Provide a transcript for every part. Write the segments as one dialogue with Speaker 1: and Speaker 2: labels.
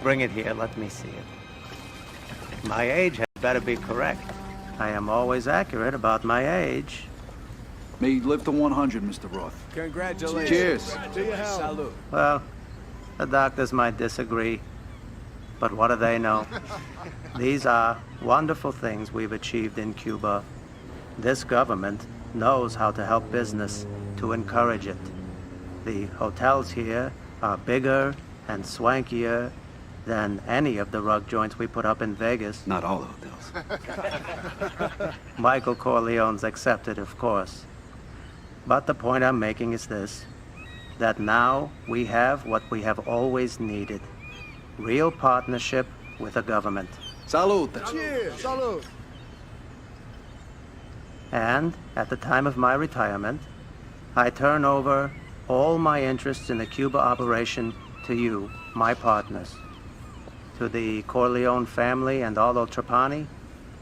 Speaker 1: Bring it here, let me see it. My age had better be correct. I am always accurate about my age.
Speaker 2: May you live to 100, Mr. Roth.
Speaker 3: Congratulations.
Speaker 2: Cheers.
Speaker 3: To your health. Salud.
Speaker 1: Well, the doctors might disagree, but what do they know? These are wonderful things we've achieved in Cuba. This government knows how to help business, to encourage it. The hotels here are bigger and swankier than any of the rug joints we put up in Vegas.
Speaker 2: Not all hotels.
Speaker 1: Michael Corleone's accepted, of course. But the point I'm making is this, that now we have what we have always needed. Real partnership with a government.
Speaker 2: Salud.
Speaker 3: Cheers. Salud.
Speaker 1: And at the time of my retirement, I turn over all my interests in the Cuba operation to you, my partners. To the Corleone family and Aldo Trapani,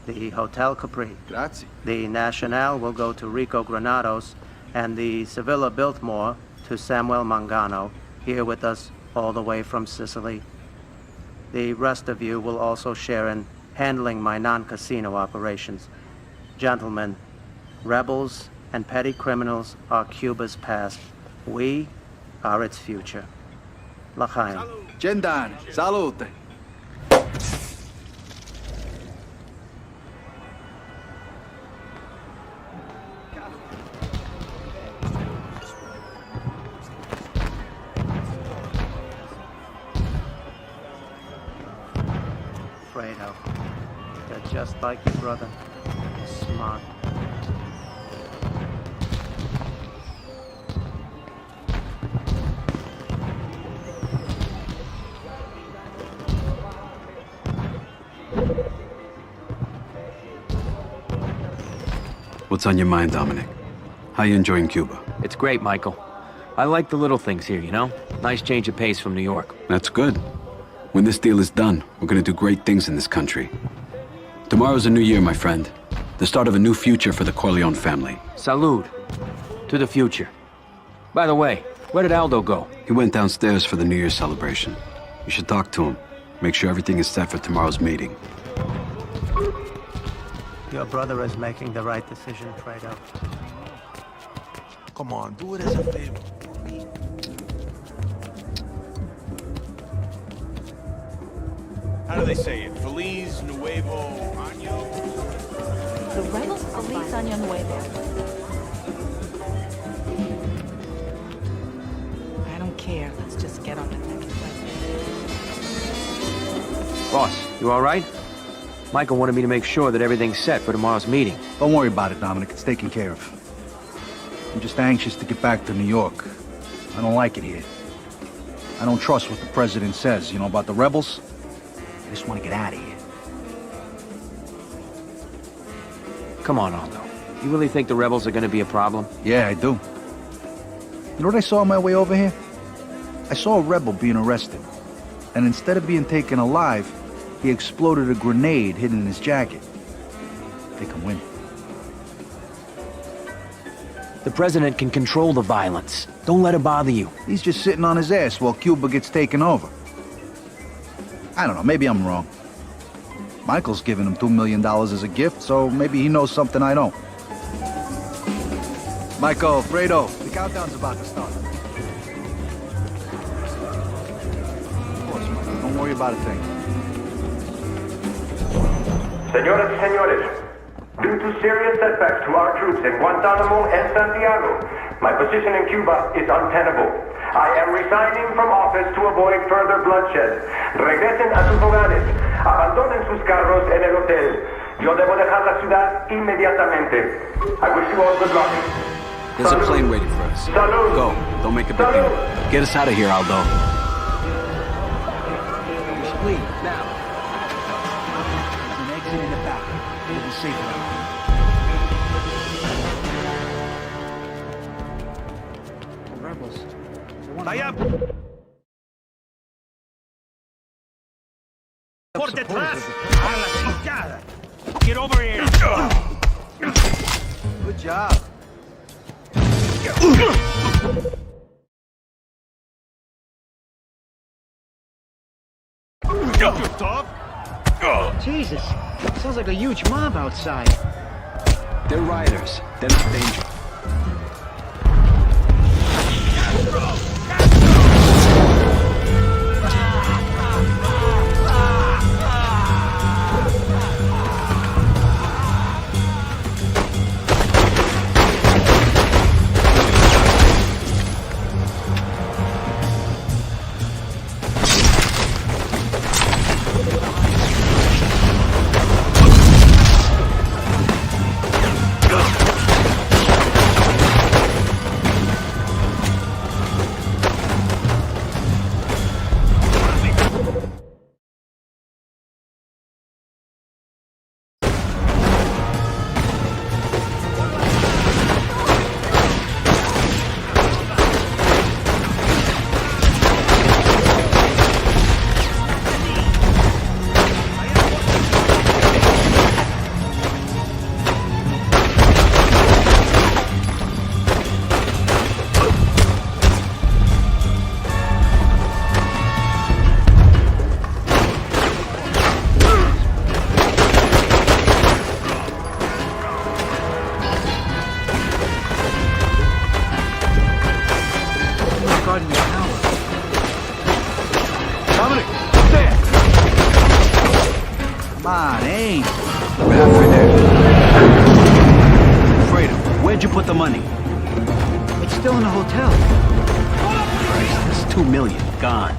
Speaker 1: the Hotel Capri.
Speaker 2: Grazie.
Speaker 1: The Nacional will go to Rico Granados, and the Sevilla Biltmore to Samuel Mangano, here with us all the way from Sicily. The rest of you will also share in handling my non-casino operations. Gentlemen, rebels and petty criminals are Cuba's past. We are its future. L'chaim.
Speaker 2: Gendan. Salute.
Speaker 1: Fredo, they're just like your brother. Smart.
Speaker 4: What's on your mind, Dominic? How you enjoying Cuba?
Speaker 5: It's great, Michael. I like the little things here, you know? Nice change of pace from New York.
Speaker 4: That's good. When this deal is done, we're gonna do great things in this country. Tomorrow's a new year, my friend. The start of a new future for the Corleone family.
Speaker 5: Salud. To the future. By the way, where did Aldo go?
Speaker 4: He went downstairs for the New Year celebration. You should talk to him. Make sure everything is set for tomorrow's meeting.
Speaker 1: Your brother is making the right decision, Fredo.
Speaker 3: Come on, do it as a favor. How do they say it? Feliz Nuevo Año?
Speaker 6: The rebels Feliz Año Nuevo. I don't care. Let's just get on the next flight.
Speaker 5: Boss, you all right? Michael wanted me to make sure that everything's set for tomorrow's meeting.
Speaker 2: Don't worry about it, Dominic. It's taken care of. I'm just anxious to get back to New York. I don't like it here. I don't trust what the president says, you know, about the rebels. I just want to get out of here.
Speaker 5: Come on, Aldo. You really think the rebels are gonna be a problem?
Speaker 2: Yeah, I do. You know what I saw on my way over here? I saw a rebel being arrested. And instead of being taken alive, he exploded a grenade hidden in his jacket. They can win.
Speaker 5: The president can control the violence. Don't let it bother you.
Speaker 2: He's just sitting on his ass while Cuba gets taken over. I don't know, maybe I'm wrong. Michael's giving him $2 million as a gift, so maybe he knows something I don't. Michael, Fredo, the countdown's about to start. Of course, Michael, don't worry about a thing.
Speaker 7: Señoras y señores, due to serious setbacks to our troops in Guantanamo and Santiago, my position in Cuba is untenable. I am resigning from office to avoid further bloodshed. Regresen a sus hogares. Abandonen sus carros en el hotel. Yo debo dejar la ciudad inmediatamente. I wish you all good luck.
Speaker 4: There's a plane waiting for us.
Speaker 7: Salud.
Speaker 4: Go. Don't make a big deal. Get us out of here, Aldo.
Speaker 2: We should leave, now. There's an exit in the back. We'll be safe now. Rebels.
Speaker 1: Vaya. Por detrás. A la chingada. Get over here.
Speaker 2: Good job.
Speaker 8: Jesus, sounds like a huge mob outside.
Speaker 4: They're rioters. They're not dangerous.
Speaker 2: Where'd you put the money?
Speaker 8: It's still in the hotel.
Speaker 2: Christ, it's $2 million gone.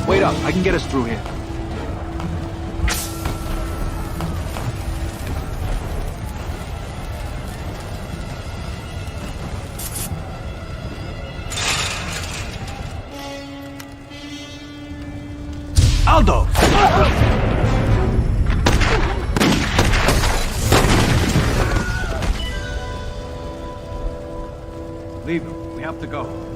Speaker 2: Wait up, I can get us through here. Aldo! Leave him. We have to go.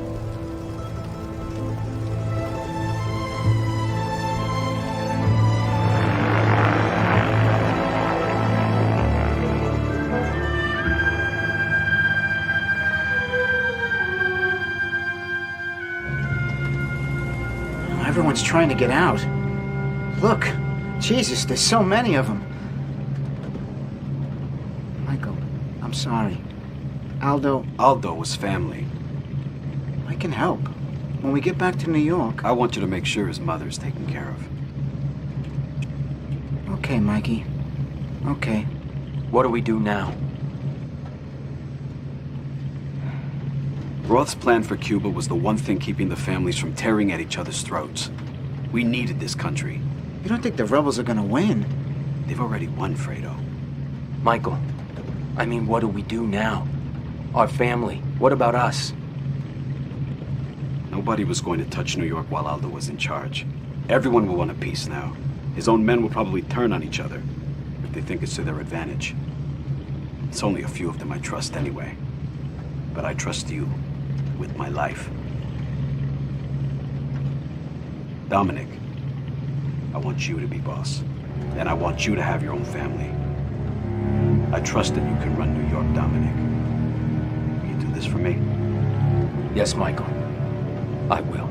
Speaker 8: Everyone's trying to get out. Look, Jesus, there's so many of them. Michael, I'm sorry. Aldo,
Speaker 4: was family.
Speaker 8: I can help. When we get back to New York...
Speaker 4: I want you to make sure his mother's taken care of.
Speaker 8: Okay, Mikey. Okay.
Speaker 5: What do we do now?
Speaker 4: Roth's plan for Cuba was the one thing keeping the families from tearing at each other's throats. We needed this country.
Speaker 8: You don't think the rebels are gonna win?
Speaker 4: They've already won, Fredo.
Speaker 5: Michael, I mean, what do we do now? Our family, what about us?
Speaker 4: Nobody was going to touch New York while Aldo was in charge. Everyone will want a peace now. His own men will probably turn on each other if they think it's to their advantage. It's only a few of them I trust anyway. But I trust you with my life. Dominic, I want you to be boss. And I want you to have your own family. I trust that you can run New York, Dominic. Will you do this for me?
Speaker 5: Yes, Michael. I will.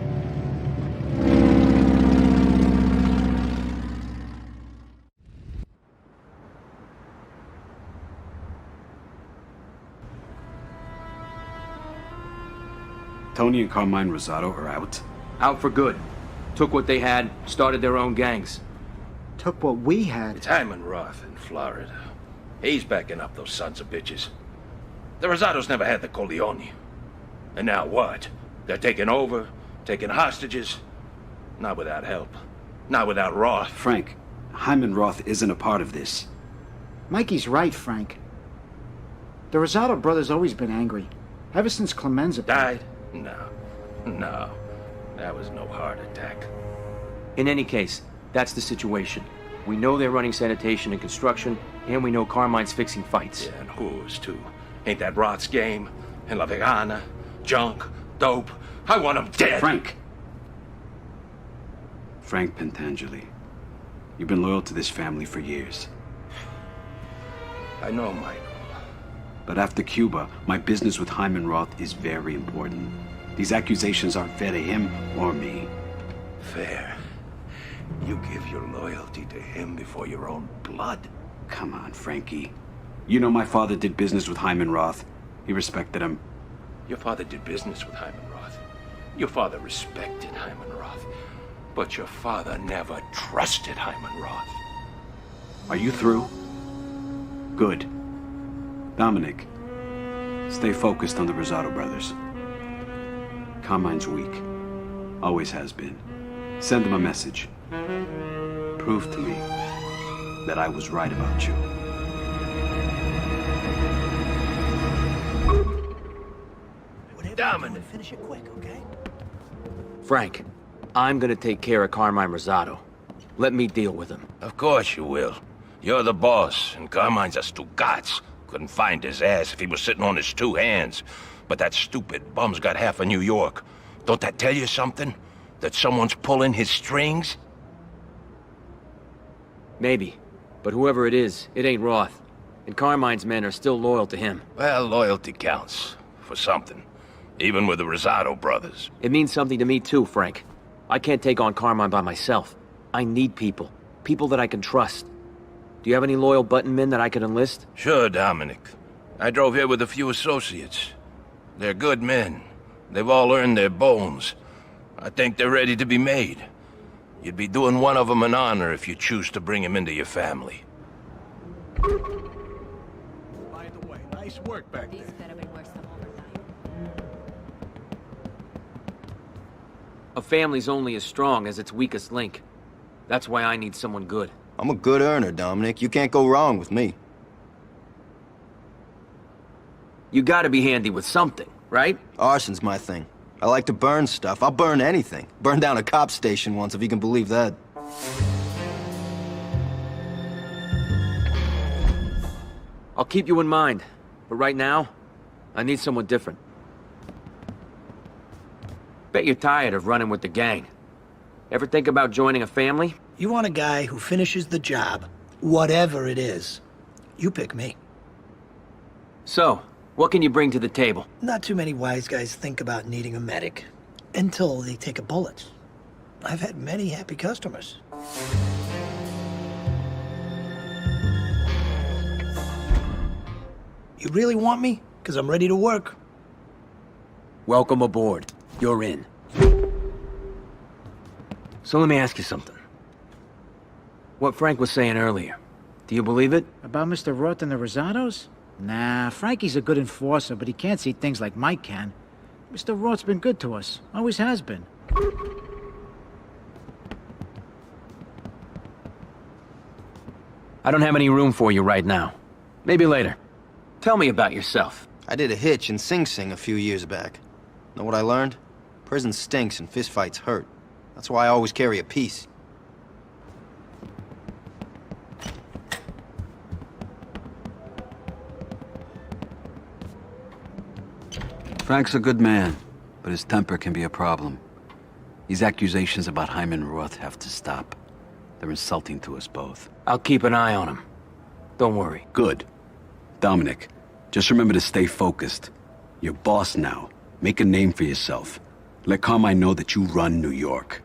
Speaker 4: Tony and Carmine Rosado are out.
Speaker 5: Out for good. Took what they had, started their own gangs.
Speaker 8: took what we had.
Speaker 9: It's Hyman Roth in Florida. He's backing up those sons of bitches. The Rosados never had the Corleone. And now what? They're taking over, taking hostages. Not without help. Not without Roth.
Speaker 4: Frank, Hyman Roth isn't a part of this.
Speaker 8: Mikey's right, Frank. The Rosado brothers always been angry. Ever since Clemenza
Speaker 9: Died? No. No. That was no heart attack.
Speaker 5: In any case, that's the situation. We know they're running sanitation and construction, and we know Carmine's fixing fights.
Speaker 9: Yeah, and whores, too. Ain't that Roth's game? And La Vegana? Junk? Dope? I want them dead!
Speaker 4: Frank! Frank Pentangeli. You've been loyal to this family for years.
Speaker 9: I know, Michael.
Speaker 4: But after Cuba, my business with Hyman Roth is very important. These accusations aren't fair to him or me.
Speaker 9: Fair. You give your loyalty to him before your own blood.
Speaker 4: Come on, Frankie. You know my father did business with Hyman Roth. He respected him.
Speaker 9: Your father did business with Hyman Roth. Your father respected Hyman Roth. But your father never trusted Hyman Roth.
Speaker 4: Are you through? Good. Dominic, stay focused on the Rosado brothers. Carmine's weak. Always has been. Send them a message. Prove to me that I was right about you.
Speaker 9: Dominic.
Speaker 10: Finish it quick, okay?
Speaker 5: Frank, I'm gonna take care of Carmine Rosado. Let me deal with him.
Speaker 9: Of course you will. You're the boss, and Carmine's a Stugats. Couldn't find his ass if he was sitting on his two hands. But that stupid bum's got half of New York. Don't that tell you something? That someone's pulling his strings?
Speaker 5: Maybe. But whoever it is, it ain't Roth. And Carmine's men are still loyal to him.
Speaker 9: Well, loyalty counts. For something. Even with the Rosado brothers.
Speaker 5: It means something to me too, Frank. I can't take on Carmine by myself. I need people. People that I can trust. Do you have any loyal button men that I could enlist?
Speaker 9: Sure, Dominic. I drove here with a few associates. They're good men. They've all earned their bones. I think they're ready to be made. You'd be doing one of them an honor if you choose to bring him into your family.
Speaker 3: By the way, nice work back there.
Speaker 5: A family's only as strong as its weakest link. That's why I need someone good.
Speaker 11: I'm a good earner, Dominic. You can't go wrong with me.
Speaker 5: You gotta be handy with something, right?
Speaker 11: Arson's my thing. I like to burn stuff. I'll burn anything. Burned down a cop station once, if you can believe that.
Speaker 5: I'll keep you in mind. But right now, I need someone different. Bet you're tired of running with the gang. Ever think about joining a family?
Speaker 10: You want a guy who finishes the job, whatever it is. You pick me.
Speaker 5: So, what can you bring to the table?
Speaker 10: Not too many wise guys think about needing a medic. Until they take a bullet. I've had many happy customers. You really want me? Because I'm ready to work.
Speaker 5: Welcome aboard. You're in. So let me ask you something. What Frank was saying earlier, do you believe it?
Speaker 12: About Mr. Roth and the Rosados? Nah, Frankie's a good enforcer, but he can't see things like Mike can. Mr. Roth's been good to us. Always has been.
Speaker 5: I don't have any room for you right now. Maybe later. Tell me about yourself.
Speaker 11: I did a hitch in Sing Sing a few years back. Know what I learned? Prison stinks and fistfights hurt. That's why I always carry a piece.
Speaker 4: Frank's a good man, but his temper can be a problem. These accusations about Hyman Roth have to stop. They're insulting to us both.
Speaker 5: I'll keep an eye on him. Don't worry.
Speaker 4: Good. Dominic, just remember to stay focused. You're boss now. Make a name for yourself. Let Carmine know that you run New York.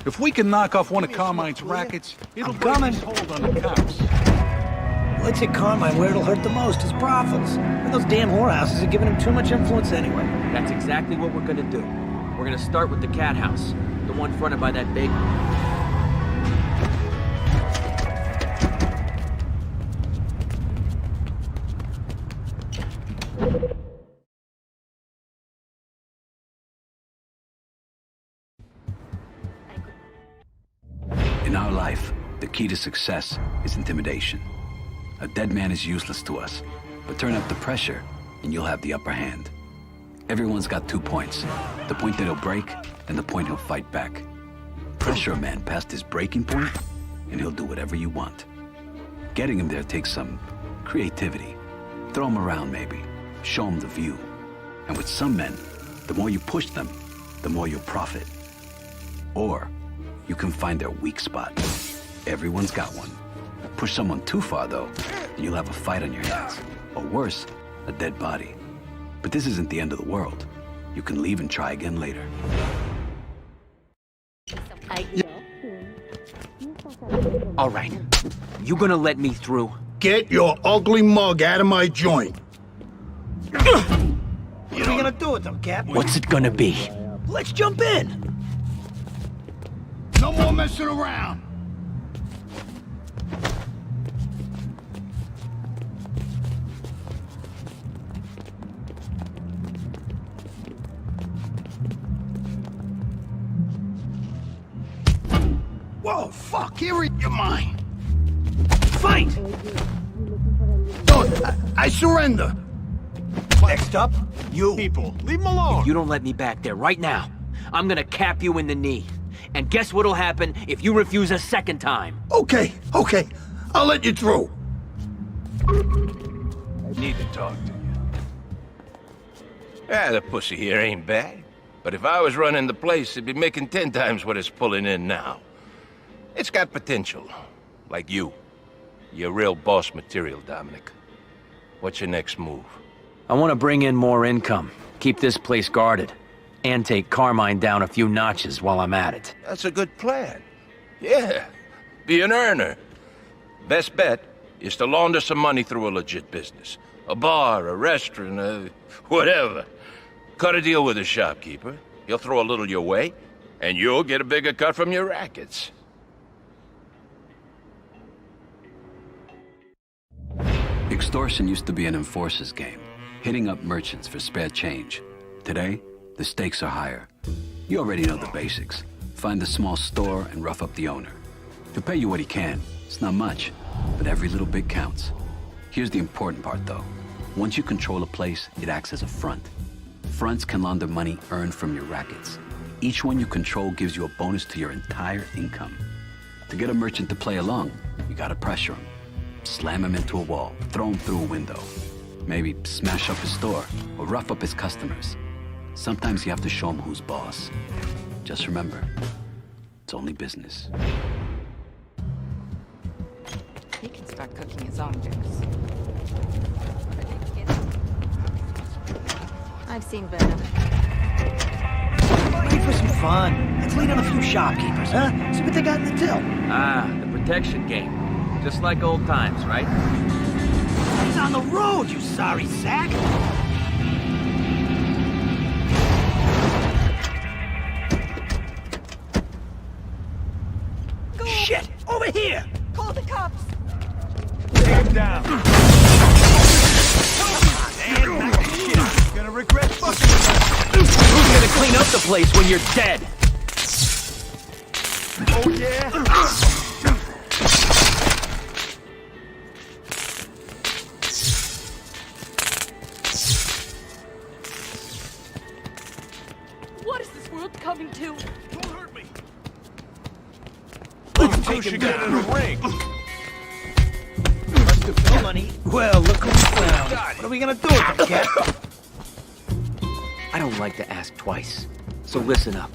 Speaker 2: If we can knock off one of Carmine's rackets, it'll break his hold on the cops.
Speaker 10: Let's hit Carmine where it'll hurt the most, his brothels. And those damn whorehouses are giving him too much influence anyway.
Speaker 5: That's exactly what we're gonna do. We're gonna start with the cat house, the one fronted by that big...
Speaker 4: In our life, the key to success is intimidation. A dead man is useless to us, but turn up the pressure and you'll have the upper hand. Everyone's got 2 points. The point that he'll break and the point he'll fight back. Pressure a man past his breaking point and he'll do whatever you want. Getting him there takes some creativity. Throw him around maybe. Show him the view. And with some men, the more you push them, the more you'll profit. Or you can find their weak spot. Everyone's got one. Push someone too far, though, and you'll have a fight on your hands. Or worse, a dead body. But this isn't the end of the world. You can leave and try again later.
Speaker 5: All right. You gonna let me through?
Speaker 13: Get your ugly mug out of my joint.
Speaker 10: What are you gonna do with them, Cap?
Speaker 5: What's it gonna be?
Speaker 10: Let's jump in.
Speaker 13: No more messing around. Whoa, fuck, here is your mind.
Speaker 10: Fight!
Speaker 13: Don't, I surrender.
Speaker 10: Next up, you.
Speaker 3: People, leave him alone.
Speaker 5: If you don't let me back there right now, I'm gonna cap you in the knee. And guess what'll happen if you refuse a second time?
Speaker 13: Okay, I'll let you through.
Speaker 9: I need to talk to you. Ah, the pussy here ain't bad. But if I was running the place, it'd be making 10 times what it's pulling in now. It's got potential. Like you. You're real boss material, Dominic. What's your next move?
Speaker 5: I want to bring in more income, keep this place guarded, and take Carmine down a few notches while I'm at it.
Speaker 9: That's a good plan. Yeah, be an earner. Best bet is to launder some money through a legit business. A bar, a restaurant, whatever. Cut a deal with a shopkeeper. He'll throw a little your way, and you'll get a bigger cut from your rackets.
Speaker 4: Extortion used to be an enforcer's game, hitting up merchants for spare change. Today, the stakes are higher. You already know the basics. Find the small store and rough up the owner. He'll pay you what he can. It's not much, but every little bit counts. Here's the important part, though. Once you control a place, it acts as a front. Fronts can launder money earned from your rackets. Each one you control gives you a bonus to your entire income. To get a merchant to play along, you gotta pressure him. Slam him into a wall, throw him through a window. Maybe smash up his store or rough up his customers. Sometimes you have to show him who's boss. Just remember, it's only business.
Speaker 6: He can start cooking his own drinks. I've seen better.
Speaker 10: Ready for some fun? Let's lead on a few shopkeepers, huh? See what they got in the till.
Speaker 5: Ah, the protection game. Just like old times, right?
Speaker 10: He's on the road, you sorry sack! Go. Shit! Over here!
Speaker 6: Call the cops!
Speaker 3: Take him down. Come on, man. Knock this shit out. You're gonna regret fucking.
Speaker 5: Who's gonna clean up the place when you're dead?
Speaker 3: Oh, yeah?
Speaker 6: What is this world coming to?
Speaker 3: Don't hurt me. Let's take him down in a ring. Let's
Speaker 10: No money. Well, look who we found. What are we gonna do with them, cat?
Speaker 5: I don't like to ask twice. So listen up.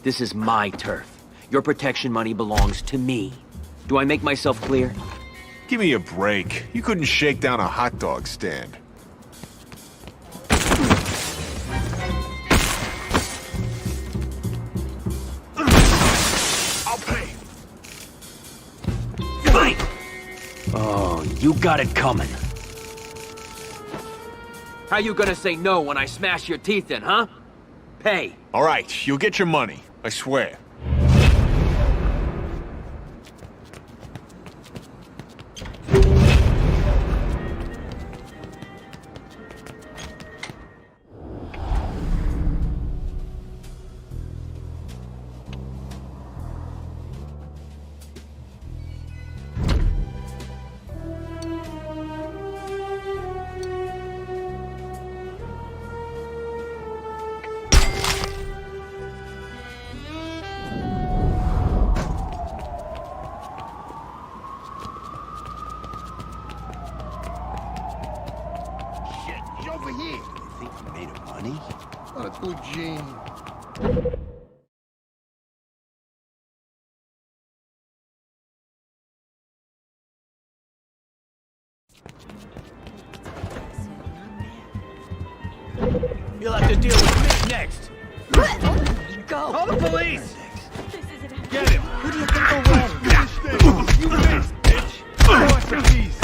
Speaker 5: This is my turf. Your protection money belongs to me. Do I make myself clear?
Speaker 14: Give me a break. You couldn't shake down a hot dog stand.
Speaker 9: I'll pay.
Speaker 5: Fight! Oh, you got it coming. How you gonna say no when I smash your teeth in, huh? Pay.
Speaker 14: All right, you'll get your money. I swear.
Speaker 13: Over here.
Speaker 11: You think you made him money?
Speaker 13: What a good gene.
Speaker 3: You'll have to deal with me next.
Speaker 6: Go.
Speaker 3: Call the police.
Speaker 6: This isn't
Speaker 3: Get him.
Speaker 6: Who do you think will win?
Speaker 3: You missed, bitch. Watch the keys.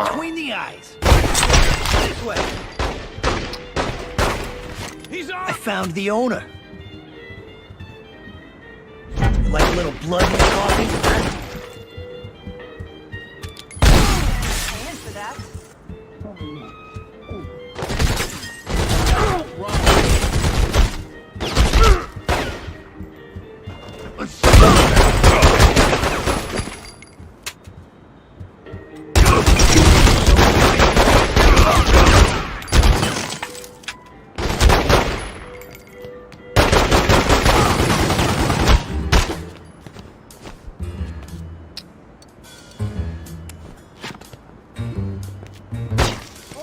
Speaker 10: Between the eyes. This way.
Speaker 3: He's
Speaker 10: I
Speaker 3: on.
Speaker 10: found the owner. You like a little blood in your coffee?
Speaker 6: Paying for that.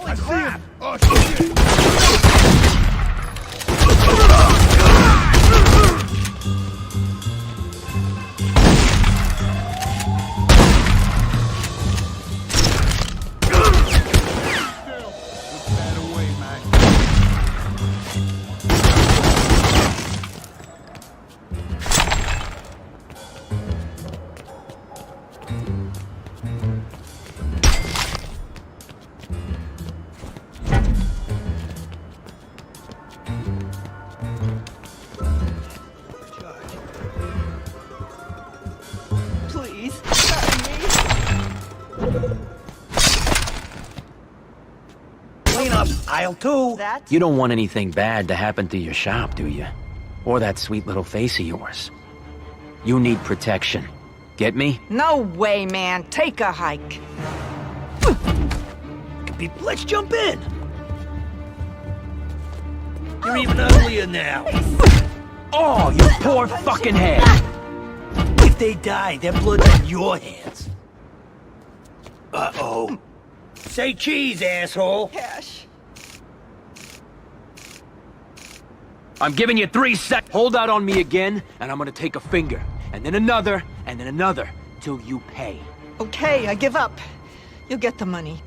Speaker 3: I see him.
Speaker 13: Oh, shit.
Speaker 6: Please, not me.
Speaker 10: Clean up. Aisle 2.
Speaker 6: That?
Speaker 5: You don't want anything bad to happen to your shop, do you? Or that sweet little face of yours. You need protection. Get me?
Speaker 6: No way, man. Take a hike.
Speaker 10: Let's jump in. You're even uglier now.
Speaker 5: Oh, you poor fucking head!
Speaker 10: If they die, their blood's on your hands. Uh-oh. Say cheese, asshole.
Speaker 6: Cash.
Speaker 5: I'm giving you 3 seconds. Hold out on me again, and I'm gonna take a finger, and then another, till you pay.
Speaker 6: Okay, I give up. You'll get the money.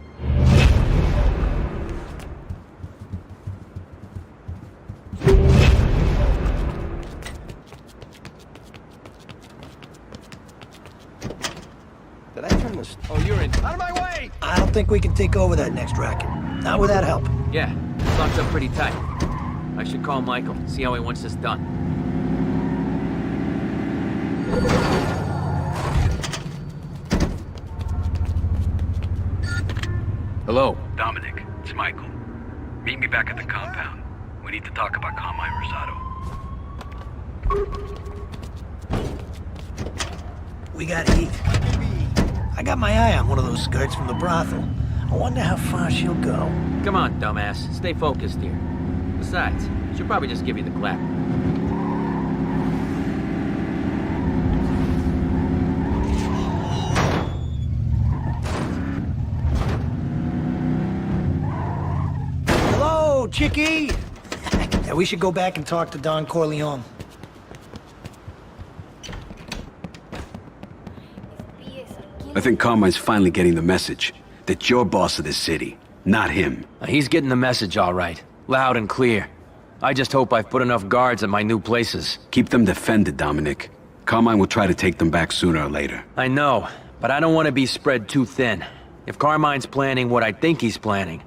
Speaker 11: Did I turn this?
Speaker 3: Oh, you're in. Out of my way.
Speaker 10: I don't think we can take over that next racket. Not with that help.
Speaker 5: Yeah, it's locked up pretty tight. I should call Michael, see how he wants this done. Hello?
Speaker 4: Dominic, it's Michael. Meet me back at the compound. We need to talk about Carmine Rosado.
Speaker 10: We gotta eat. I got my eye on one of those skirts from the brothel. I wonder how far she'll go.
Speaker 5: Come on, dumbass. Stay focused here. Besides, she'll probably just give you the clap.
Speaker 10: Hello, chickie! Yeah, we should go back and talk to Don Corleone.
Speaker 4: I think Carmine's finally getting the message that you're boss of this city, not him.
Speaker 5: He's getting the message all right. Loud and clear. I just hope I've put enough guards at my new places.
Speaker 4: Keep them defended, Dominic. Carmine will try to take them back sooner or later.
Speaker 5: I know, but I don't want to be spread too thin. If Carmine's planning what I think he's planning,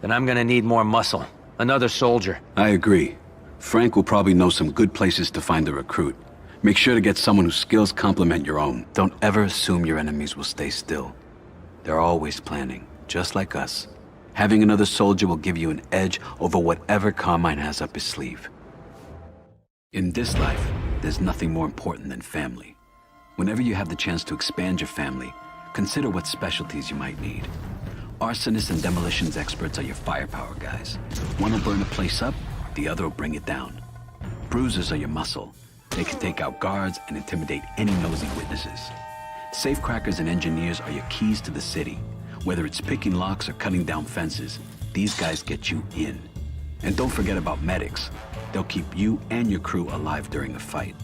Speaker 5: then I'm gonna need more muscle. Another soldier.
Speaker 4: I agree. Frank will probably know some good places to find a recruit. Make sure to get someone whose skills complement your own. Don't ever assume your enemies will stay still. They're always planning, just like us. Having another soldier will give you an edge over whatever Carmine has up his sleeve. In this life, there's nothing more important than family. Whenever you have the chance to expand your family, consider what specialties you might need. Arsonists and demolitions experts are your firepower guys. One will burn a place up, the other will bring it down. Bruisers are your muscle. They can take out guards and intimidate any nosy witnesses. Safecrackers and engineers are your keys to the city. Whether it's picking locks or cutting down fences, these guys get you in. And don't forget about medics. They'll keep you and your crew alive during a fight.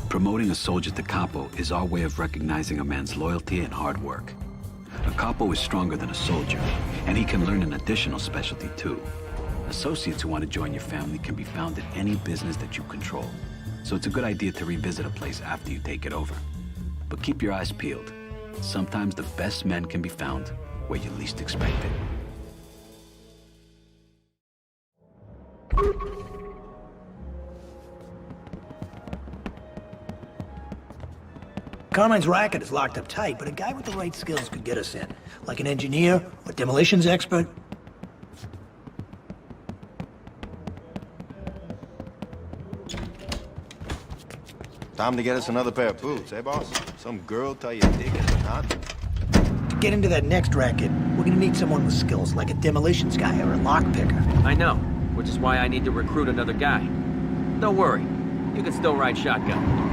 Speaker 4: Promoting a soldier to capo is our way of recognizing a man's loyalty and hard work. A capo is stronger than a soldier, and he can learn an additional specialty too. Associates who want to join your family can be found in any business that you control. So it's a good idea to revisit a place after you take it over. But keep your eyes peeled. Sometimes the best men can be found where you least expect it.
Speaker 10: Carmine's racket is locked up tight, but a guy with the right skills could get us in. Like an engineer or demolitions expert.
Speaker 11: Time to get us another pair of boots, eh, boss? Some girl tell you dig it or not?
Speaker 10: To get into that next racket, we're gonna need someone with skills, like a demolitions guy or a lockpicker.
Speaker 5: I know, which is why I need to recruit another guy. Don't worry, you can still ride shotgun.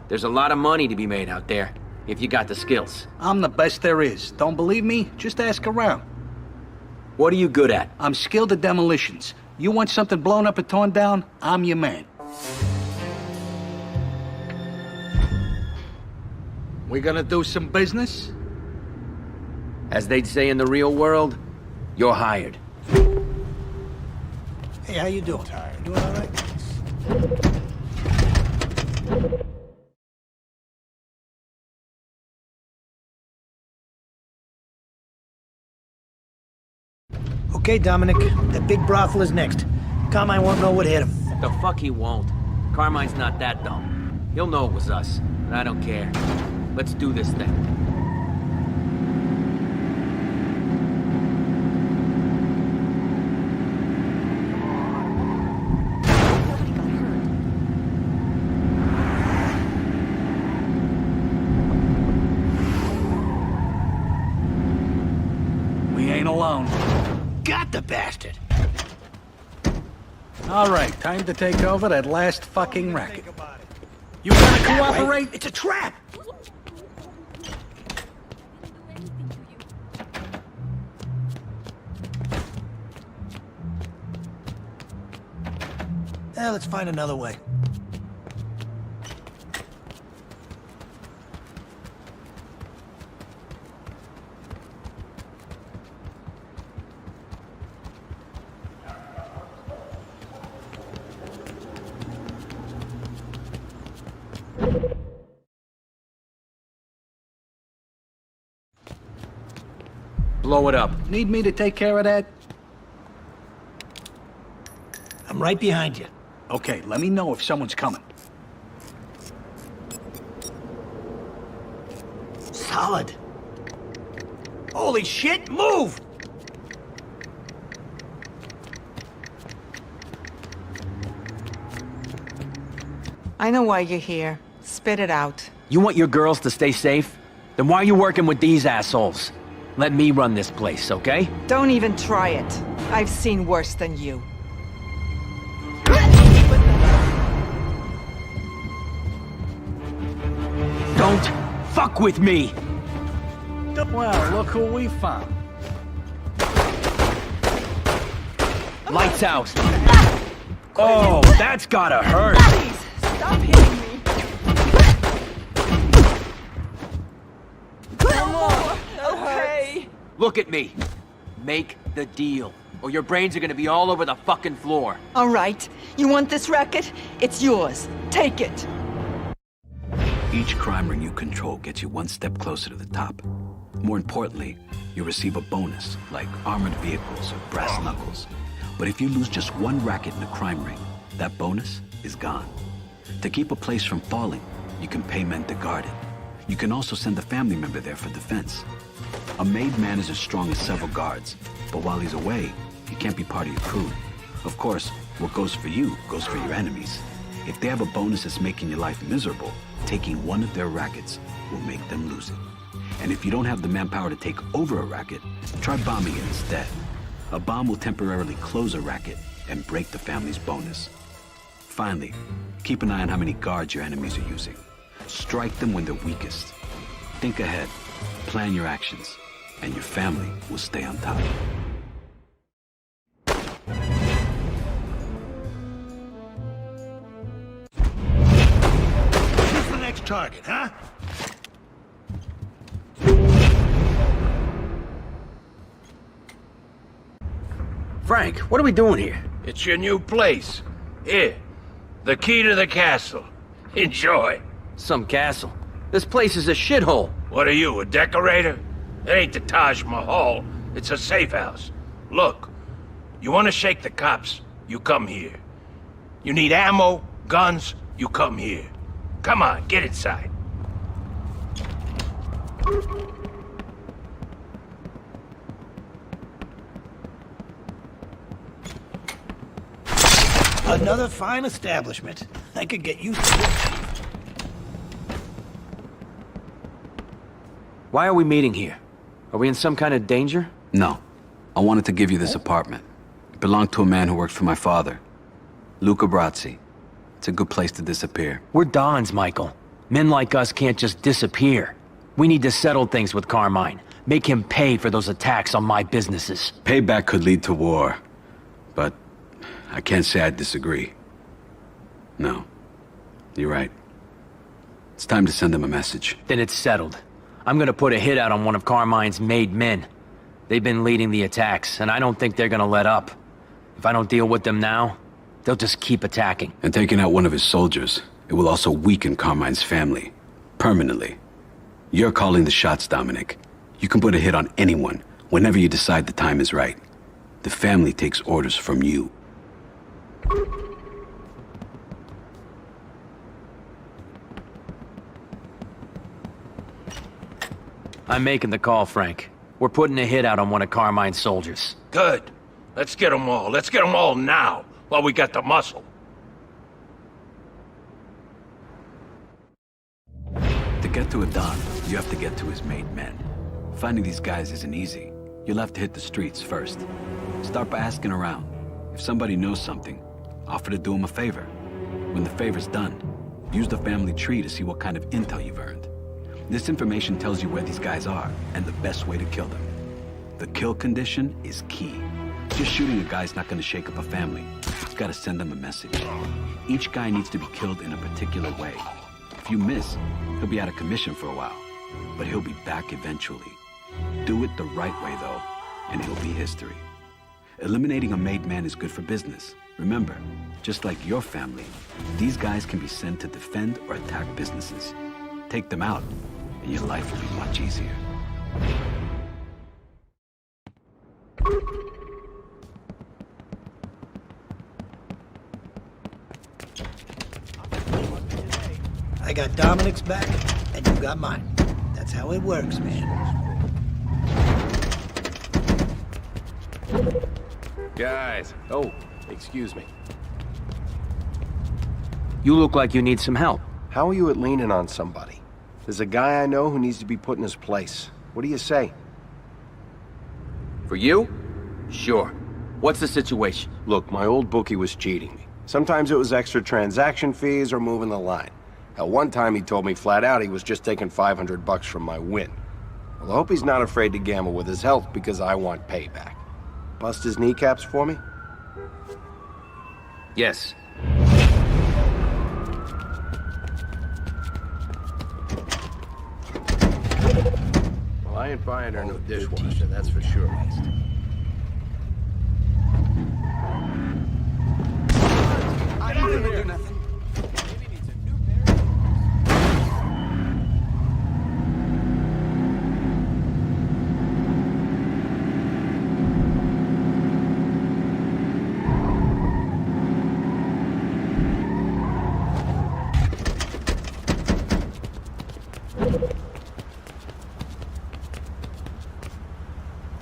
Speaker 5: There's a lot of money to be made out there, if you got the skills.
Speaker 2: I'm the best there is. Don't believe me? Just ask around.
Speaker 5: What are you good at?
Speaker 2: I'm skilled at demolitions. You want something blown up and torn down? I'm your man. We gonna do some business?
Speaker 5: As they'd say in the real world, you're hired.
Speaker 10: Hey, how you doing? You doing all right? Okay, Dominic, that big brothel is next. Carmine won't know what hit him.
Speaker 5: The fuck he won't. Carmine's not that dumb. He'll know it was us, and I don't care. Let's do this thing.
Speaker 2: We ain't alone.
Speaker 10: Got the bastard!
Speaker 2: All right, time to take over that last fucking racket. You wanna cooperate?
Speaker 10: It's a trap! Let's find another way.
Speaker 5: Blow it up.
Speaker 2: Need me to take care of that?
Speaker 10: I'm right behind you.
Speaker 2: Okay, let me know if someone's coming.
Speaker 10: solid.
Speaker 3: Holy shit, move!
Speaker 15: I know why you're here. Spit it out.
Speaker 5: You want your girls to stay safe? Then why are you working with these assholes? Let me run this place, okay?
Speaker 15: Don't even try it. I've seen worse than you.
Speaker 5: Don't fuck with me!
Speaker 16: Well, look who we found.
Speaker 5: Lights out! Oh, that's gotta hurt!
Speaker 15: Please, stop hitting me. No more, okay?
Speaker 5: Look at me. Make the deal, or your brains are gonna be all over the fucking floor.
Speaker 15: All right. You want this racket? It's yours. Take it.
Speaker 4: Each crime ring you control gets you one step closer to the top. More importantly, you receive a bonus, like armored vehicles or brass knuckles. But if you lose just one racket in a crime ring, that bonus is gone. To keep a place from falling, you can pay men to guard it. You can also send a family member there for defense. A made man is as strong as several guards, but while he's away, he can't be part of your crew. Of course, what goes for you goes for your enemies. If they have a bonus that's making your life miserable, taking one of their rackets will make them lose it. And if you don't have the manpower to take over a racket, try bombing it instead. A bomb will temporarily close a racket and break the family's bonus. Finally, keep an eye on how many guards your enemies are using. Strike them when they're weakest. Think ahead, plan your actions, and your family will stay on top.
Speaker 13: Who's the next target, huh?
Speaker 5: Frank, what are we doing here?
Speaker 9: It's your new place. Here, the key to the castle. Enjoy.
Speaker 5: Some castle. This place is a shithole.
Speaker 9: What are you, a decorator? It ain't the Taj Mahal. It's a safe house. Look, you want to shake the cops, you come here. You need ammo, guns, you come here. Come on, get inside.
Speaker 10: Another fine establishment. I could get used to it.
Speaker 5: Why are we meeting here? Are we in some kind of danger?
Speaker 4: No. I wanted to give you this apartment. It belonged to a man who worked for my father, Luca Brazzi. It's a good place to disappear.
Speaker 5: We're Dons, Michael. Men like us can't just disappear. We need to settle things with Carmine. Make him pay for those attacks on my businesses.
Speaker 4: Payback could lead to war, but I can't say I disagree. No, you're right. It's time to send him a message.
Speaker 5: Then it's settled. I'm gonna put a hit out on one of Carmine's made men. They've been leading the attacks, and I don't think they're gonna let up. If I don't deal with them now, they'll just keep attacking.
Speaker 4: And taking out one of his soldiers, it will also weaken Carmine's family. Permanently. You're calling the shots, Dominic. You can put a hit on anyone, whenever you decide the time is right. The family takes orders from you.
Speaker 5: I'm making the call, Frank. We're putting a hit out on one of Carmine's soldiers.
Speaker 9: Good. Let's get them all. Let's get them all now, while we got the muscle.
Speaker 4: To get to a Don, you have to get to his made men. Finding these guys isn't easy. You'll have to hit the streets first. Start by asking around. If somebody knows something, offer to do them a favor. When the favor's done, use the family tree to see what kind of intel you've earned. This information tells you where these guys are and the best way to kill them. The kill condition is key. Just shooting a guy's not going to shake up a family. It's got to send them a message. Each guy needs to be killed in a particular way. If you miss, he'll be out of commission for a while, but he'll be back eventually. Do it the right way, though, and he'll be history. Eliminating a made man is good for business. Remember, just like your family, these guys can be sent to defend or attack businesses. Take them out, and your life will be much easier.
Speaker 10: I got Dominic's back, and you got mine. That's how it works, man.
Speaker 17: Guys. Oh, excuse me.
Speaker 5: You look like you need some help.
Speaker 17: How are you at leaning on somebody? There's a guy I know who needs to be put in his place. What do you say?
Speaker 5: For you? Sure. What's the situation?
Speaker 17: Look, my old bookie was cheating me. Sometimes it was extra transaction fees or moving the line. Hell, one time he told me flat out he was just taking $500 from my win. Well, I hope he's not afraid to gamble with his health because I want payback. Bust his kneecaps for me?
Speaker 5: Yes.
Speaker 17: Well, I ain't buying her no dishwasher, that's for sure.
Speaker 11: I ain't gonna do nothing.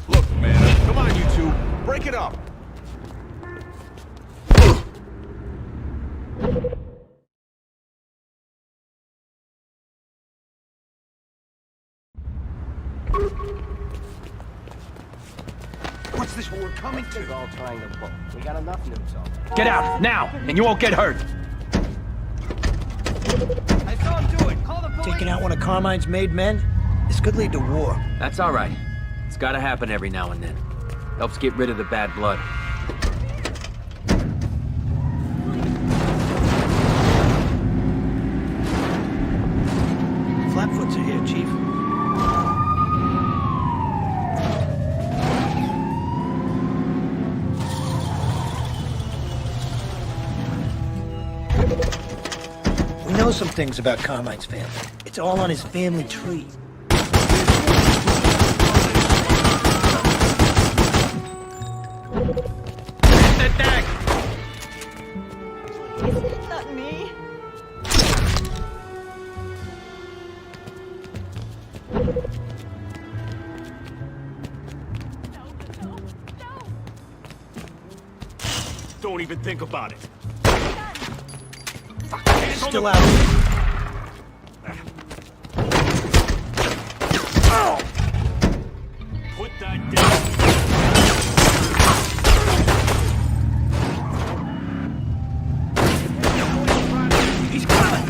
Speaker 14: Look, man, come on, you two. Break it up.
Speaker 11: What's this war coming
Speaker 17: What's this
Speaker 11: to?
Speaker 17: all trying to pull? We got enough news on.
Speaker 5: Get out, now, and you won't get hurt.
Speaker 11: I saw him do it. Call the police.
Speaker 10: Taking out one of Carmine's made men? This could lead to war.
Speaker 5: That's all right. It's gotta happen every now and then. Helps get rid of the bad blood.
Speaker 10: Flatfoots are here, Chief. We know some things about Carmine's family. It's all on his family tree.
Speaker 15: Not me.
Speaker 14: Don't even think about it.
Speaker 10: Still out.
Speaker 14: Put that down.
Speaker 10: He's coming!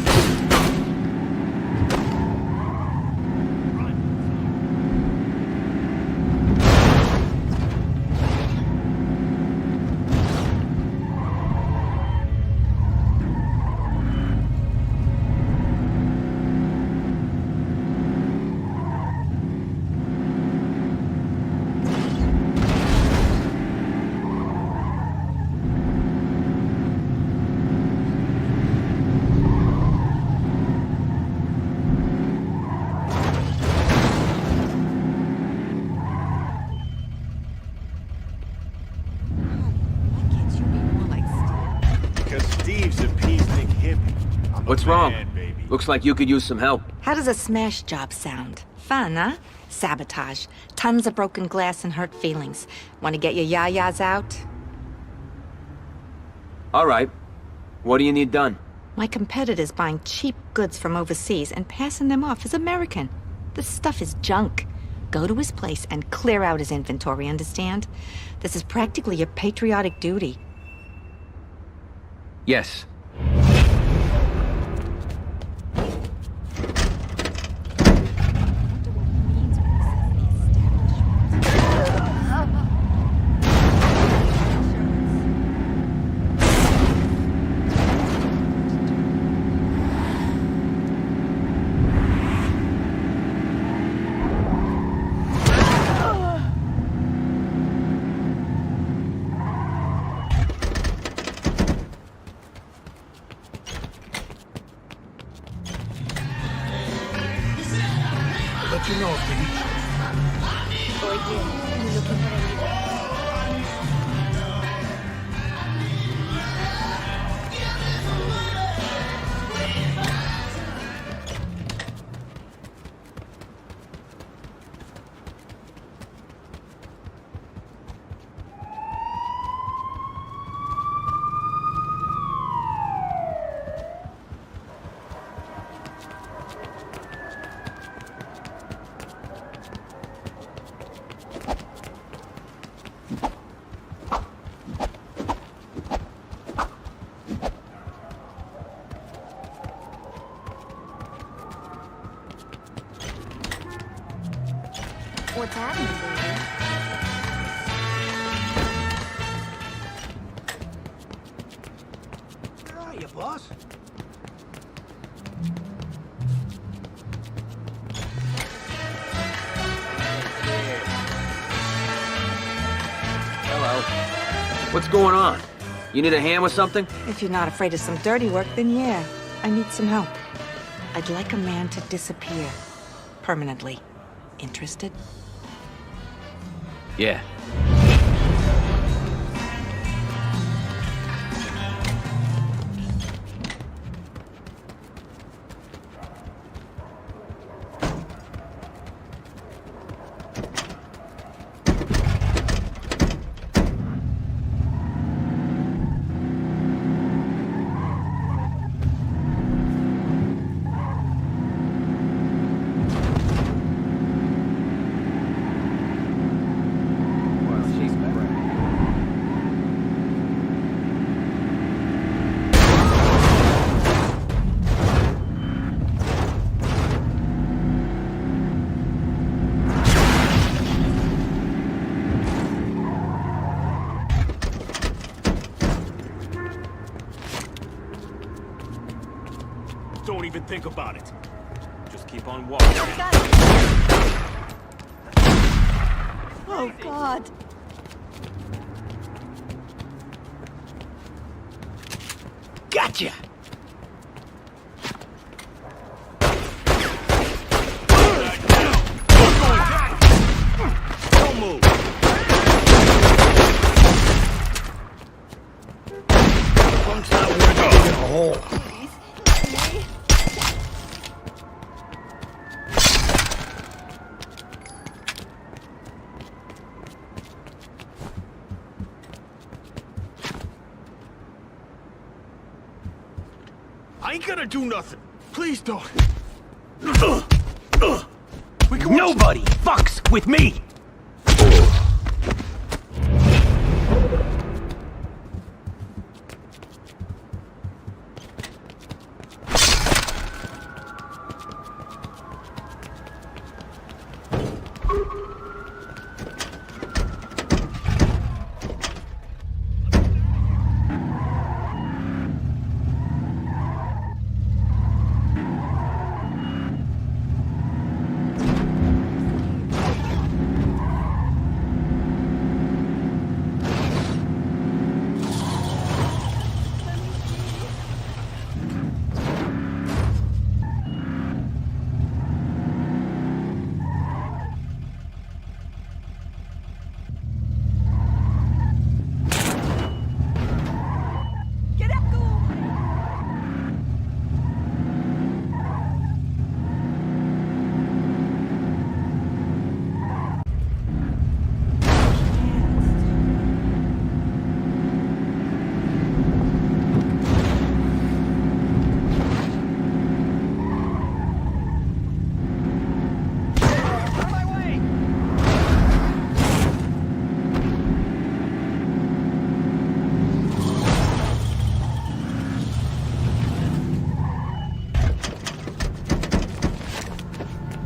Speaker 14: Because Steve's a peacenik hippie. I'm a
Speaker 5: What's wrong?
Speaker 14: man, baby.
Speaker 5: Looks like you could use some help.
Speaker 15: How does a smash job sound? Fun, huh? Sabotage. Tons of broken glass and hurt feelings. Want to get your yayas out?
Speaker 5: All right. What do you need done?
Speaker 15: My competitor's buying cheap goods from overseas and passing them off as American. This stuff is junk. Go to his place and clear out his inventory, understand? This is practically your patriotic duty.
Speaker 5: Yes.
Speaker 10: Let you know if they need
Speaker 6: What's happening, baby?
Speaker 13: Where are you, boss?
Speaker 5: Hello. What's going on? You need a hand with something?
Speaker 15: If you're not afraid of some dirty work, then yeah, I need some help. I'd like a man to disappear. Permanently. Interested?
Speaker 5: Yeah.
Speaker 14: Don't even think about it. Just keep on walking.
Speaker 6: Oh, God.
Speaker 13: Gotcha! Don't move! Punk's not worth digging a hole. I ain't gonna do nothing. Please don't.
Speaker 5: Nobody fucks with me!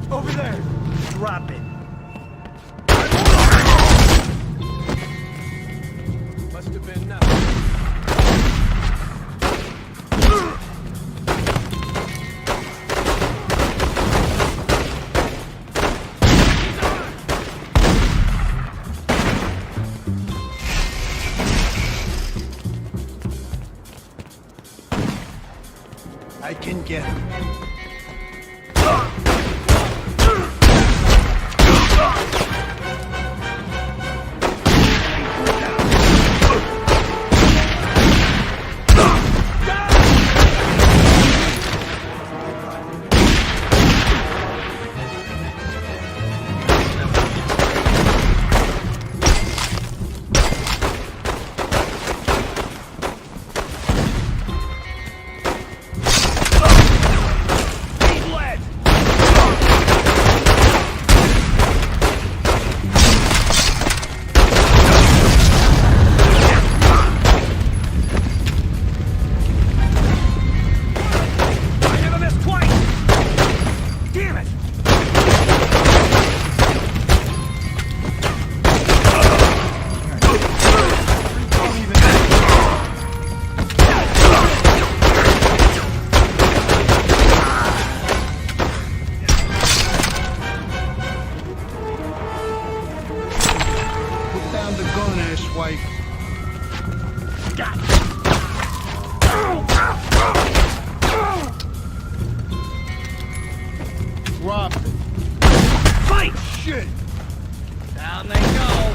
Speaker 13: Over there! Drop it.
Speaker 3: Must have been nothing.
Speaker 13: I can get him. Drop it. Fight! Shit! Down they go.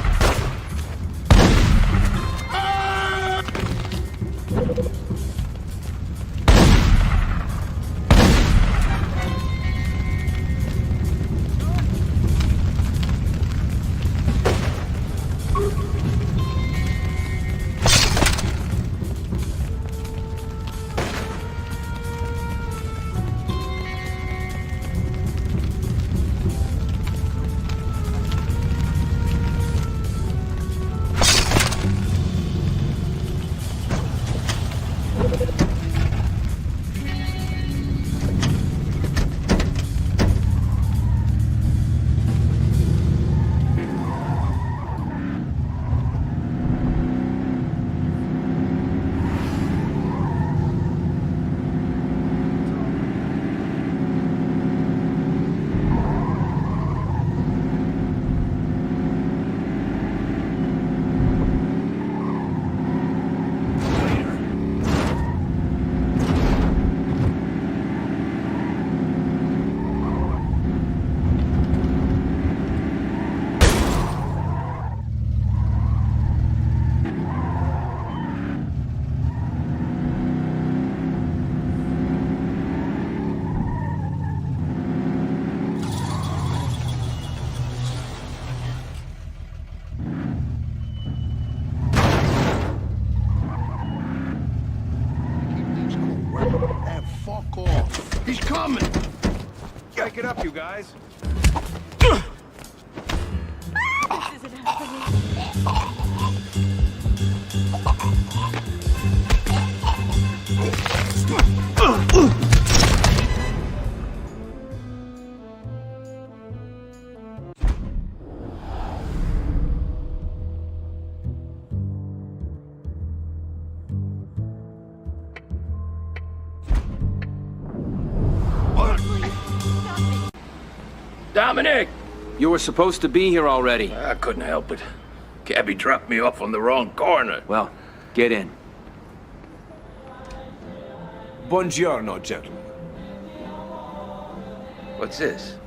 Speaker 3: And fuck off. He's coming. Break it up, you guys.
Speaker 9: Dominic!
Speaker 5: You were supposed to be here already.
Speaker 9: I couldn't help it. Cabby dropped me off on the wrong corner.
Speaker 5: Well, get in.
Speaker 14: Buongiorno, gentlemen.
Speaker 9: What's this?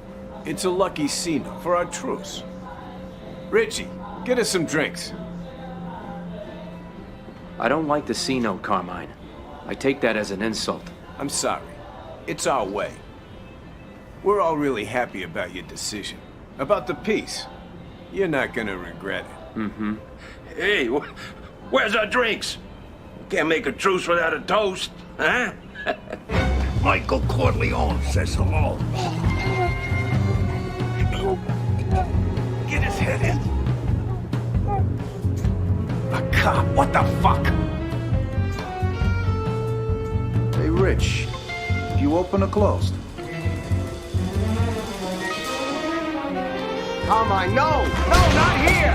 Speaker 14: It's a lucky Cena for our truce. Richie, get us some drinks.
Speaker 5: I don't like the C note, Carmine. I take that as an insult.
Speaker 14: I'm sorry. It's our way. We're all really happy about your decision. About the peace. You're not gonna regret it.
Speaker 5: Mm-hmm.
Speaker 9: Hey, where's our drinks? Can't make a truce without a toast, huh?
Speaker 13: Michael Corleone says hello. Get his head in. A cop, what the fuck?
Speaker 2: Hey, Rich. You open or closed?
Speaker 17: Carmine, no! No, not here!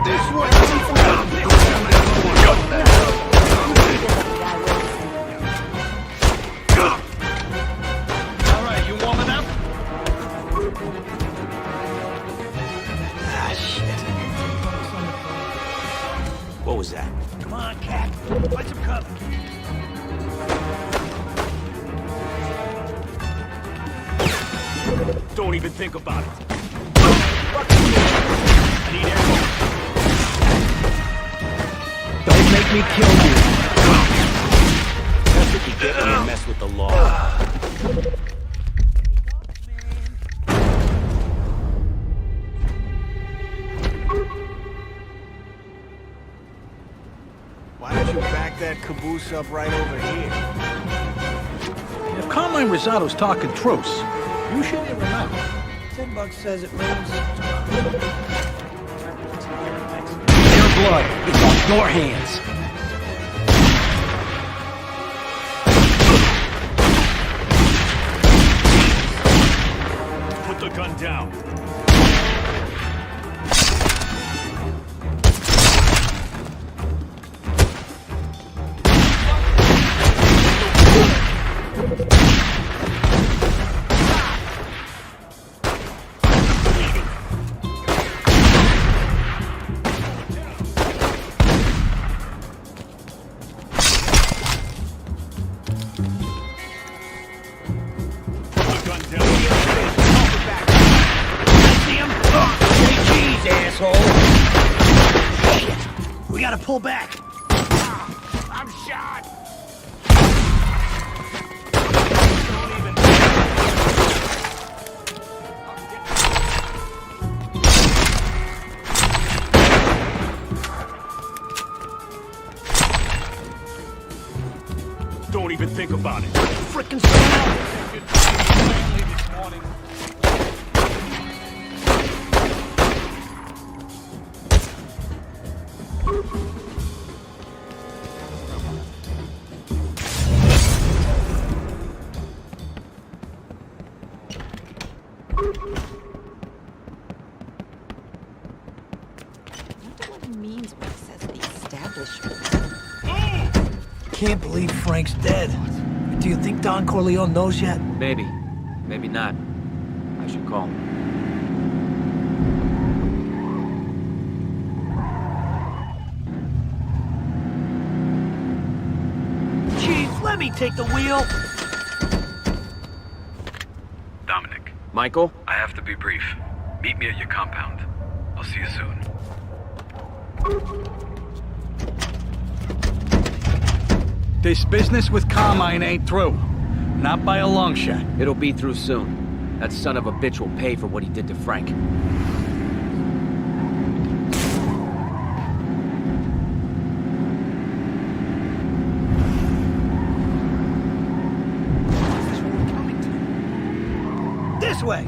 Speaker 13: This way! All right, you warming up? Ah, shit. What was that? Come on, cat. Find some cover. Don't even think about it. I need ammo.
Speaker 16: Don't make me kill you.
Speaker 13: That's what you get when you mess with the law.
Speaker 3: Why don't you back that caboose up right over here?
Speaker 16: If Carmine Rosato's talking truce, you should hear him out.
Speaker 10: $10 says it means.
Speaker 5: Their blood is on your hands.
Speaker 13: Put the gun down.
Speaker 10: pull back.
Speaker 3: I'm shot!
Speaker 14: Don't even think about it.
Speaker 10: Frickin' Sam!
Speaker 15: What means when it says the establishment?
Speaker 10: Can't believe Frank's dead. Do you think Don Corleone knows yet?
Speaker 5: Maybe. Maybe not. I should call him.
Speaker 10: Chief, let me take the wheel.
Speaker 4: Dominic.
Speaker 5: Michael?
Speaker 4: I have to be brief. Meet me at your compound. I'll see you soon.
Speaker 16: This business with Carmine ain't through. Not by a long shot.
Speaker 5: It'll be through soon. That son of a bitch will pay for what he did to Frank.
Speaker 10: This way.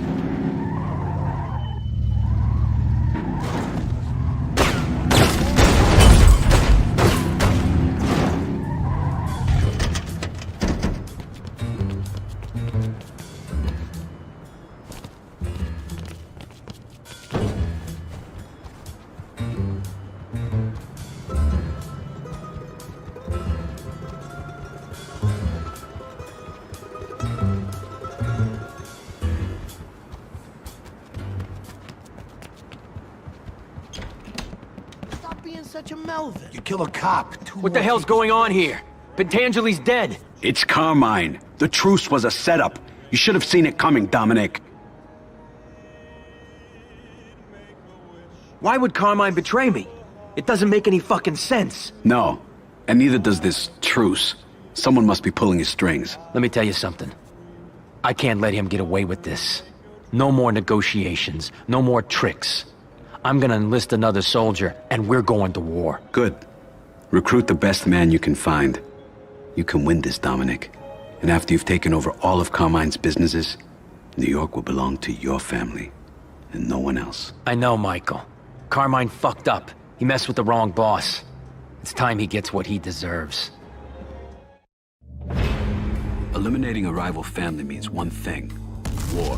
Speaker 10: Such a Melvin.
Speaker 16: You kill a cop.
Speaker 5: What the hell's going on here? Pentangeli's dead.
Speaker 4: It's Carmine. The truce was a setup. You should have seen it coming, Dominic.
Speaker 5: Why would Carmine betray me? It doesn't make any fucking sense.
Speaker 4: No, and neither does this truce. Someone must be pulling his strings.
Speaker 5: Let me tell you something. I can't let him get away with this. No more negotiations. No more tricks. I'm gonna enlist another soldier, and we're going to war.
Speaker 4: Good. Recruit the best man you can find. You can win this, Dominic. And after you've taken over all of Carmine's businesses, New York will belong to your family, and no one else.
Speaker 5: I know, Michael. Carmine fucked up. He messed with the wrong boss. It's time he gets what he deserves.
Speaker 4: Eliminating a rival family means one thing: war.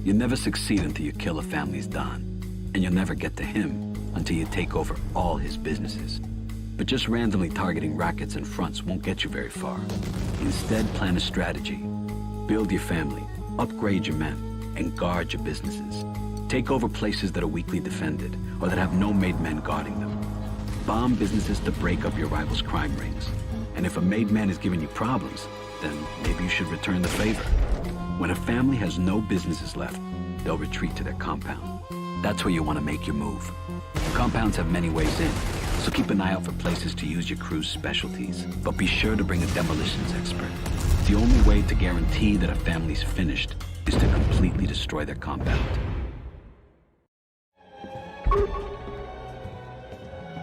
Speaker 4: You never succeed until you kill a family's Don. And you'll never get to him until you take over all his businesses. But just randomly targeting rackets and fronts won't get you very far. Instead, plan a strategy. Build your family, upgrade your men, and guard your businesses. Take over places that are weakly defended, or that have no made men guarding them. Bomb businesses to break up your rivals' crime rings. And if a made man is giving you problems, then maybe you should return the favor. When a family has no businesses left, they'll retreat to their compound. That's where you want to make your move. Compounds have many ways in, so keep an eye out for places to use your crew's specialties. But be sure to bring a demolitions expert. The only way to guarantee that a family's finished is to completely destroy their compound.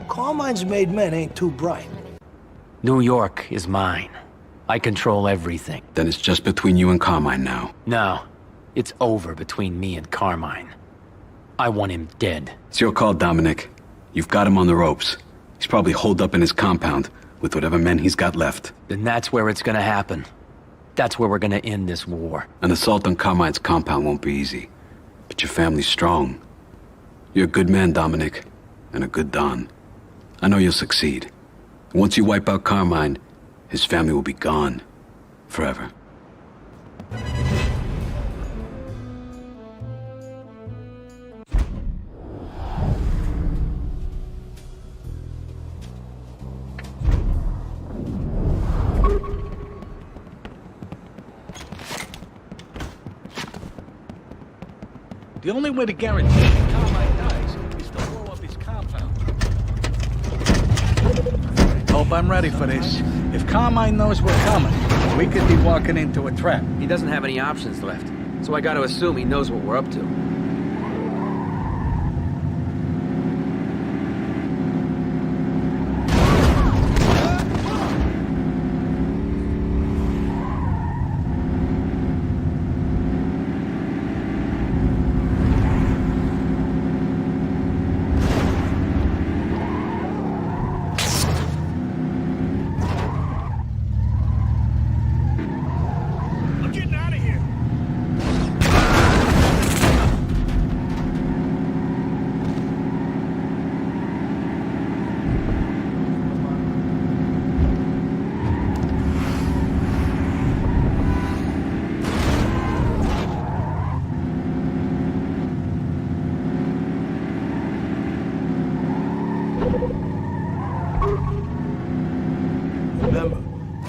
Speaker 10: Carmine's made men ain't too bright.
Speaker 5: New York is mine. I control everything.
Speaker 4: Then it's just between you and Carmine now.
Speaker 5: No, it's over between me and Carmine. I want him dead.
Speaker 4: It's your call, Dominic. You've got him on the ropes. He's probably holed up in his compound with whatever men he's got left.
Speaker 5: Then that's where it's gonna happen. That's where we're gonna end this war.
Speaker 4: An assault on Carmine's compound won't be easy. But your family's strong. You're a good man, Dominic. And a good Don. I know you'll succeed. Once you wipe out Carmine, his family will be gone. Forever.
Speaker 16: The only way to guarantee that Carmine dies is to blow up his compound. hope I'm ready for this. If Carmine knows we're coming, we could be walking into a trap.
Speaker 5: He doesn't have any options left, so I gotta assume he knows what we're up to.
Speaker 10: Remember,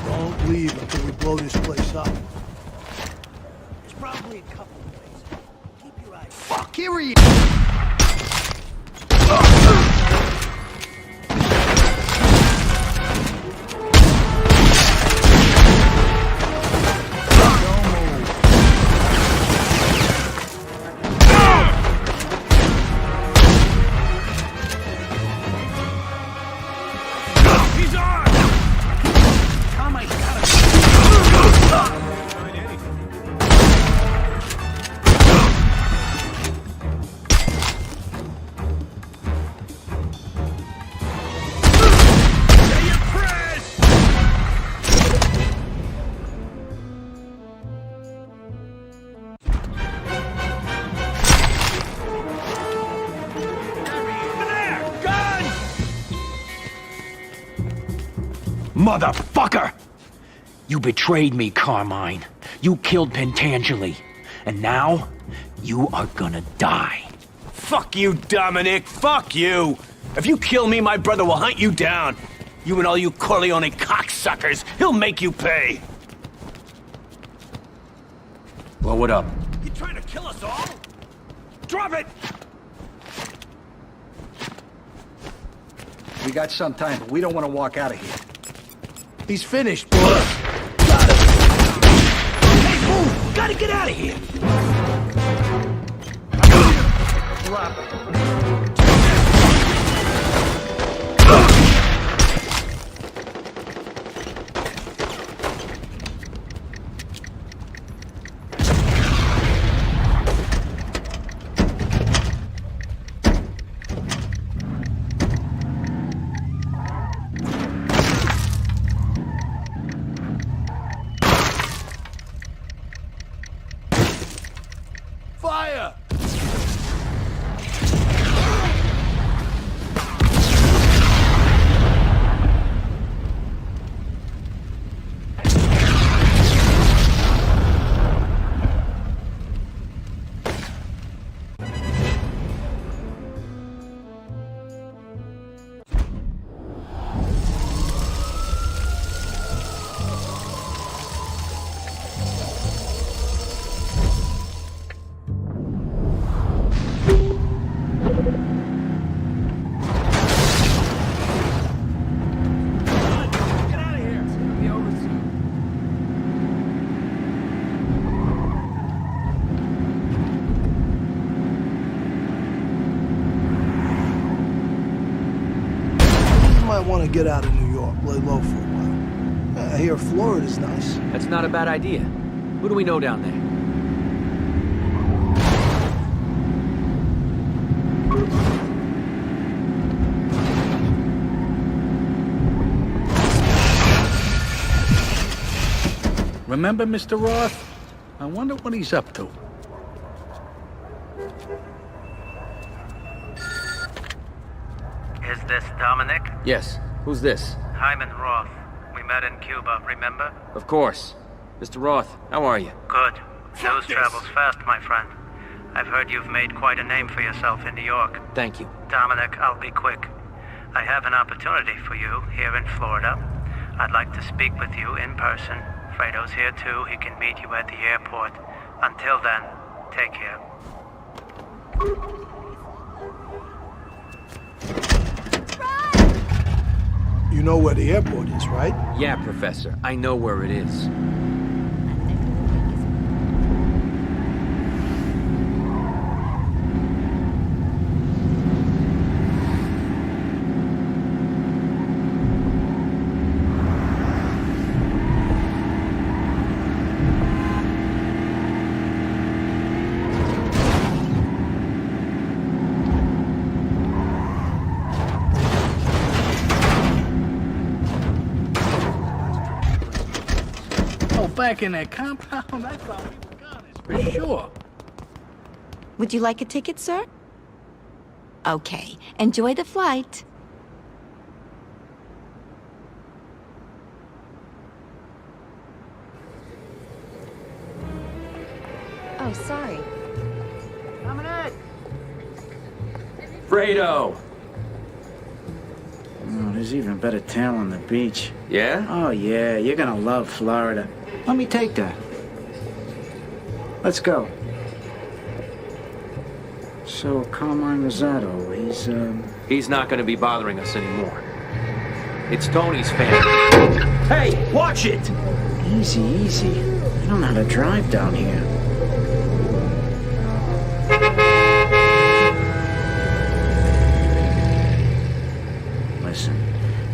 Speaker 10: don't leave until we blow this place up. There's probably a couple of ways. Keep your eyes. Fuck, here he is!
Speaker 13: He's on! Carmine's got us.
Speaker 5: Motherfucker! You betrayed me, Carmine. You killed Pentangeli. And now, you are gonna die.
Speaker 14: Fuck you, Dominic. Fuck you. If you kill me, my brother will hunt you down. You and all you Corleone cocksuckers. He'll make you pay.
Speaker 5: Blow it up.
Speaker 14: You trying to kill us all? Drop it!
Speaker 16: We got some time, but we don't want to walk out of here.
Speaker 10: He's finished, boss.
Speaker 14: Hey, move! Gotta get out of here!
Speaker 10: Drop it. Fire! Want to get out of New York, lay low for a while. I hear Florida's nice.
Speaker 5: That's not a bad idea. Who do we know down there?
Speaker 16: Remember Mr. Roth? I wonder what he's up to.
Speaker 1: Is this Dominic?
Speaker 5: Yes. Who's this?
Speaker 1: Hyman Roth. We met in Cuba, remember?
Speaker 5: Of course. Mr. Roth, how are you?
Speaker 1: Good. News travels fast, my friend. I've heard you've made quite a name for yourself in New York.
Speaker 5: Thank you.
Speaker 1: Dominic, I'll be quick. I have an opportunity for you here in Florida. I'd like to speak with you in person. Fredo's here too. He can meet you at the airport. Until then, take care.
Speaker 10: You know where the airport is, right?
Speaker 5: Yeah, Professor. I know where it is.
Speaker 16: Back in that compound, I thought we were goners, for sure.
Speaker 15: Would you like a ticket, sir? Okay. Enjoy the flight. Oh, sorry.
Speaker 12: Coming in.
Speaker 5: Fredo!
Speaker 12: Oh, there's even better tail on the beach.
Speaker 5: Yeah?
Speaker 12: Oh, yeah. You're gonna love Florida. Let me take that. Let's go. So, Carmine Rosado,
Speaker 5: He's not gonna be bothering us anymore. It's Tony's family. Hey, watch it!
Speaker 12: Easy, easy. I don't know how to drive down here. Listen,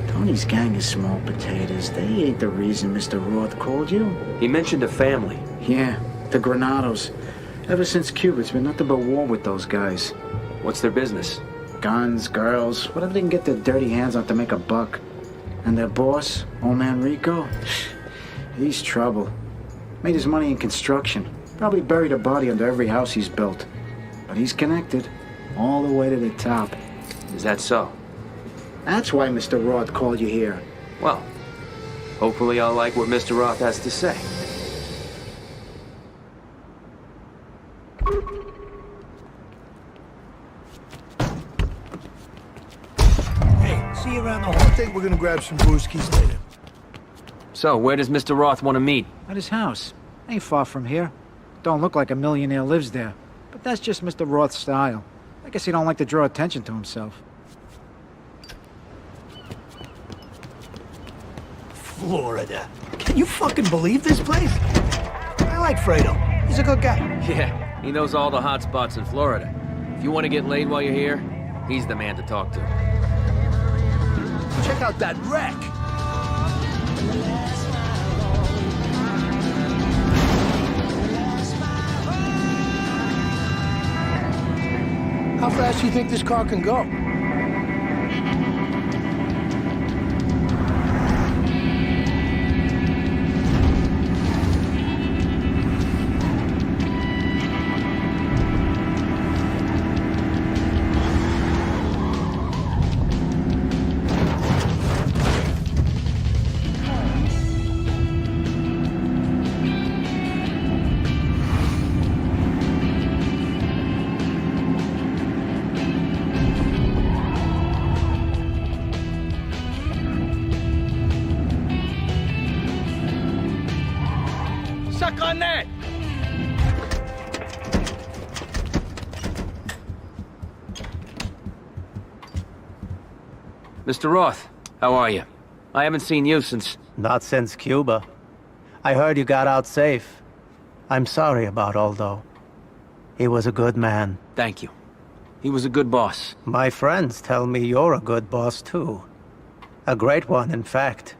Speaker 12: Tony's gang is small potatoes. They ain't the reason Mr. Roth called you.
Speaker 5: He mentioned a family.
Speaker 12: Yeah, the Granados. Ever since Cuba, it's been nothing but war with those guys.
Speaker 5: What's their business?
Speaker 12: Guns, girls, whatever they can get their dirty hands on to make a buck. And their boss, old man Rico, he's trouble. Made his money in construction. Probably buried a body under every house he's built. But he's connected, all the way to the top.
Speaker 5: Is that so?
Speaker 12: That's why Mr. Roth called you here.
Speaker 5: Well, hopefully I'll like what Mr. Roth has to say.
Speaker 10: Hey, see you around the hall. I think we're gonna grab some brewskis later.
Speaker 5: So, where does Mr. Roth want to meet?
Speaker 12: At his house. Ain't far from here. Don't look like a millionaire lives there. But that's just Mr. Roth's style. I guess he don't like to draw attention to himself.
Speaker 10: Florida. Can you fucking believe this place? I like Fredo. He's a good guy.
Speaker 5: Yeah, he knows all the hot spots in Florida. If you want to get laid while you're here, he's the man to talk to.
Speaker 10: Check out that wreck. How fast do you think this car can go?
Speaker 16: Suck on that!
Speaker 5: Mr. Roth, how are you? I haven't seen you since...
Speaker 1: Not since Cuba. I heard you got out safe. I'm sorry about Aldo. He was a good man.
Speaker 5: Thank you. He was a good boss.
Speaker 1: My friends tell me you're a good boss, too. A great one, in fact.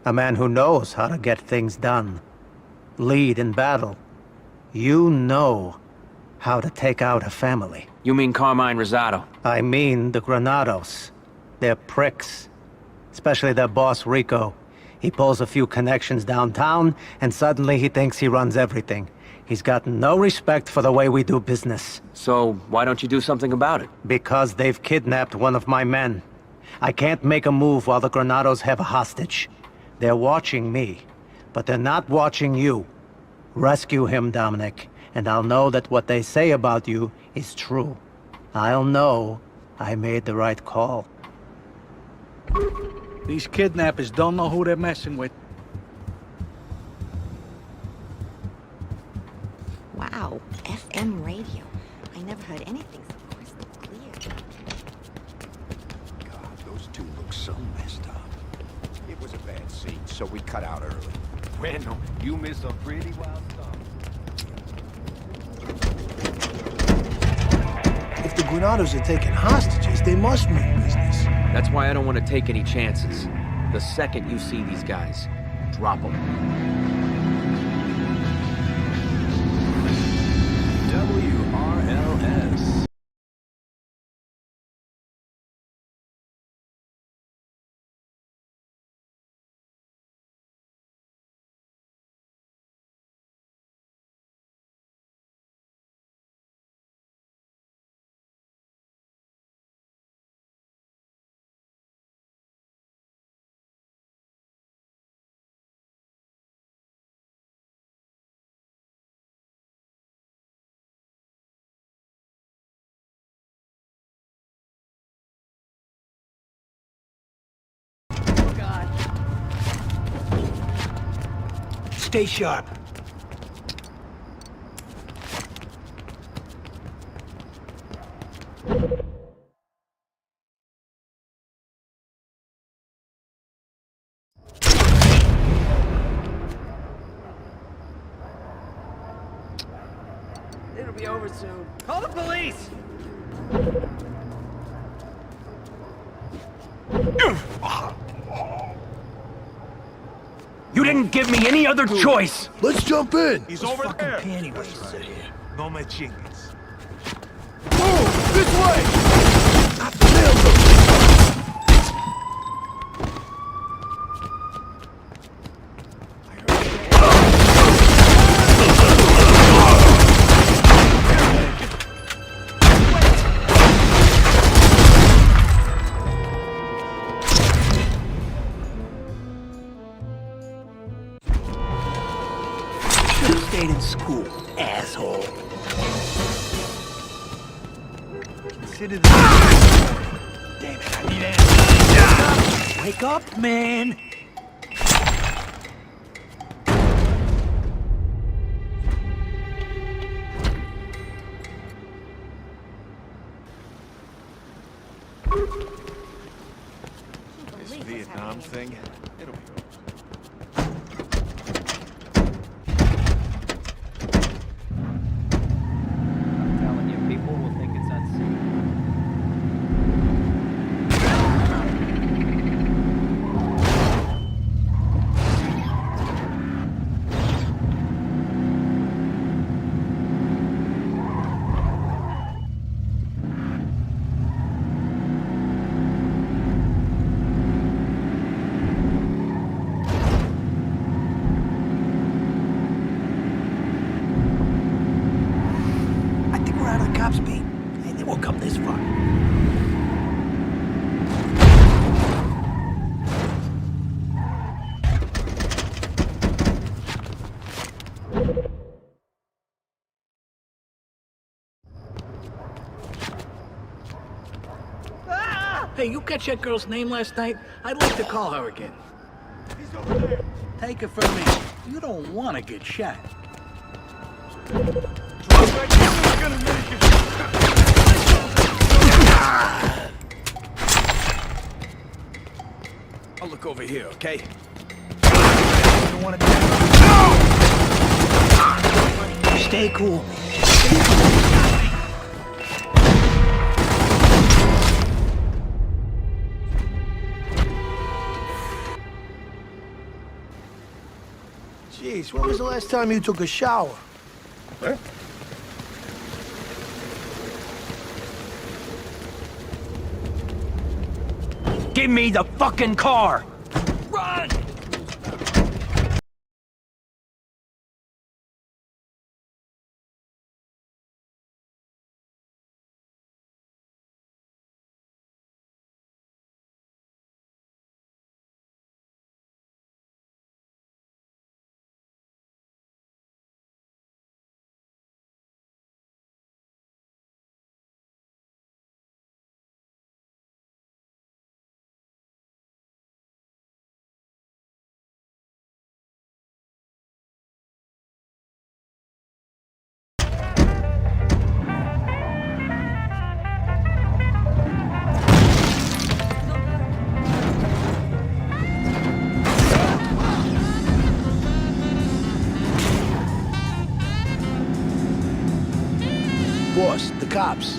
Speaker 1: A man who knows how to get things done. Lead in battle. You know how to take out a family.
Speaker 5: You mean Carmine Rosado?
Speaker 1: I mean the Granados. They're pricks. Especially their boss, Rico. He pulls a few connections downtown, and suddenly he thinks he runs everything. He's got no respect for the way we do business.
Speaker 5: So, why don't you do something about it?
Speaker 1: Because they've kidnapped one of my men. I can't make a move while the Granados have a hostage. They're watching me, but they're not watching you. Rescue him, Dominic, and I'll know that what they say about you is true. I'll know I made the right call.
Speaker 16: These kidnappers don't know who they're messing with.
Speaker 15: Wow, FM radio. I never heard anything so crystal clear.
Speaker 3: God, those two look so messed up. It was a bad scene, so we cut out early. Bueno, you missed some pretty wild stuff.
Speaker 10: If the Granados are taking hostages, they must mean business.
Speaker 5: That's why I don't want to take any chances. The second you see these guys, drop them.
Speaker 14: WRLS.
Speaker 10: Stay sharp.
Speaker 5: It'll be over soon. Call the police! You didn't give me any other choice!
Speaker 10: Let's jump in.
Speaker 3: He's over there.
Speaker 10: Panty wasters are here.
Speaker 3: No me chingues.
Speaker 10: Move! This way! Should've stayed in school, asshole. Consider the... Damn it, I need answers. Wake up, man!
Speaker 3: This Vietnam thing, it'll be over.
Speaker 5: I'm telling you, people will think it's unsafe.
Speaker 10: I think we're out of the cops' beat. Hey, they won't come this far. Hey, you catch that girl's name last night? I'd like to call her again.
Speaker 3: He's over there.
Speaker 10: Take it from me. You don't want to get shot.
Speaker 14: I'll look over here, okay?
Speaker 10: You don't want to... Stay cool. Jeez, when was the last time you took a shower?
Speaker 3: Huh?
Speaker 5: Give me the fucking car!
Speaker 10: cops.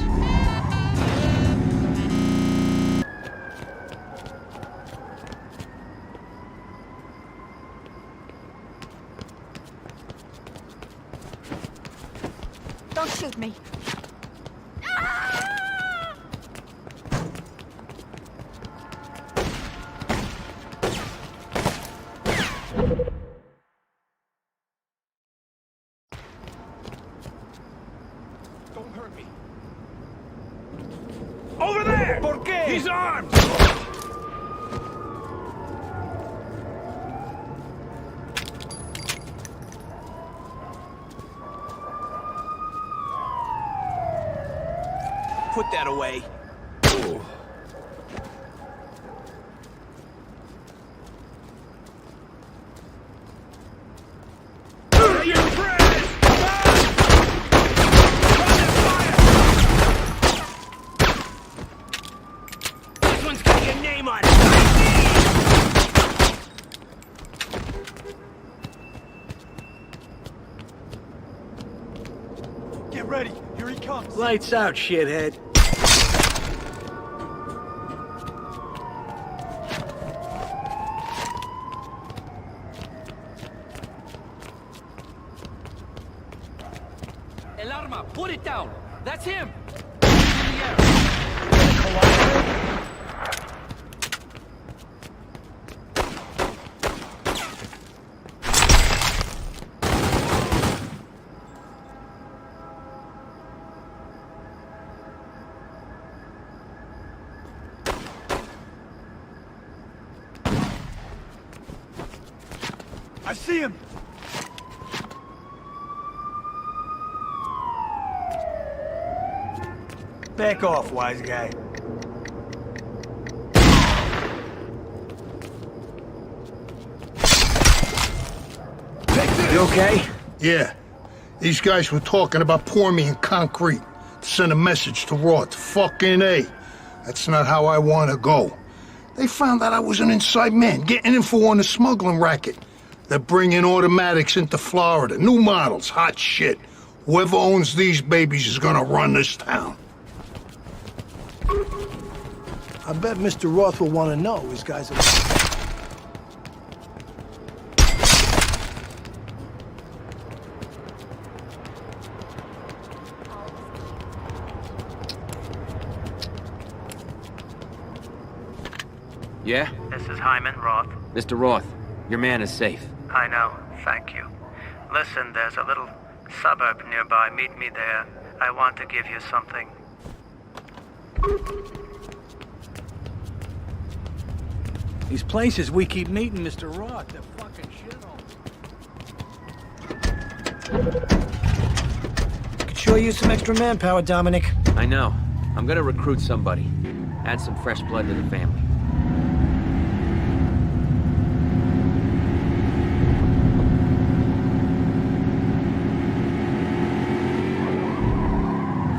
Speaker 15: Don't shoot me.
Speaker 3: Don't hurt me.
Speaker 13: Over there!
Speaker 3: ¿Por qué?
Speaker 13: He's armed!
Speaker 14: Put that away.
Speaker 13: This one's got your name on it!
Speaker 10: Get ready. Here he comes.
Speaker 16: Lights out, shithead.
Speaker 5: El arma, put it down. That's him.
Speaker 10: I see him. Back off, wise guy.
Speaker 16: You okay?
Speaker 18: Yeah. These guys were talking about pouring me in concrete to send a message to Roth. Fucking A. That's not how I want to go. They found out I was an inside man, getting info on the smuggling racket. They're bringing automatics into Florida. New models, hot shit. Whoever owns these babies is gonna run this town.
Speaker 10: I bet Mr. Roth will want to know his guys are...
Speaker 5: Yeah?
Speaker 1: This is Hyman Roth.
Speaker 5: Mr. Roth, your man is safe.
Speaker 1: I know, thank you. Listen, there's a little suburb nearby. Meet me there. I want to give you something.
Speaker 16: These places we keep meeting, Mr. Roth, they're fucking shitholes.
Speaker 12: Could sure use some extra manpower, Dominic.
Speaker 5: I know. I'm gonna recruit somebody. Add some fresh blood to the family.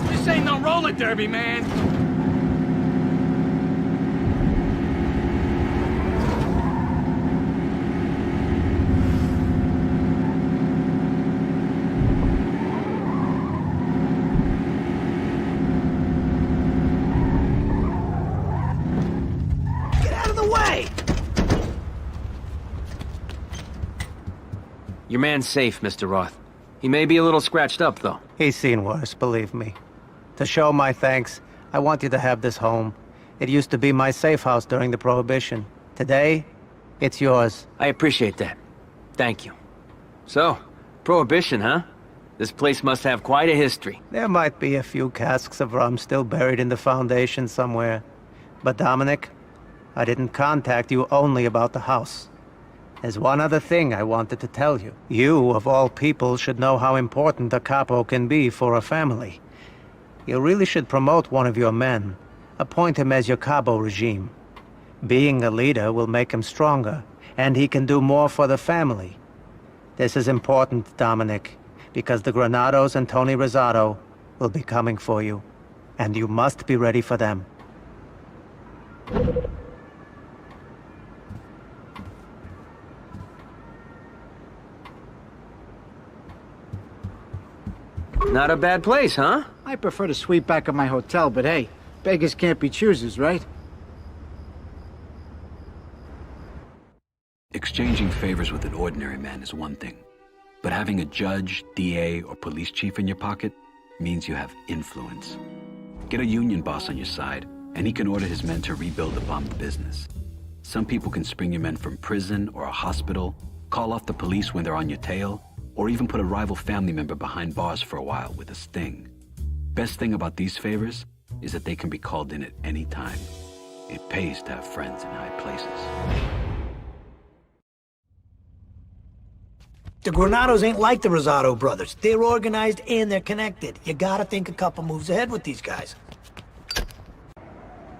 Speaker 13: This ain't no roller derby, man!
Speaker 10: Get out of the way!
Speaker 5: Your man's safe, Mr. Roth. He may be a little scratched up, though.
Speaker 1: He's seen worse, believe me. To show my thanks, I want you to have this home. It used to be my safe house during the Prohibition. Today, it's yours.
Speaker 5: I appreciate that. Thank you. So, Prohibition, huh? This place must have quite a history.
Speaker 1: There might be a few casks of rum still buried in the foundation somewhere. But Dominic, I didn't contact you only about the house. There's one other thing I wanted to tell you. You, of all people, should know how important a capo can be for a family. You really should promote one of your men. Appoint him as your cabo regime. Being a leader will make him stronger, and he can do more for the family. This is important, Dominic, because the Granados and Tony Rosado will be coming for you, and you must be ready for them.
Speaker 5: Not a bad place, huh?
Speaker 12: I prefer to sweep back at my hotel, but hey, beggars can't be choosers, right?
Speaker 19: Exchanging favors with an ordinary man is one thing, but having a judge, DA, or police chief in your pocket means you have influence. Get a union boss on your side, and he can order his men to rebuild the bombed business. Some people can spring your men from prison or a hospital, call off the police when they're on your tail, or even put a rival family member behind bars for a while with a sting. Best thing about these favors is that they can be called in at any time. It pays to have friends in high places.
Speaker 10: The Granados ain't like the Rosado brothers. They're organized and they're connected. You gotta think a couple moves ahead with these guys.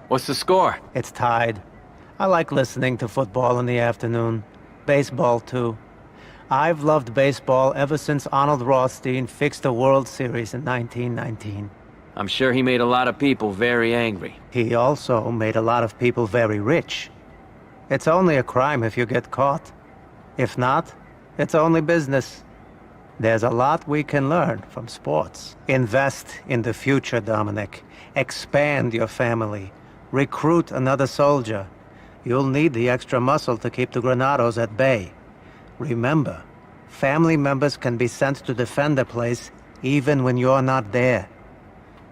Speaker 5: What's the score?
Speaker 1: It's tied. I like listening to football in the afternoon. Baseball, too. I've loved baseball ever since Arnold Rothstein fixed the World Series in 1919.
Speaker 5: I'm sure he made a lot of people very angry.
Speaker 1: He also made a lot of people very rich. It's only a crime if you get caught. If not, it's only business. There's a lot we can learn from sports. Invest in the future, Dominic. Expand your family. Recruit another soldier. You'll need the extra muscle to keep the Granados at bay. Remember, family members can be sent to defend a place even when you're not there.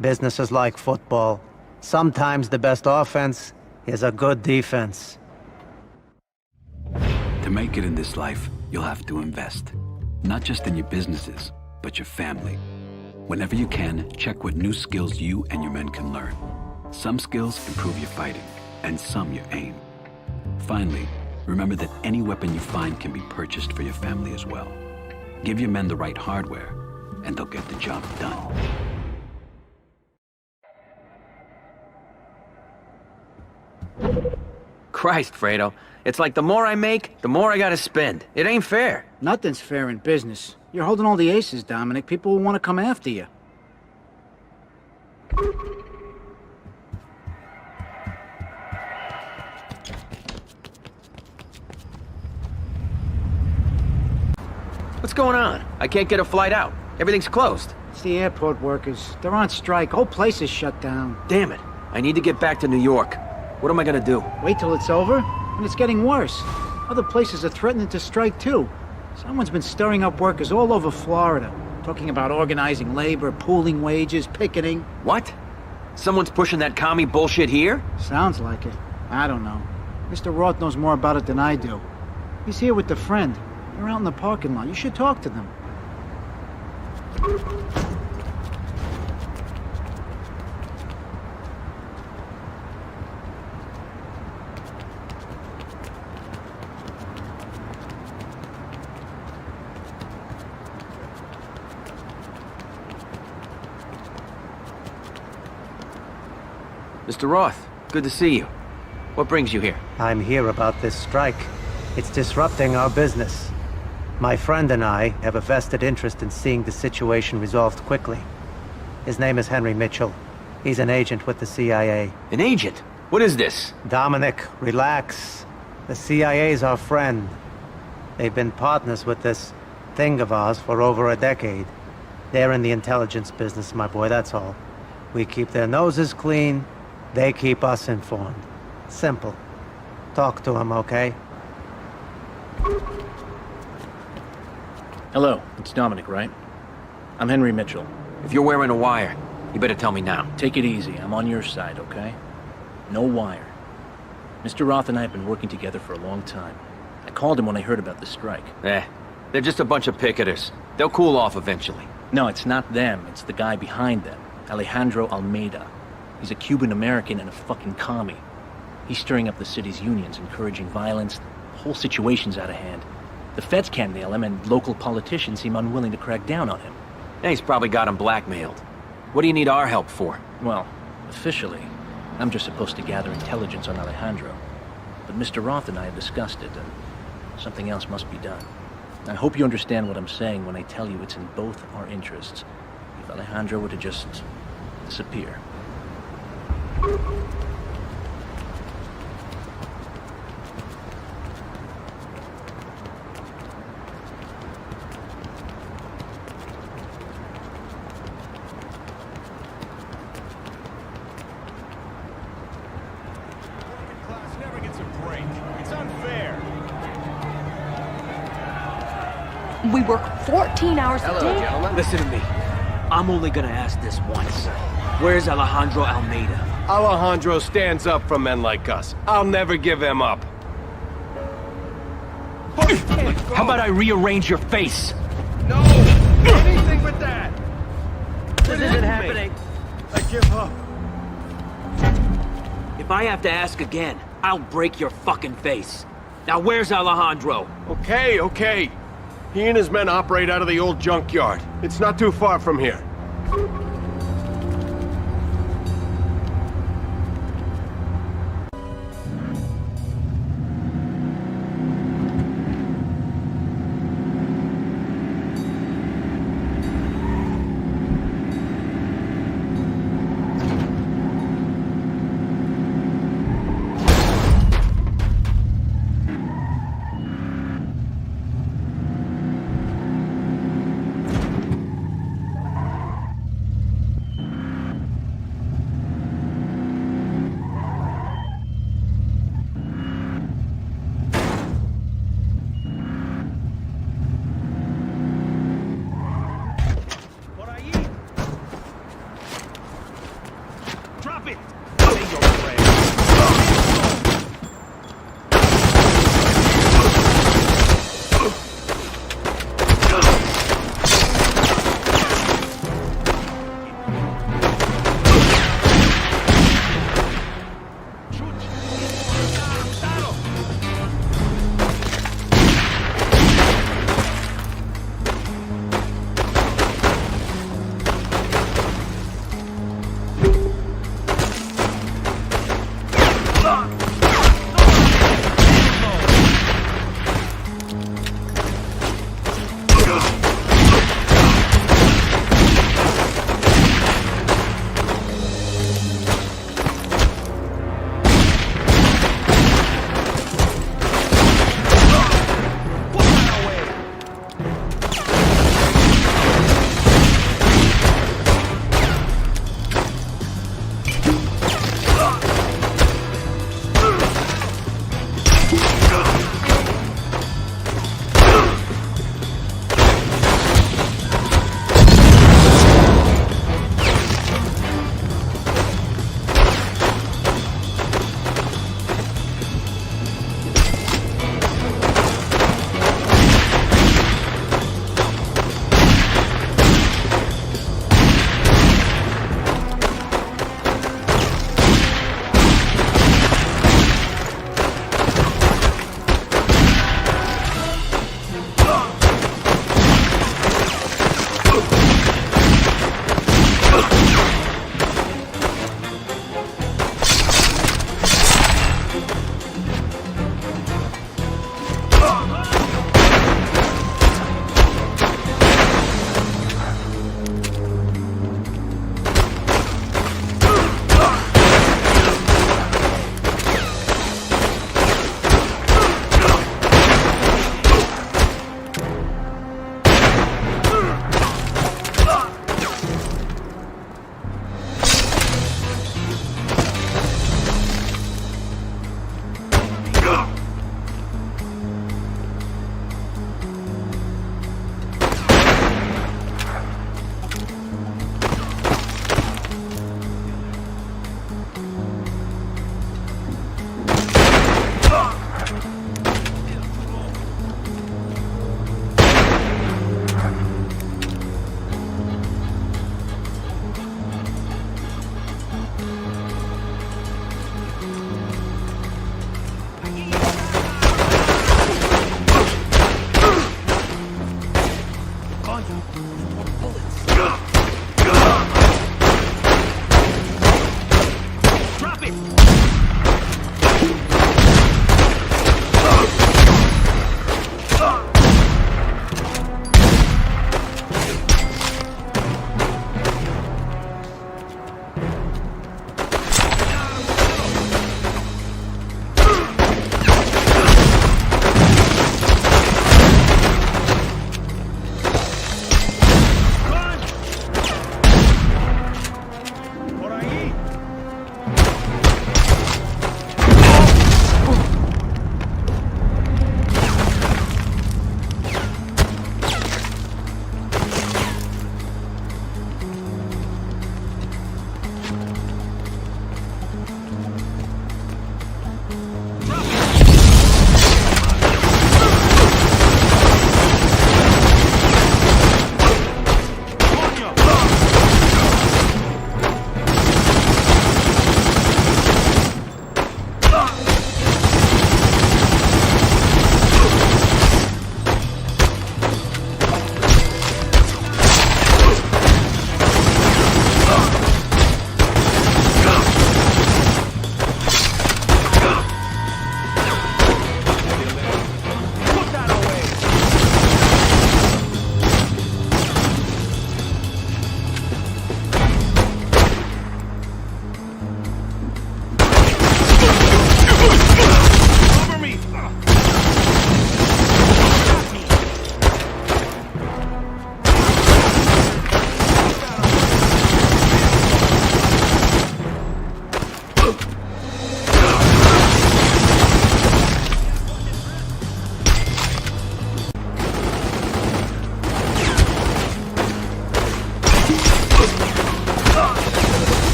Speaker 1: Business is like football. Sometimes the best offense is a good defense.
Speaker 19: To make it in this life, you'll have to invest. Not just in your businesses, but your family. Whenever you can, check what new skills you and your men can learn. Some skills improve your fighting, and some your aim. Finally, remember that any weapon you find can be purchased for your family as well. Give your men the right hardware, and they'll get the job done.
Speaker 5: Christ, Fredo. It's like the more I make, the more I gotta spend. It ain't fair.
Speaker 12: Nothing's fair in business. You're holding all the aces, Dominic. People will want to come after you.
Speaker 5: What's going on? I can't get a flight out. Everything's closed.
Speaker 12: It's the airport workers. They're on strike. Whole place is shut down.
Speaker 5: Damn it. I need to get back to New York. What am I gonna do?
Speaker 12: Wait till it's over? And it's getting worse. Other places are threatening to strike too. Someone's been stirring up workers all over Florida, talking about organizing labor, pooling wages, picketing.
Speaker 5: What? Someone's pushing that commie bullshit here?
Speaker 12: Sounds like it. I don't know. Mr. Roth knows more about it than I do. He's here with a friend. They're out in the parking lot. You should talk to them.
Speaker 5: Mr. Roth, good to see you. What brings you here?
Speaker 1: I'm here about this strike. It's disrupting our business. My friend and I have a vested interest in seeing the situation resolved quickly. His name is Henry Mitchell. He's an agent with the CIA.
Speaker 5: An agent? What is this?
Speaker 1: Dominic, relax. The CIA's our friend. They've been partners with this thing of ours for over a decade. They're in the intelligence business, my boy, that's all. We keep their noses clean. They keep us informed. Simple. Talk to him, okay?
Speaker 20: Hello, it's Dominic, right? I'm Henry Mitchell.
Speaker 5: If you're wearing a wire, you better tell me now.
Speaker 20: Take it easy. I'm on your side, okay? No wire. Mr. Roth and I have been working together for a long time. I called him when I heard about the strike.
Speaker 5: They're just a bunch of picketers. They'll cool off eventually.
Speaker 20: No, it's not them. It's the guy behind them. Alejandro Almeida. He's a Cuban-American and a fucking commie. He's stirring up the city's unions, encouraging violence. The whole situation's out of hand. The feds can't nail him, and local politicians seem unwilling to crack down on him.
Speaker 5: He's probably got him blackmailed. What do you need our help for?
Speaker 20: Well, officially, I'm just supposed to gather intelligence on Alejandro. But Mr. Roth and I have discussed it, and something else must be done. I hope you understand what I'm saying when I tell you it's in both our interests. If Alejandro were to just disappear.
Speaker 6: We work 14 hours a day.
Speaker 5: Listen to me. I'm only gonna ask this once. Where's Alejandro Almeida?
Speaker 17: Alejandro stands up for men like us. I'll never give him up.
Speaker 5: How about I rearrange your face?
Speaker 17: No! Anything but that!
Speaker 5: This isn't happening.
Speaker 17: I give up.
Speaker 5: If I have to ask again, I'll break your fucking face. Now where's Alejandro?
Speaker 17: Okay. He and his men operate out of the old junkyard. It's not too far from here.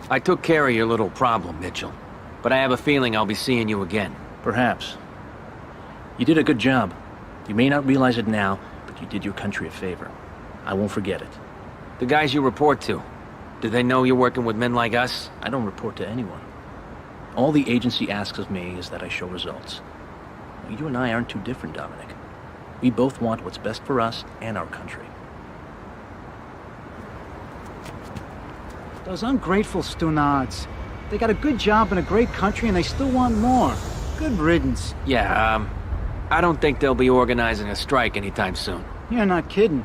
Speaker 5: I took care of your little problem, Mitchell. But I have a feeling I'll be seeing you again.
Speaker 20: Perhaps. You did a good job. You may not realize it now, but you did your country a favor. I won't forget it.
Speaker 5: The guys you report to, do they know you're working with men like us?
Speaker 20: I don't report to anyone. All the agency asks of me is that I show results. You and I aren't too different, Dominic. We both want what's best for us and our country.
Speaker 8: Those ungrateful Stunards. They got a good job in a great country and they still want more. Good riddance.
Speaker 5: Yeah, I don't think they'll be organizing a strike anytime soon.
Speaker 8: You're not kidding.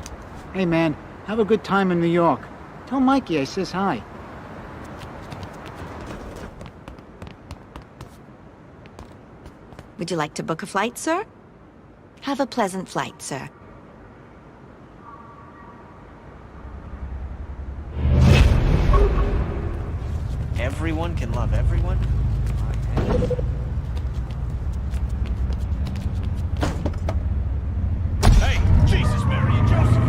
Speaker 8: Hey man, have a good time in New York. Tell Mikey I says hi.
Speaker 15: Would you like to book a flight, sir? Have a pleasant flight, sir.
Speaker 1: Everyone can love everyone?
Speaker 3: Hey, Jesus, Mary and Joseph!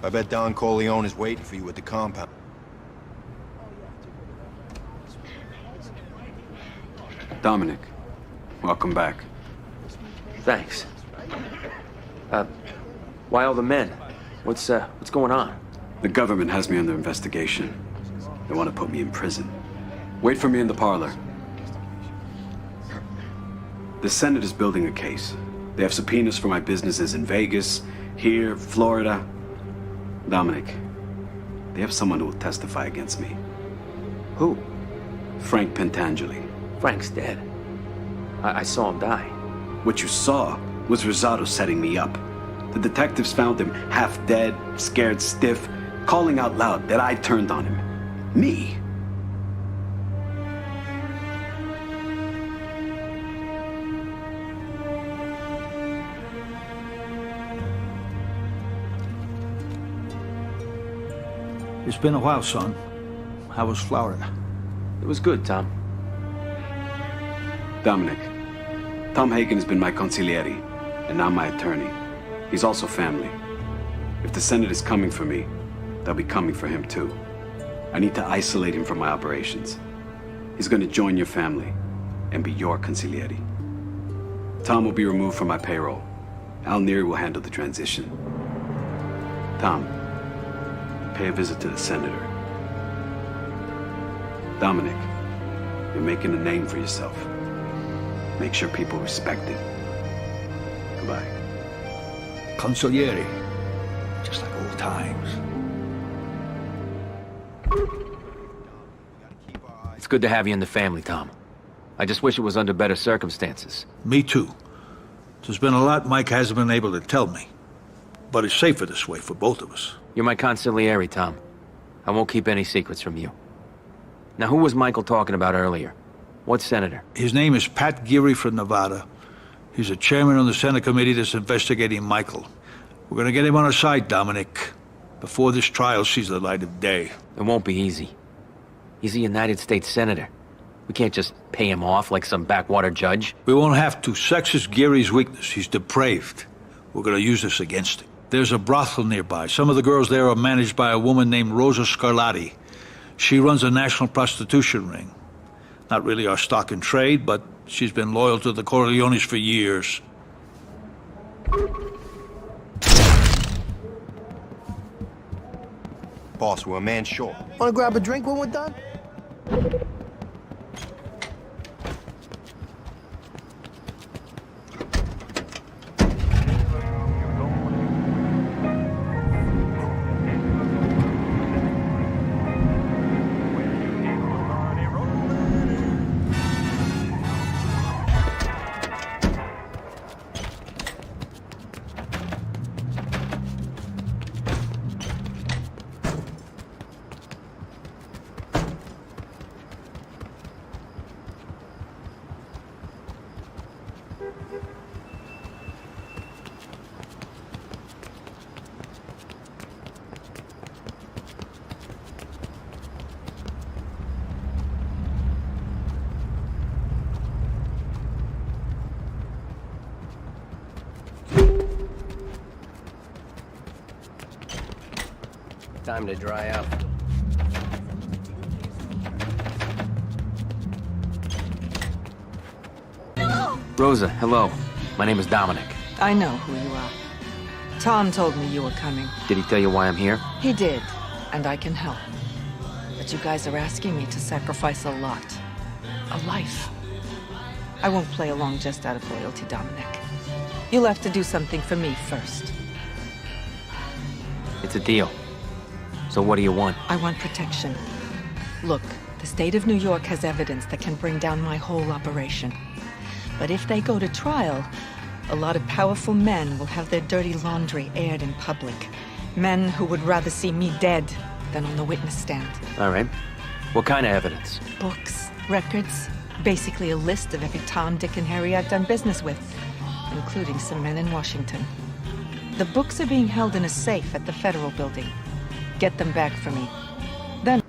Speaker 11: I bet Don Corleone is waiting for you at the compound.
Speaker 4: Dominic, welcome back.
Speaker 5: Thanks. Why all the men? What's going on?
Speaker 4: The government has me under investigation. They want to put me in prison. Wait for me in the parlor. The Senate is building a case. They have subpoenas for my businesses in Vegas, here, Florida. Dominic, they have someone who will testify against me.
Speaker 5: Who?
Speaker 4: Frank Pentangeli.
Speaker 5: Frank's dead. I saw him die.
Speaker 4: What you saw was Rosado setting me up. The detectives found him half dead, scared stiff, calling out loud that I turned on him. Me?
Speaker 16: It's been a while, son. How was Florida?
Speaker 5: It was good, Tom.
Speaker 4: Dominic, Tom Hagen has been my consigliere, and now my attorney. He's also family. If the Senate is coming for me, they'll be coming for him too. I need to isolate him from my operations. He's going to join your family and be your consigliere. Tom will be removed from my payroll. Al Neary will handle the transition. Tom, pay a visit to the senator. Dominic, you're making a name for yourself. Make sure people respect it. Goodbye.
Speaker 16: Consigliere. Just like old times.
Speaker 11: We gotta keep our
Speaker 5: It's good to have you in the family, Tom. I just wish it was under better circumstances.
Speaker 16: Me too. There's been a lot Mike hasn't been able to tell me. But it's safer this way for both of us.
Speaker 5: You're my consigliere, Tom. I won't keep any secrets from you. Now, who was Michael talking about earlier? What senator?
Speaker 16: His name is Pat Geary from Nevada. He's the chairman of the Senate committee that's investigating Michael. We're gonna get him on our side, Dominic, before this trial sees the light of day.
Speaker 5: It won't be easy. He's a United States senator. We can't just pay him off like some backwater judge.
Speaker 16: We won't have to. Sex is Geary's weakness. He's depraved. We're gonna use this against him. There's a brothel nearby. Some of the girls there are managed by a woman named Rosa Scarlatti. She runs a national prostitution ring. Not really our stock and trade, but she's been loyal to the Corleones for years.
Speaker 11: Boss, we're a man short.
Speaker 10: Wanna grab a drink when we're done?
Speaker 13: Time to dry out.
Speaker 5: Rosa, hello. My name is Dominic.
Speaker 15: I know who you are. Tom told me you were coming.
Speaker 5: Did he tell you why I'm here?
Speaker 15: He did, and I can help. But you guys are asking me to sacrifice a lot. A life. I won't play along just out of loyalty, Dominic. You'll have to do something for me first.
Speaker 5: It's a deal. So what do you want?
Speaker 15: I want protection. Look, the state of New York has evidence that can bring down my whole operation. But if they go to trial, a lot of powerful men will have their dirty laundry aired in public. Men who would rather see me dead than on the witness stand.
Speaker 5: All right. What kind of evidence?
Speaker 15: Books, records, basically a list of every Tom, Dick, and Harry I've done business with, including some men in Washington. The books are being held in a safe at the Federal Building. Get them back for me. Then...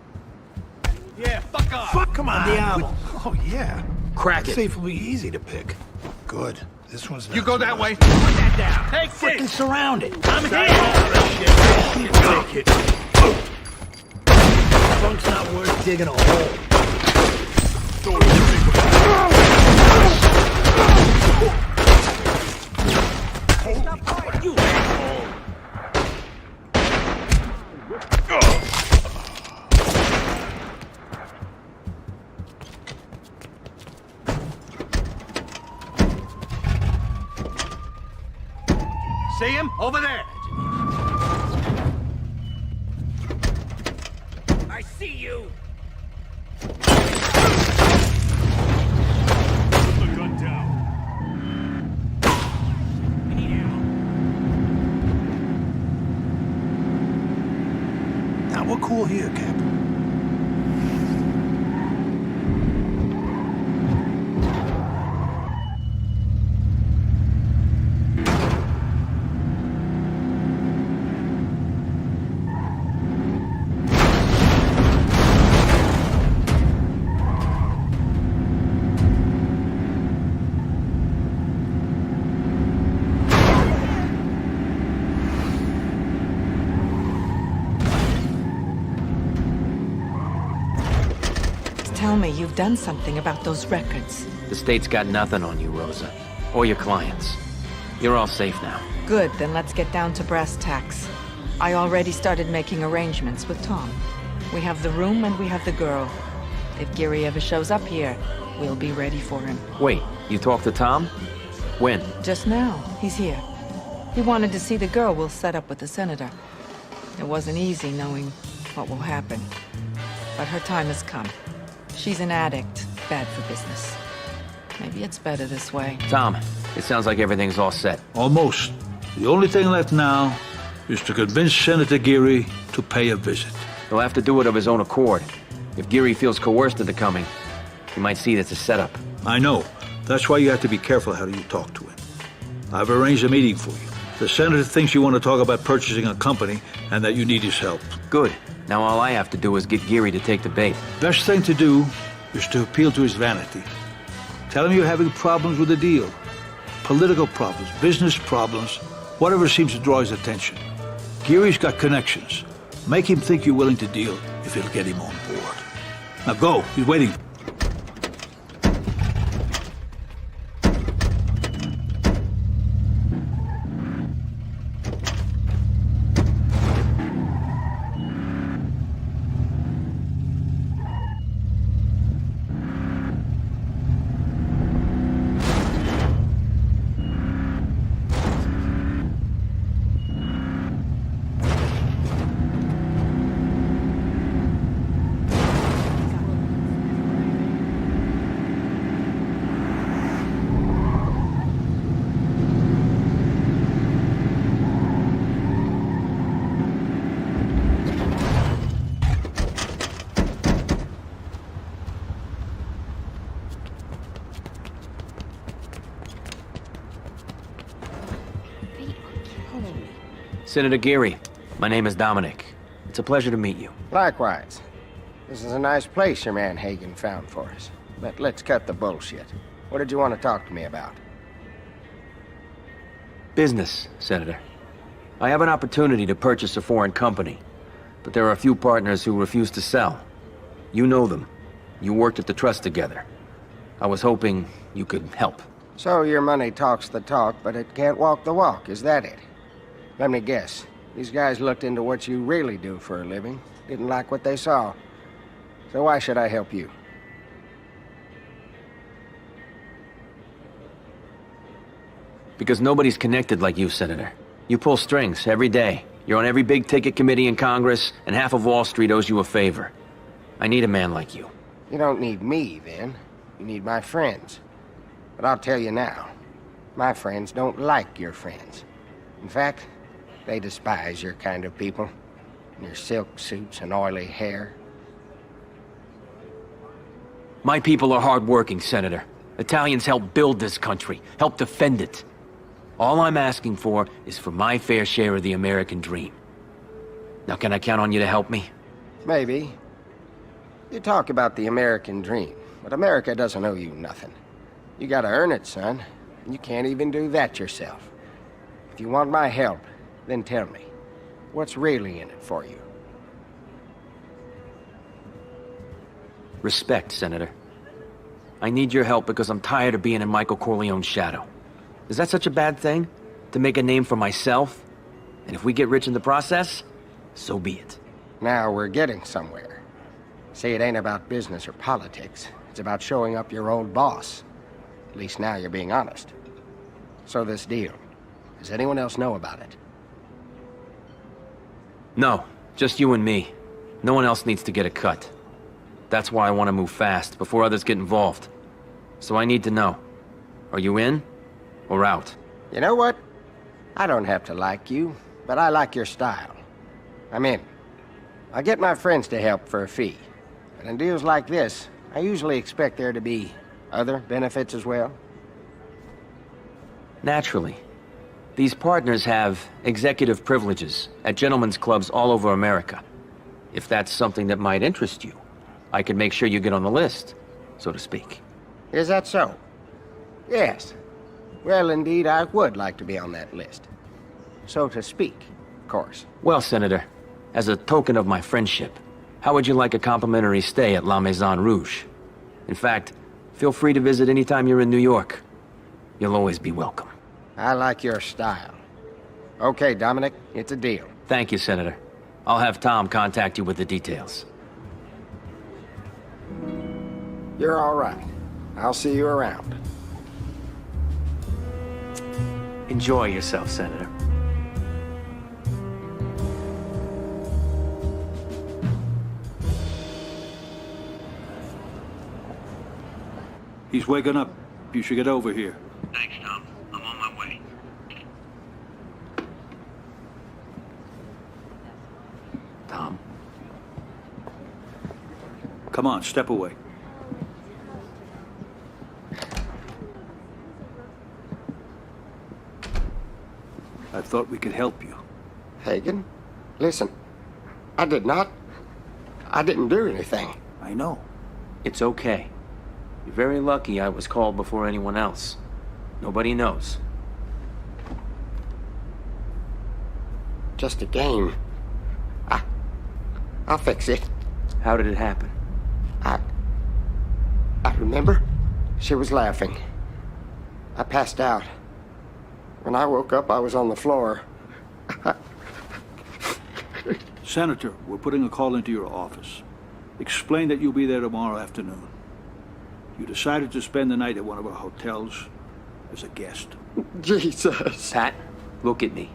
Speaker 10: Yeah, fuck off! Fuck, come on, Diablo.
Speaker 14: Oh, yeah.
Speaker 10: Crack it.
Speaker 14: Safe will be easy to pick.
Speaker 18: Good. This one's
Speaker 10: You go that way. Put that down. Take
Speaker 14: Freaking
Speaker 10: this.
Speaker 14: surrounded.
Speaker 10: I'm here.
Speaker 14: Take it. Funk's not worth digging a hole.
Speaker 10: You asshole. See him? Over there. I see you. Put the gun down.
Speaker 14: Now we're cool here, Captain.
Speaker 15: Tell me you've done something about those records.
Speaker 5: The state's got nothing on you, Rosa. Or your clients. You're all safe now.
Speaker 15: Good, then let's get down to brass tacks. I already started making arrangements with Tom. We have the room and we have the girl. If Geary ever shows up here, we'll be ready for him.
Speaker 5: Wait, you talked to Tom? When?
Speaker 15: Just now. He's here. He wanted to see the girl we'll set up with the senator. It wasn't easy knowing what will happen. But her time has come.
Speaker 6: She's an addict. Bad for business. Maybe it's better this way.
Speaker 5: Tom, it sounds like everything's all set.
Speaker 16: Almost. The only thing left now is to convince Senator Geary to pay a visit.
Speaker 5: He'll have to do it of his own accord. If Geary feels coerced into coming, he might see it's a setup.
Speaker 16: I know. That's why you have to be careful how you talk to him. I've arranged a meeting for you. The senator thinks you want to talk about purchasing a company and that you need his help.
Speaker 5: Good. Now all I have to do is get Geary to take the bait.
Speaker 16: Best thing to do is to appeal to his vanity. Tell him you're having problems with the deal. Political problems, business problems, whatever seems to draw his attention. Geary's got connections. Make him think you're willing to deal if it'll get him on board. Now go, he's waiting.
Speaker 5: Senator Geary, my name is Dominic. It's a pleasure to meet you.
Speaker 17: Likewise. This is a nice place your man Hagen found for us. But let's cut the bullshit. What did you want to talk to me about?
Speaker 5: Business, Senator. I have an opportunity to purchase a foreign company, but there are a few partners who refuse to sell. You know them. You worked at the trust together. I was hoping you could help.
Speaker 17: So your money talks the talk, but it can't walk the walk, is that it? Let me guess. These guys looked into what you really do for a living, didn't like what they saw. So why should I help you?
Speaker 5: Because nobody's connected like you, Senator. You pull strings every day. You're on every big-ticket committee in Congress, and half of Wall Street owes you a favor. I need a man like you.
Speaker 17: You don't need me, then. You need my friends. But I'll tell you now, my friends don't like your friends. In fact, they despise your kind of people. Your silk suits and oily hair.
Speaker 5: My people are hardworking, Senator. Italians helped build this country, helped defend it. All I'm asking for is for my fair share of the American dream. Now, can I count on you to help me?
Speaker 17: Maybe. You talk about the American dream, but America doesn't owe you nothing. You gotta earn it, son. And you can't even do that yourself. If you want my help, then tell me, what's really in it for you?
Speaker 5: Respect, Senator. I need your help because I'm tired of being in Michael Corleone's shadow. Is that such a bad thing? To make a name for myself? And if we get rich in the process, so be it.
Speaker 17: Now we're getting somewhere. See, it ain't about business or politics. It's about showing up your old boss. At least now you're being honest. So this deal, does anyone else know about it?
Speaker 5: No, just you and me. No one else needs to get a cut. That's why I want to move fast, before others get involved. So I need to know. Are you in, or out?
Speaker 17: You know what? I don't have to like you, but I like your style. I'm in. I get my friends to help for a fee. But in deals like this, I usually expect there to be other benefits as well.
Speaker 5: Naturally. These partners have executive privileges at gentlemen's clubs all over America. If that's something that might interest you, I can make sure you get on the list, so to speak.
Speaker 17: Is that so? Yes. Well, indeed, I would like to be on that list. So to speak, of course.
Speaker 5: Well, Senator, as a token of my friendship, how would you like a complimentary stay at La Maison Rouge? In fact, feel free to visit anytime you're in New York. You'll always be welcome.
Speaker 17: I like your style. Okay, Dominic, it's a deal.
Speaker 5: Thank you, Senator. I'll have Tom contact you with the details.
Speaker 17: You're all right. I'll see you around.
Speaker 5: Enjoy yourself, Senator.
Speaker 16: He's waking up. You should get over here.
Speaker 5: Thanks, Tom. I'm on my way. Tom?
Speaker 16: Come on, step away. I thought we could help you.
Speaker 21: Hagen, listen. I didn't do anything.
Speaker 16: I know.
Speaker 5: It's okay. You're very lucky I was called before anyone else. Nobody knows.
Speaker 21: Just a game. I'll fix it.
Speaker 5: How did it happen?
Speaker 21: I remember. She was laughing. I passed out. When I woke up, I was on the floor.
Speaker 16: Senator, we're putting a call into your office. Explain that you'll be there tomorrow afternoon. You decided to spend the night at one of our hotels as a guest.
Speaker 21: Jesus.
Speaker 5: Pat, look at me.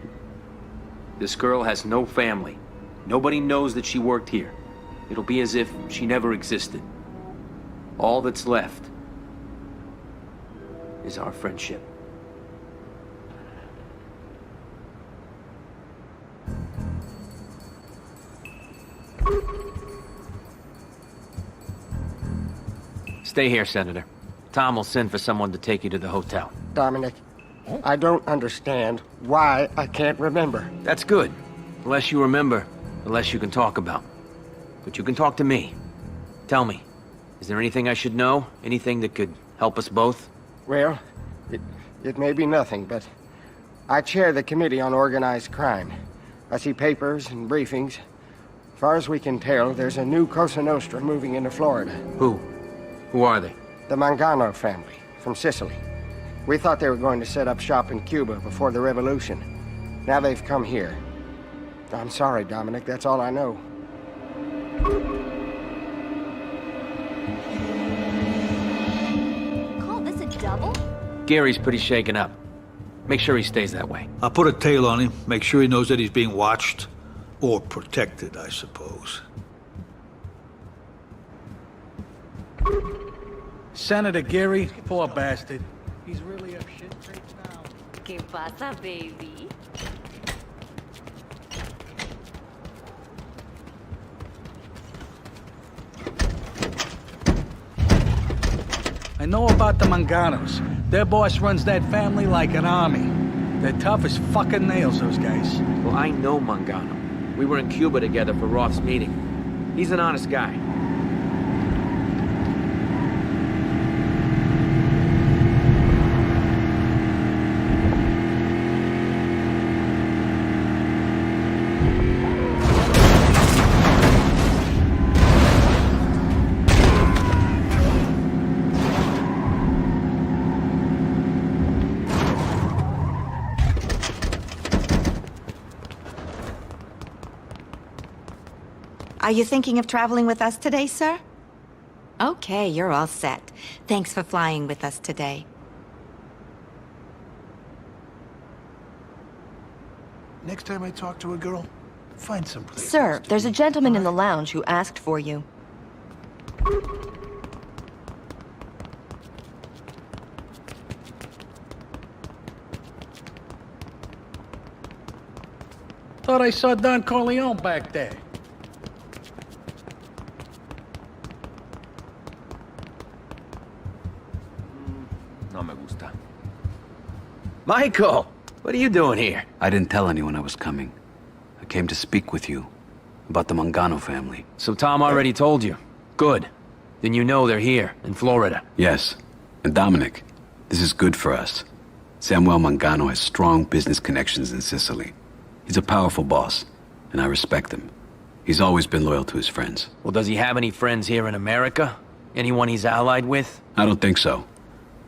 Speaker 5: This girl has no family. Nobody knows that she worked here. It'll be as if she never existed. All that's left is our friendship. Stay here, Senator. Tom will send for someone to take you to the hotel.
Speaker 21: Dominic, I don't understand why I can't remember.
Speaker 5: That's good. The less you remember, the less you can talk about. But you can talk to me. Tell me, is there anything I should know? Anything that could help us both?
Speaker 21: Well, it may be nothing, but I chair the Committee on Organized Crime. I see papers and briefings. As far as we can tell, there's a new Cosa Nostra moving into Florida.
Speaker 5: Who? Who are they?
Speaker 21: The Mangano family, from Sicily. We thought they were going to set up shop in Cuba before the revolution. Now they've come here. I'm sorry, Dominic, that's all I know.
Speaker 22: Call this a double?
Speaker 5: Gary's pretty shaken up. Make sure he stays that way.
Speaker 16: I'll put a tail on him, make sure he knows that he's being watched. Or protected, I suppose.
Speaker 13: Senator Gary, poor bastard. He's really up shit creeks now.
Speaker 22: ¿Qué pasa, baby?
Speaker 13: I know about the Manganos. Their boss runs that family like an army. They're tough as fucking nails, those guys.
Speaker 5: Well, I know Mangano. We were in Cuba together for Roth's meeting. He's an honest guy.
Speaker 15: Are you thinking of traveling with us today, sir? Okay, you're all set. Thanks for flying with us today.
Speaker 10: Next time I talk to a girl, find some place.
Speaker 22: Sir, there's a gentleman in the lounge who asked for you.
Speaker 13: Thought I saw Don Corleone back there.
Speaker 5: No me gusta. Michael! What are you doing here?
Speaker 19: I didn't tell anyone I was coming. I came to speak with you about the Mangano family.
Speaker 5: So Tom already told you. Good. Then you know they're here, in Florida.
Speaker 19: Yes. And Dominic, this is good for us. Samuel Mangano has strong business connections in Sicily. He's a powerful boss, and I respect him. He's always been loyal to his friends.
Speaker 5: Well, does he have any friends here in America? Anyone he's allied with?
Speaker 19: I don't think so.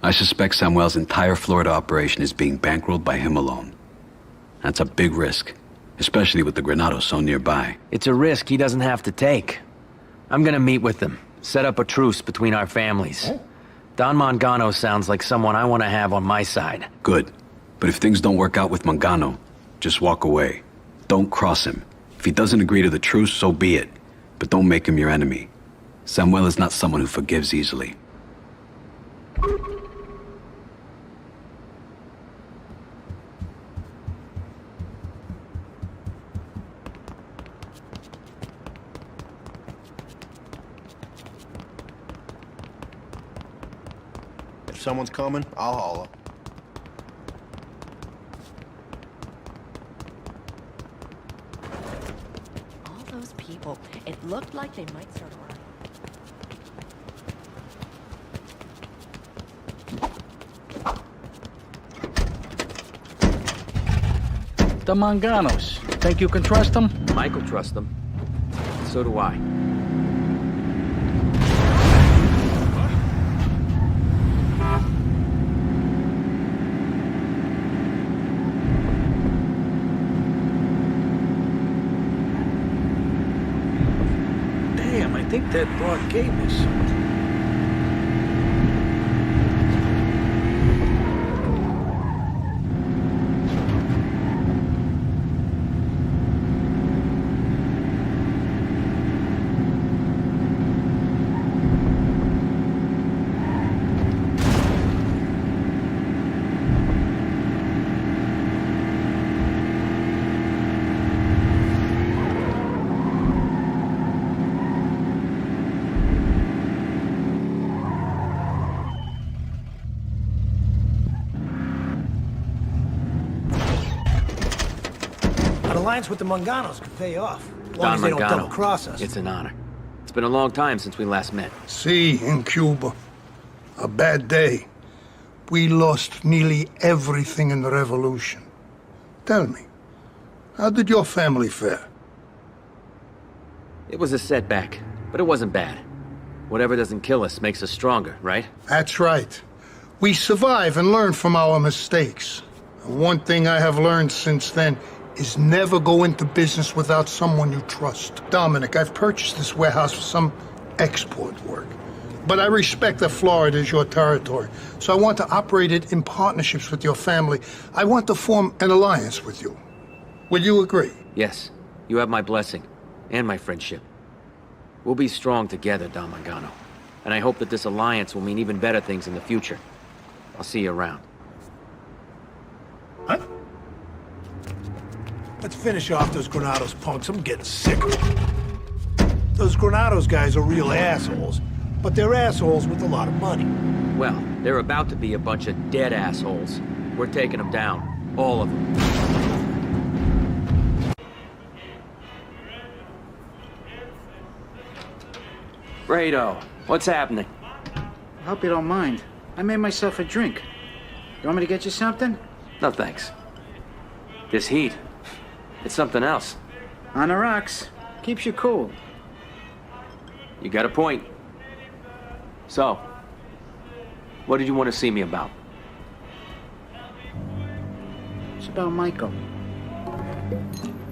Speaker 19: I suspect Samuel's entire Florida operation is being bankrolled by him alone. That's a big risk, especially with the Granados so nearby.
Speaker 5: It's a risk he doesn't have to take. I'm gonna meet with them, set up a truce between our families. Don Mangano sounds like someone I want to have on my side.
Speaker 19: Good. But if things don't work out with Mangano, just walk away. Don't cross him. If he doesn't agree to the truce, so be it. But don't make him your enemy. Samuel is not someone who forgives easily.
Speaker 11: If someone's coming, I'll holler.
Speaker 22: All those people, it looked like they might start around.
Speaker 13: The Manganos. Think you can trust them?
Speaker 5: Michael trusts them. So do I.
Speaker 13: Damn, I think that broad gave me something.
Speaker 10: An alliance with the Manganos could pay off. As long
Speaker 5: Don
Speaker 10: as they don't
Speaker 5: Mangano,
Speaker 10: double cross us.
Speaker 5: it's an honor. It's been a long time since we last met.
Speaker 18: See, in Cuba, a bad day. We lost nearly everything in the revolution. Tell me, how did your family fare?
Speaker 5: It was a setback, but it wasn't bad. Whatever doesn't kill us makes us stronger, right?
Speaker 18: That's right. We survive and learn from our mistakes. And one thing I have learned since then is never go into business without someone you trust. Dominic, I've purchased this warehouse for some export work. But I respect that Florida is your territory, so I want to operate it in partnerships with your family. I want to form an alliance with you. Will you agree?
Speaker 5: Yes, you have my blessing, and my friendship. We'll be strong together, Don Mangano. And I hope that this alliance will mean even better things in the future. I'll see you around.
Speaker 10: Let's finish off those Granados punks. I'm getting sick of them. Those Granados guys are real assholes, but they're assholes with a lot of money.
Speaker 5: Well, they're about to be a bunch of dead assholes. We're taking them down. All of them. Fredo, what's happening?
Speaker 12: I hope you don't mind. I made myself a drink. You want me to get you something?
Speaker 5: No thanks. This heat, it's something else.
Speaker 12: On the rocks. Keeps you cool.
Speaker 5: You got a point. So, what did you want to see me about?
Speaker 12: It's about Michael.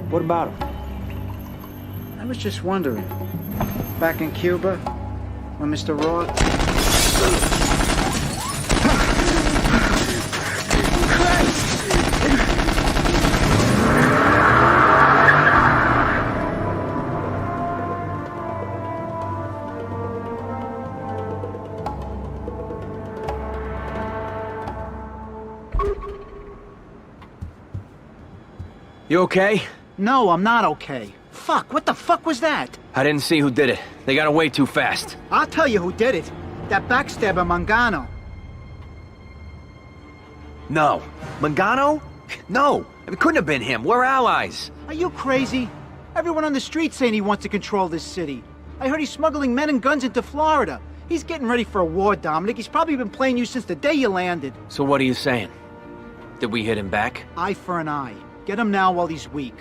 Speaker 5: What about him?
Speaker 12: I was just wondering. Back in Cuba, when Mr. Roth...
Speaker 5: You okay?
Speaker 12: No, I'm not okay. Fuck, what the fuck was that?
Speaker 5: I didn't see who did it. They got away too fast.
Speaker 12: I'll tell you who did it. That backstabber Mangano.
Speaker 5: No. Mangano? No. It couldn't have been him. We're allies.
Speaker 12: Are you crazy? Everyone on the street saying he wants to control this city. I heard he's smuggling men and guns into Florida. He's getting ready for a war, Dominic. He's probably been playing you since the day you landed.
Speaker 5: So what are you saying? Did we hit him back?
Speaker 12: Eye for an eye. Get him now while he's weak.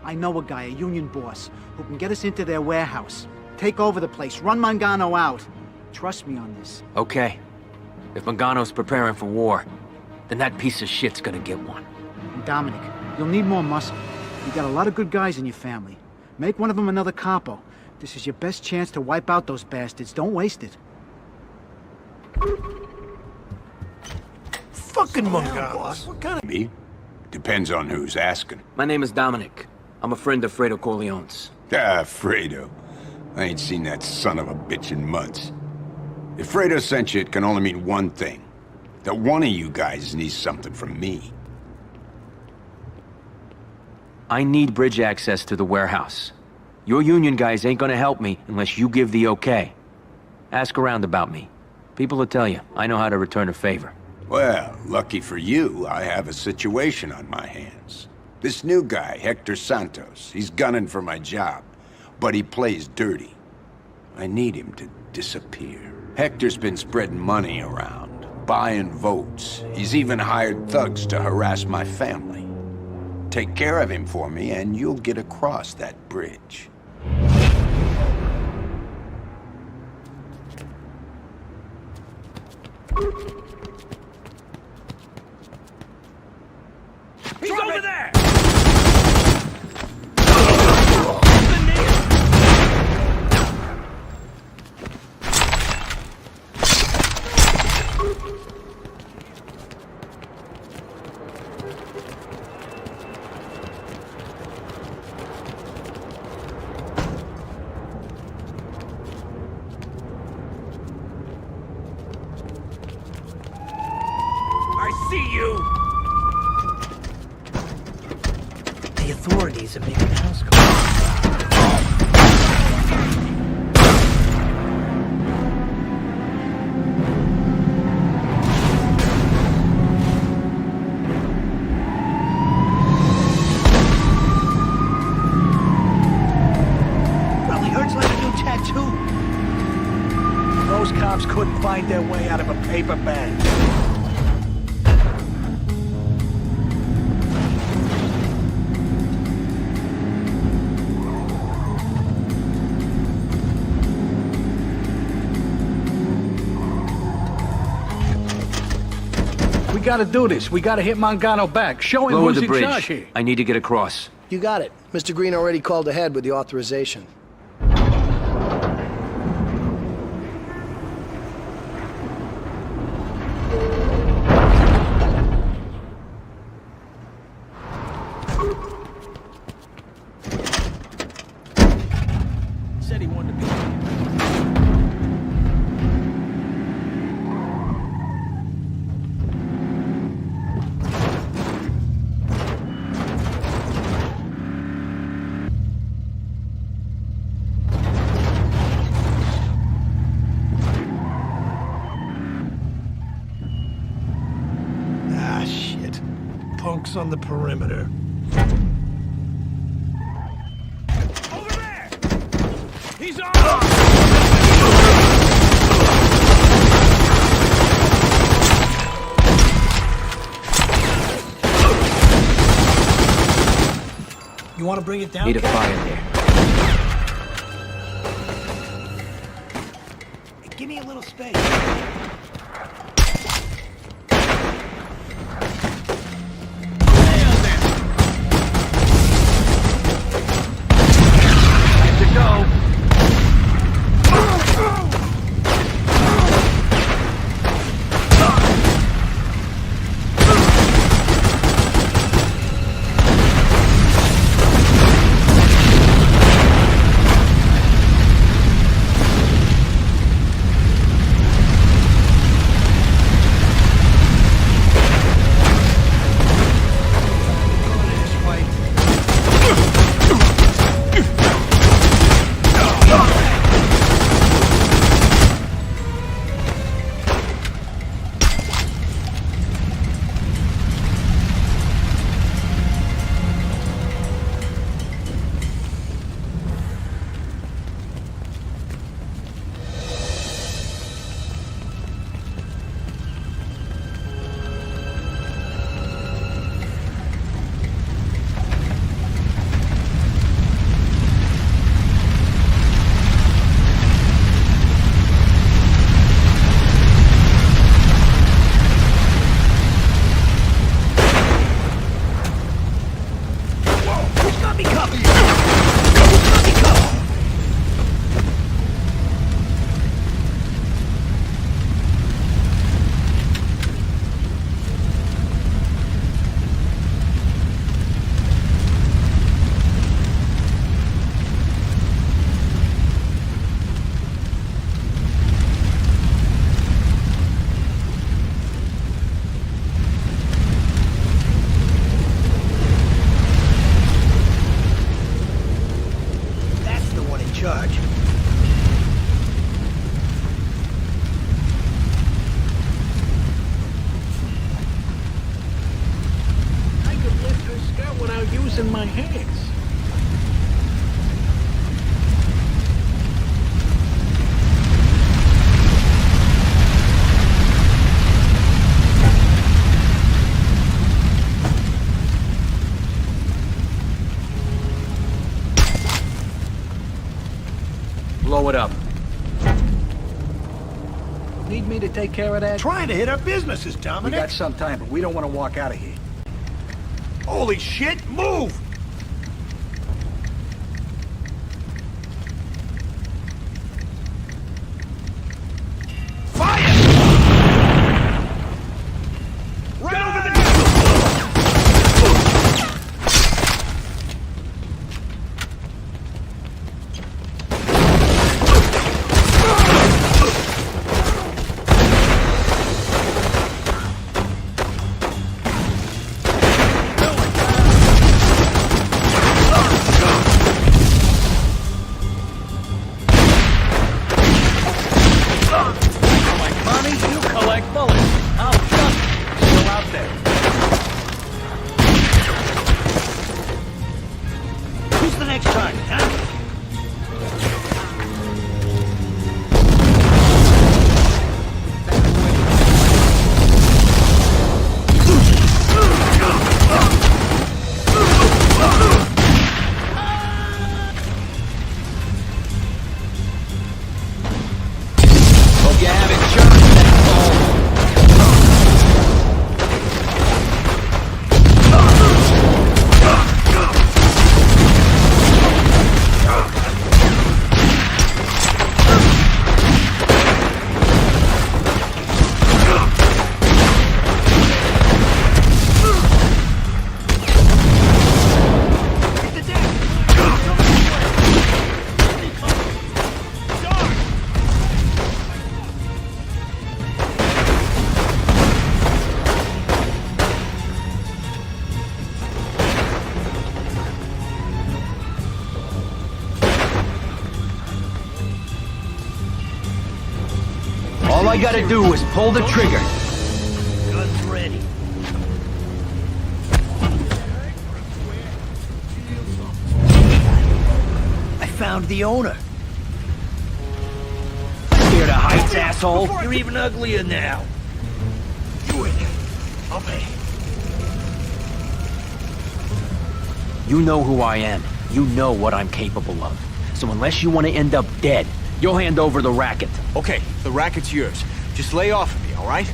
Speaker 12: I know a guy, a union boss, who can get us into their warehouse. Take over the place, run Mangano out. Trust me on this.
Speaker 5: Okay. If Mangano's preparing for war, then that piece of shit's gonna get one.
Speaker 12: And Dominic, you'll need more muscle. You got a lot of good guys in your family. Make one of them another capo. This is your best chance to wipe out those bastards. Don't waste it.
Speaker 10: Fucking Manganos. What kind of...
Speaker 3: Me? Depends on who's asking.
Speaker 5: My name is Dominic. I'm a friend of Fredo Corleone's.
Speaker 3: Ah, Fredo. I ain't seen that son of a bitch in months. If Fredo sent you, it can only mean one thing. That one of you guys needs something from me.
Speaker 5: I need bridge access to the warehouse. Your union guys ain't gonna help me unless you give the okay. Ask around about me. People will tell you, I know how to return a favor.
Speaker 3: Well, lucky for you, I have a situation on my hands. This new guy, Hector Santos, he's gunning for my job, but he plays dirty. I need him to disappear. Hector's been spreading money around, buying votes. He's even hired thugs to harass my family. Take care of him for me, and you'll get across that bridge.
Speaker 10: He's over there! I see you!
Speaker 20: The authorities are making house calls.
Speaker 13: Probably hurts like a new tattoo. Those cops couldn't find their way out of a paper bag. We gotta do this. We gotta hit Mangano back. Show him
Speaker 5: Lower
Speaker 13: who's
Speaker 5: the
Speaker 13: in charge
Speaker 5: bridge.
Speaker 13: here.
Speaker 5: I need to get across.
Speaker 10: You got it. Mr. Green already called ahead with the authorization.
Speaker 13: Said he wanted to be here.
Speaker 10: Ah, shit. Punks on the perimeter.
Speaker 14: He's on!
Speaker 10: You want to bring it down?
Speaker 5: Need a
Speaker 10: Cap?
Speaker 5: fire there.
Speaker 10: Hey, give me a little space.
Speaker 13: Time to go. Need me to take care of that?
Speaker 10: Trying to hit our businesses,
Speaker 13: We
Speaker 10: Dominic.
Speaker 13: got some time, but we don't want to walk out of here.
Speaker 10: Holy shit, move!
Speaker 5: All I gotta do is pull the trigger.
Speaker 10: Guns ready. I found the owner.
Speaker 5: Here to heights, asshole.
Speaker 10: You're even uglier now. You in there. I'll pay.
Speaker 5: You know who I am. You know what I'm capable of. So unless you want to end up dead, you'll hand over the racket.
Speaker 14: Okay, the racket's yours. Just lay off of me, all right?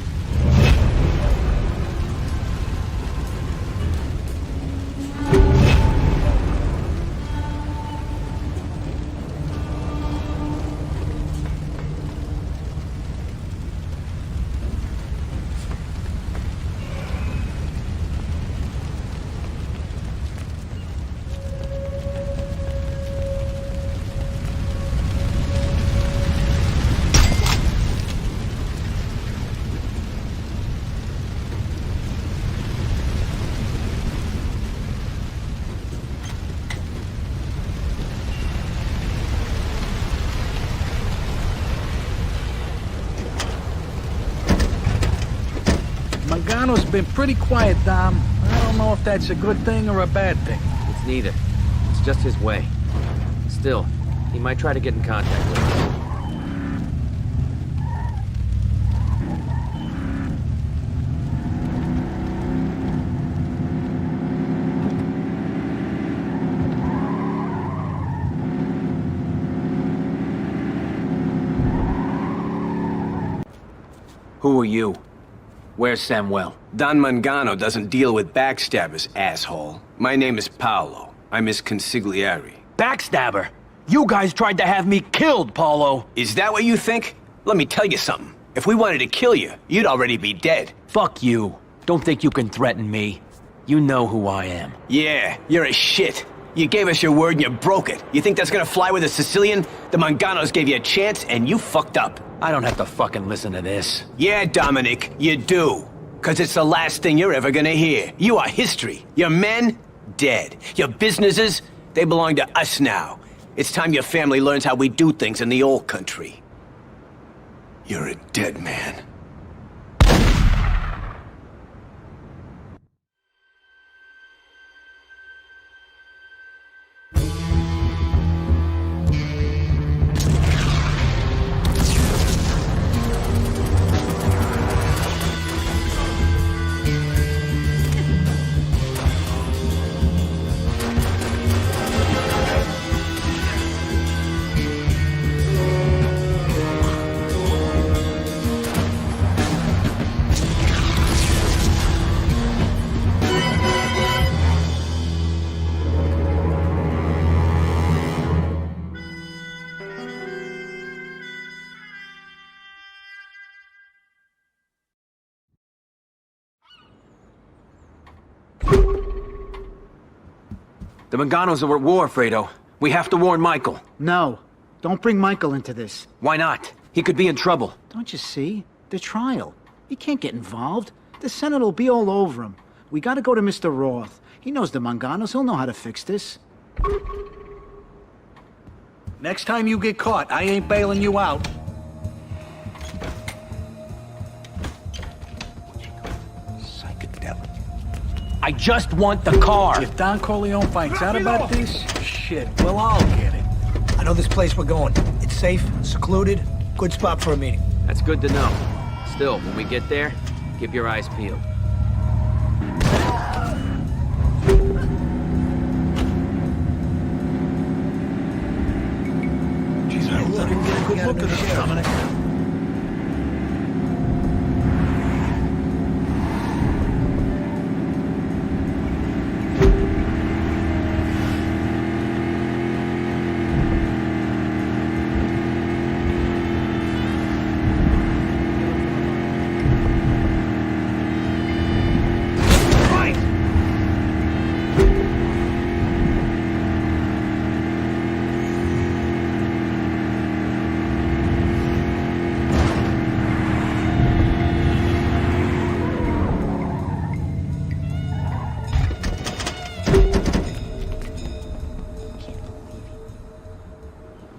Speaker 13: Mangano's been pretty quiet, Dom. I don't know if that's a good thing or a bad thing.
Speaker 5: It's neither. It's just his way. Still, he might try to get in contact with us. Who are you? Where's Samuel?
Speaker 14: Don Mangano doesn't deal with backstabbers, asshole. My name is Paolo. I'm his consigliere.
Speaker 5: Backstabber! You guys tried to have me killed, Paulo!
Speaker 14: Is that what you think? Let me tell you something. If we wanted to kill you, you'd already be dead.
Speaker 5: Fuck you. Don't think you can threaten me. You know who I am.
Speaker 14: Yeah, you're a shit. You gave us your word and you broke it. You think that's gonna fly with a Sicilian? The Manganos gave you a chance and you fucked up.
Speaker 5: I don't have to fucking listen to this.
Speaker 14: Yeah, Dominic, you do. 'Cause it's the last thing you're ever gonna hear. You are history. Your men, dead. Your businesses, they belong to us now. It's time your family learns how we do things in the old country. You're a dead man.
Speaker 5: The Manganos are at war, Fredo. We have to warn Michael.
Speaker 12: No. Don't bring Michael into this.
Speaker 5: Why not? He could be in trouble.
Speaker 12: Don't you see? The trial. He can't get involved. The Senate will be all over him. We gotta go to Mr. Roth. He knows the Manganos. He'll know how to fix this.
Speaker 13: Next time you get caught, I ain't bailing you out.
Speaker 14: I just want the car.
Speaker 13: If Don Corleone finds out about this, shit, we'll all get it.
Speaker 10: I know this place we're going. It's safe, secluded, good spot for a meeting.
Speaker 5: That's good to know. Still, when we get there, keep your eyes peeled.
Speaker 10: Jeez, I let him get a good look at this, Dominic.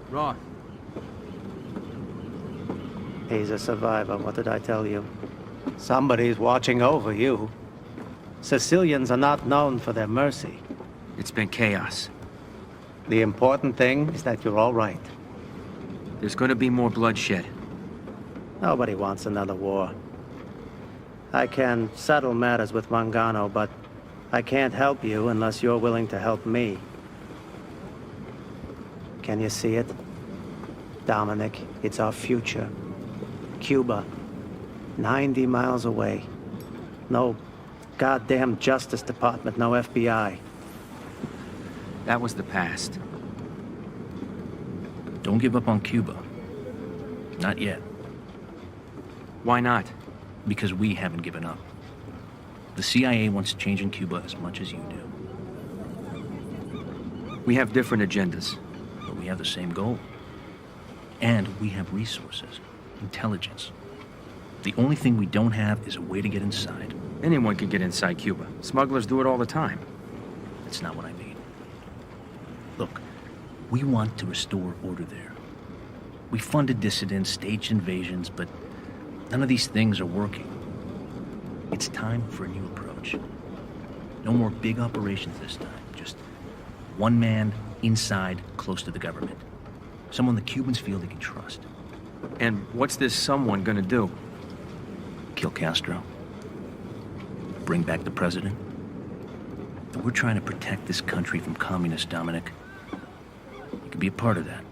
Speaker 5: Roth.
Speaker 1: He's a survivor. What did I tell you? Somebody's watching over you. Sicilians are not known for their mercy.
Speaker 5: It's been chaos.
Speaker 1: The important thing is that you're all right.
Speaker 5: There's gonna be more bloodshed.
Speaker 1: Nobody wants another war. I can settle matters with Mangano, but I can't help you unless you're willing to help me. Can you see it? Dominic, it's our future. Cuba. 90 miles away. No goddamn Justice Department, no FBI.
Speaker 5: That was the past.
Speaker 20: Don't give up on Cuba. Not yet.
Speaker 5: Why not?
Speaker 20: Because we haven't given up. The CIA wants change in Cuba as much as you do.
Speaker 5: We have different agendas.
Speaker 20: But we have the same goal. And we have resources, intelligence. The only thing we don't have is a way to get inside.
Speaker 5: Anyone can get inside Cuba. Smugglers do it all the time.
Speaker 20: That's not what I mean. Look, we want to restore order there. We funded dissidents, staged invasions, but none of these things are working. It's time for a new approach. No more big operations this time. Just one man inside, close to the government. Someone the Cubans feel they can trust.
Speaker 5: And what's this someone gonna do?
Speaker 20: Kill Castro. Bring back the president. But we're trying to protect this country from communists, Dominic. You can be a part of that.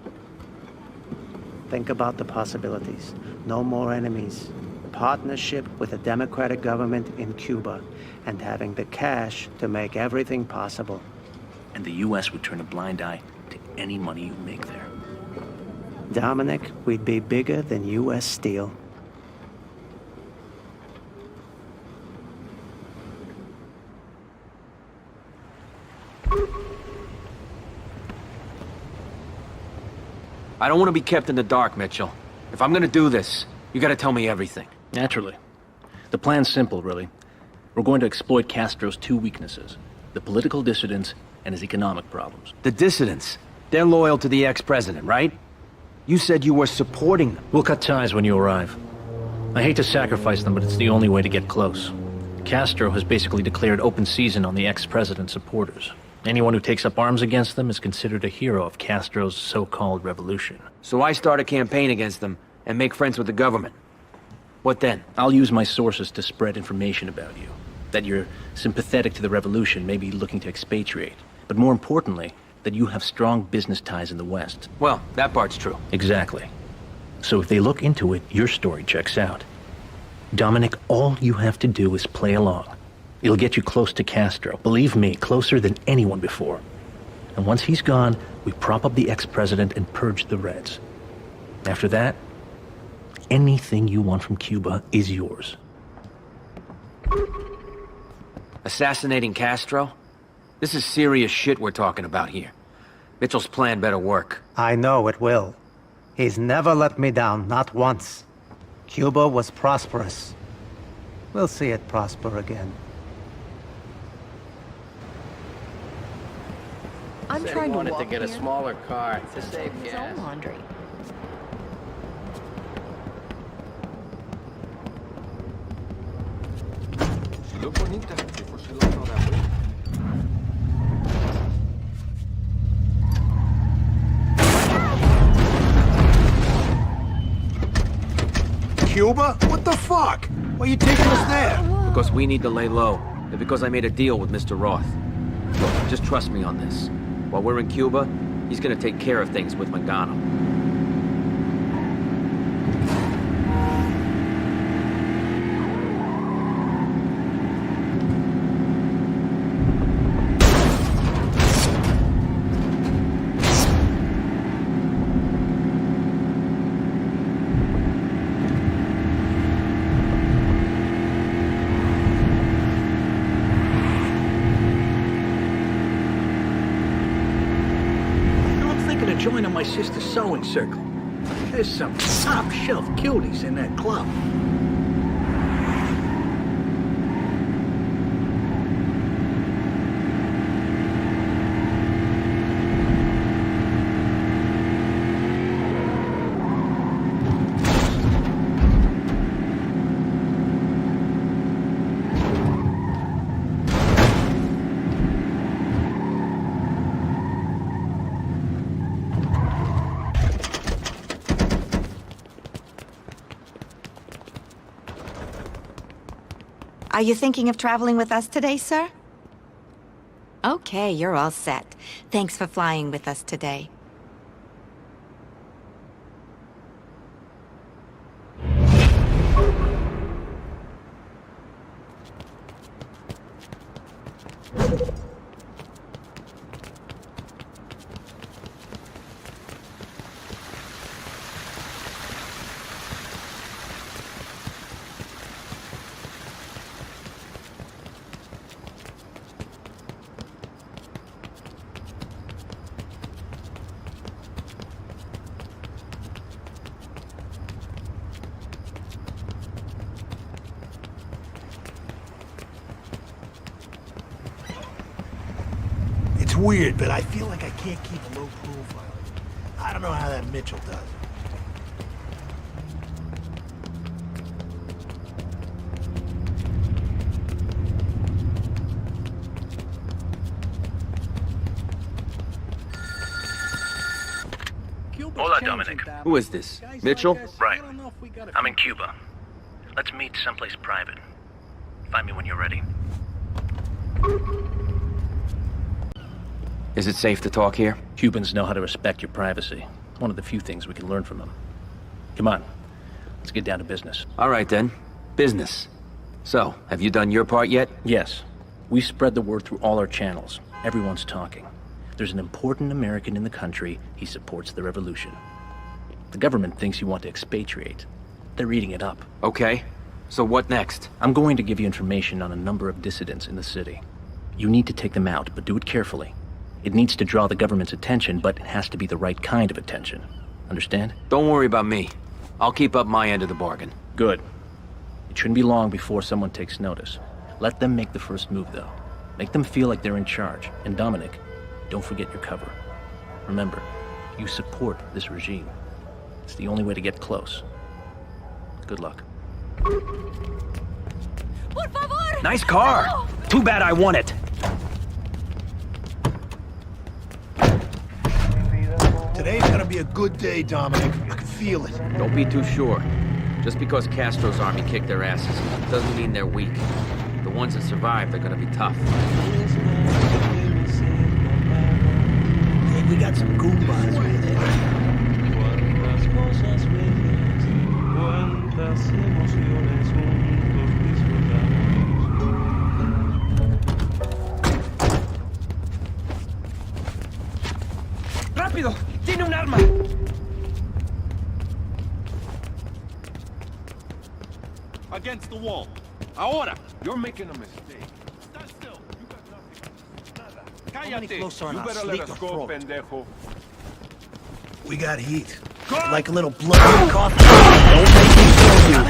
Speaker 1: Think about the possibilities. No more enemies. Partnership with a democratic government in Cuba, and having the cash to make everything possible.
Speaker 20: And the U.S. would turn a blind eye to any money you make there.
Speaker 1: Dominic, we'd be bigger than U.S. Steel.
Speaker 5: I don't want to be kept in the dark, Mitchell. If I'm gonna do this, you gotta tell me everything.
Speaker 20: Naturally. The plan's simple, really. We're going to exploit Castro's two weaknesses. The political dissidents and his economic problems.
Speaker 5: The dissidents? They're loyal to the ex-president, right? You said you were supporting them.
Speaker 20: We'll cut ties when you arrive. I hate to sacrifice them, but it's the only way to get close. Castro has basically declared open season on the ex-president's supporters. Anyone who takes up arms against them is considered a hero of Castro's so-called revolution.
Speaker 5: So I start a campaign against them and make friends with the government. What then?
Speaker 20: I'll use my sources to spread information about you. That you're sympathetic to the revolution, maybe looking to expatriate. But more importantly, that you have strong business ties in the West.
Speaker 5: Well, that part's true.
Speaker 20: Exactly. So if they look into it, your story checks out. Dominic, all you have to do is play along. It'll get you close to Castro. Believe me, closer than anyone before. And once he's gone, we prop up the ex-president and purge the Reds. After that, anything you want from Cuba is yours.
Speaker 5: Assassinating Castro? This is serious shit we're talking about here. Mitchell's plan better work.
Speaker 1: I know it will. He's never let me down, not once. Cuba was prosperous. We'll see it prosper again.
Speaker 22: I'm
Speaker 7: Said
Speaker 22: trying
Speaker 7: he
Speaker 22: to
Speaker 7: wanted
Speaker 22: walk
Speaker 7: to get a
Speaker 22: here.
Speaker 7: smaller car to save
Speaker 22: His
Speaker 7: gas.
Speaker 22: own laundry.
Speaker 10: Cuba? What the fuck? Why are you taking us there?
Speaker 5: Because we need to lay low, and because I made a deal with Mr. Roth. Look, just trust me on this. While we're in Cuba, he's gonna take care of things with Mangano.
Speaker 13: Joining my sister's sewing circle. There's some top-shelf cuties in that club.
Speaker 15: Are you thinking of traveling with us today, sir? Okay, you're all set. Thanks for flying with us today.
Speaker 10: It's weird, but I feel like I can't keep a low profile. I don't know how that Mitchell does.
Speaker 20: Hola, Dominic.
Speaker 5: Who is this? Mitchell?
Speaker 20: Right. I'm in Cuba. Let's meet someplace private. Find me when you're ready.
Speaker 5: Is it safe to talk here?
Speaker 20: Cubans know how to respect your privacy. One of the few things we can learn from them. Come on. Let's get down to business.
Speaker 5: All right, then. Business. So, have you done your part yet?
Speaker 20: Yes. We spread the word through all our channels. Everyone's talking. There's an important American in the country. He supports the revolution. The government thinks you want to expatriate. They're eating it up.
Speaker 5: Okay. So what next?
Speaker 20: I'm going to give you information on a number of dissidents in the city. You need to take them out, but do it carefully. It needs to draw the government's attention, but it has to be the right kind of attention. Understand?
Speaker 5: Don't worry about me. I'll keep up my end of the bargain.
Speaker 20: Good. It shouldn't be long before someone takes notice. Let them make the first move, though. Make them feel like they're in charge. And Dominic, don't forget your cover. Remember, you support this regime. It's the only way to get close. Good luck.
Speaker 14: Nice car. Too bad I won it.
Speaker 10: Today's gonna be a good day, Dominic. I can feel it.
Speaker 5: Don't be too sure. Just because Castro's army kicked their asses doesn't mean they're weak. The ones that survived are gonna be tough.
Speaker 10: Hey, we got some goombas right there.
Speaker 14: ¡Rápido! ¡Tiene un arma!
Speaker 9: Against the wall. Ahora! You're making a mistake. Stand still. You got nothing. Nada.
Speaker 10: Cállate. You better let us go, pendejo.
Speaker 13: We got heat. Like a little blood in coffee. Don't make me kill you.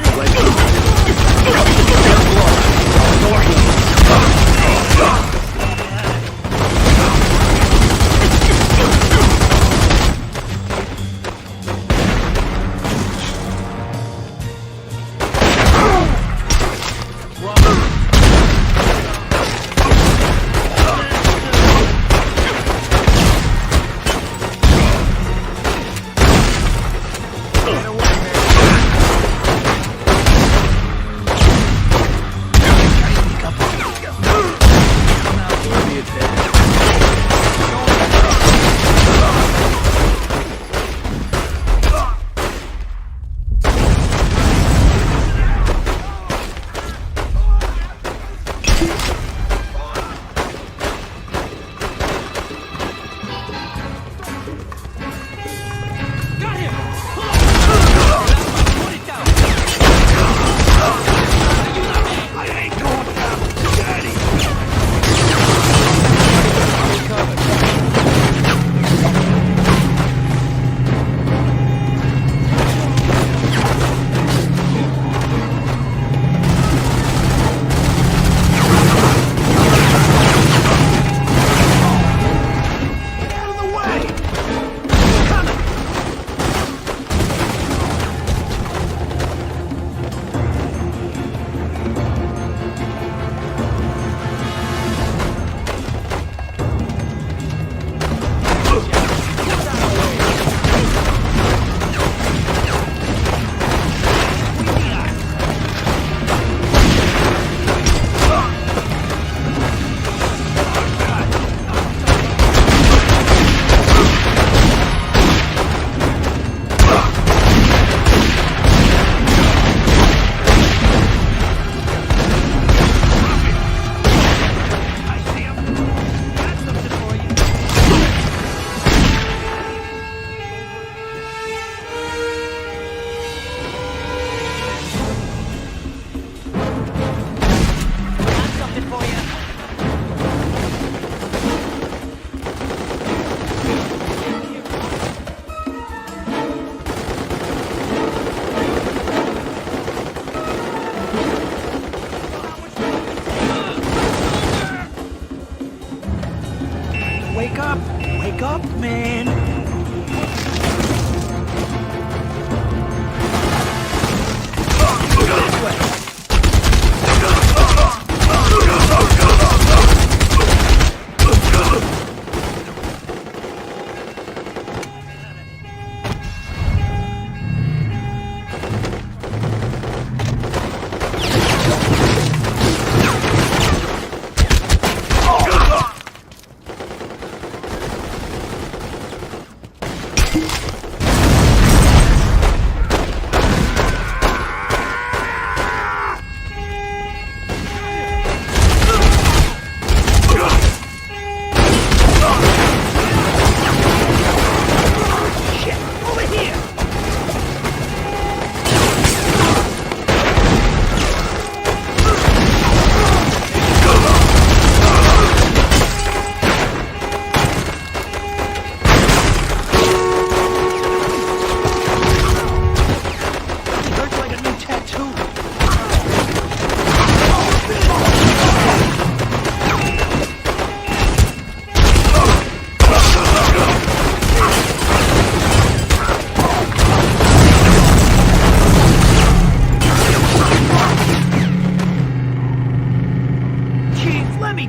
Speaker 10: Wake up, man.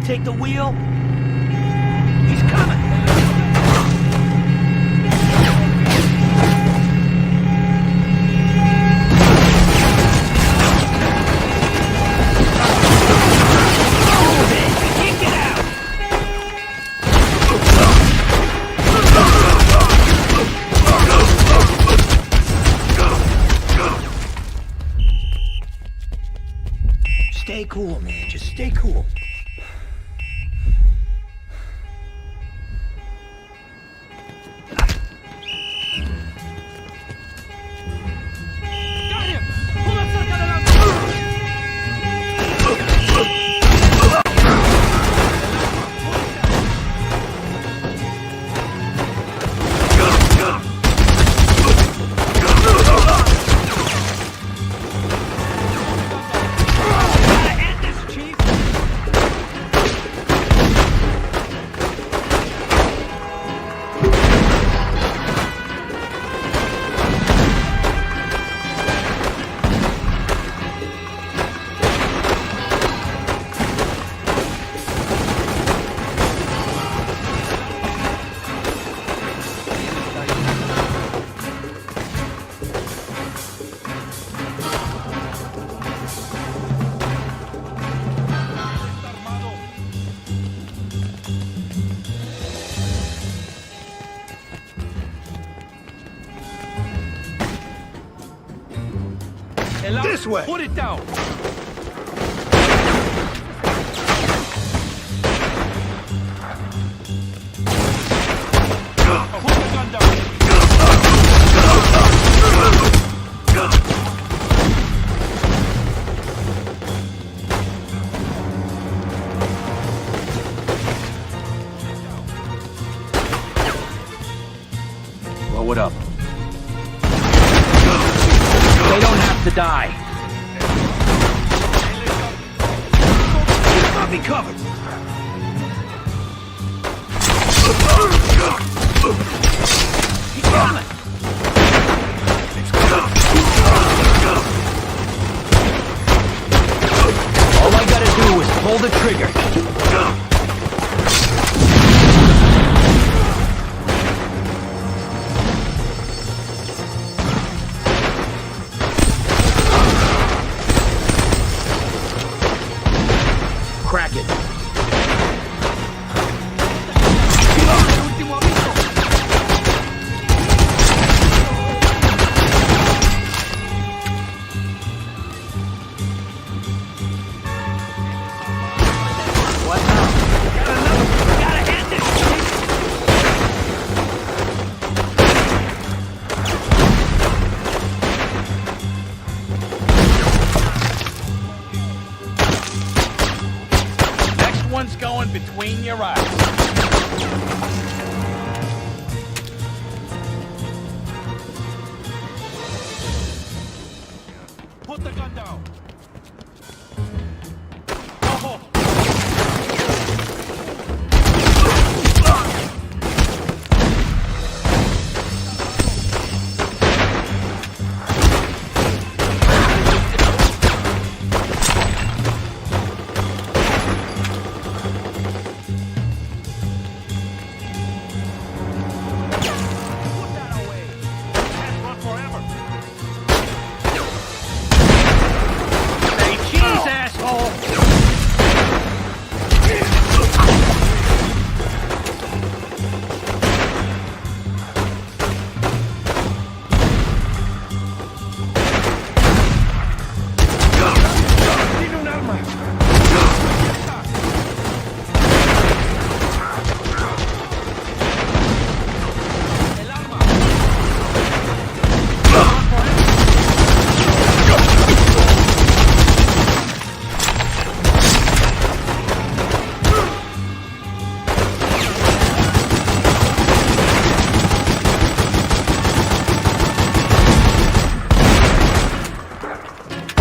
Speaker 10: Take the wheel. He's coming. Stay cool, man. Just stay cool. This way!
Speaker 9: Put it down! Put the gun down!
Speaker 20: Blow it up. They don't have to die.
Speaker 10: Got me covered!
Speaker 20: Keep coming! All I gotta do is pull the trigger. Crack it. What now? Gotta end it!
Speaker 13: Next one's going between your eyes.
Speaker 9: Put the gun down!
Speaker 13: Say cheese, asshole!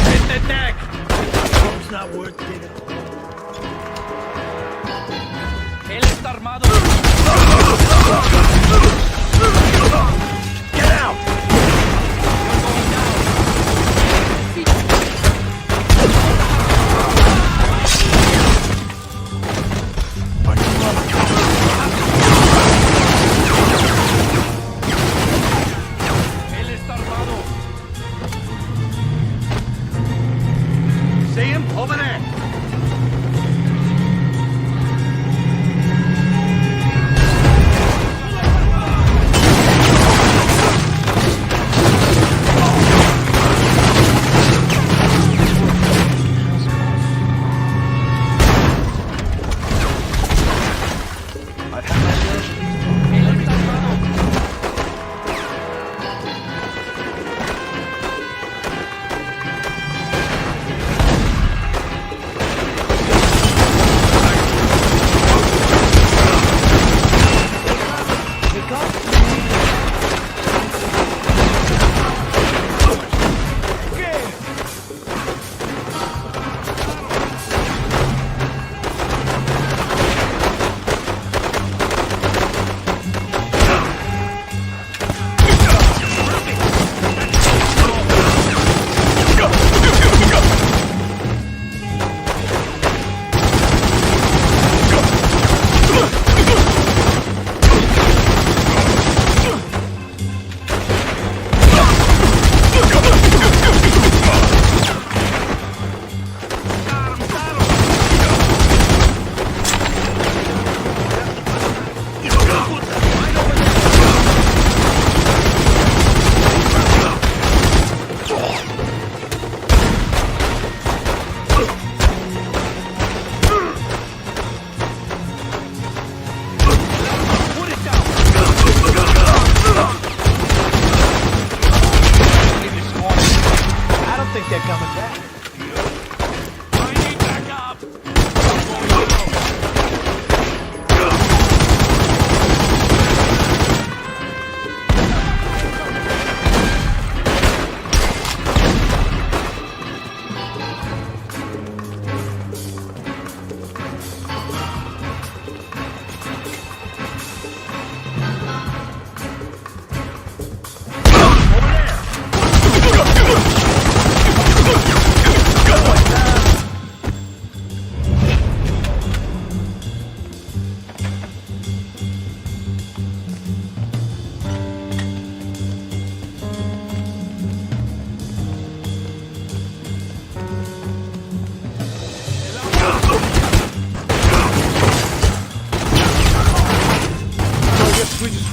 Speaker 13: Hit the neck!
Speaker 10: It's not worth digging.
Speaker 9: Él está armado.
Speaker 10: Get out!
Speaker 9: Él está armado.
Speaker 13: See him? Over there!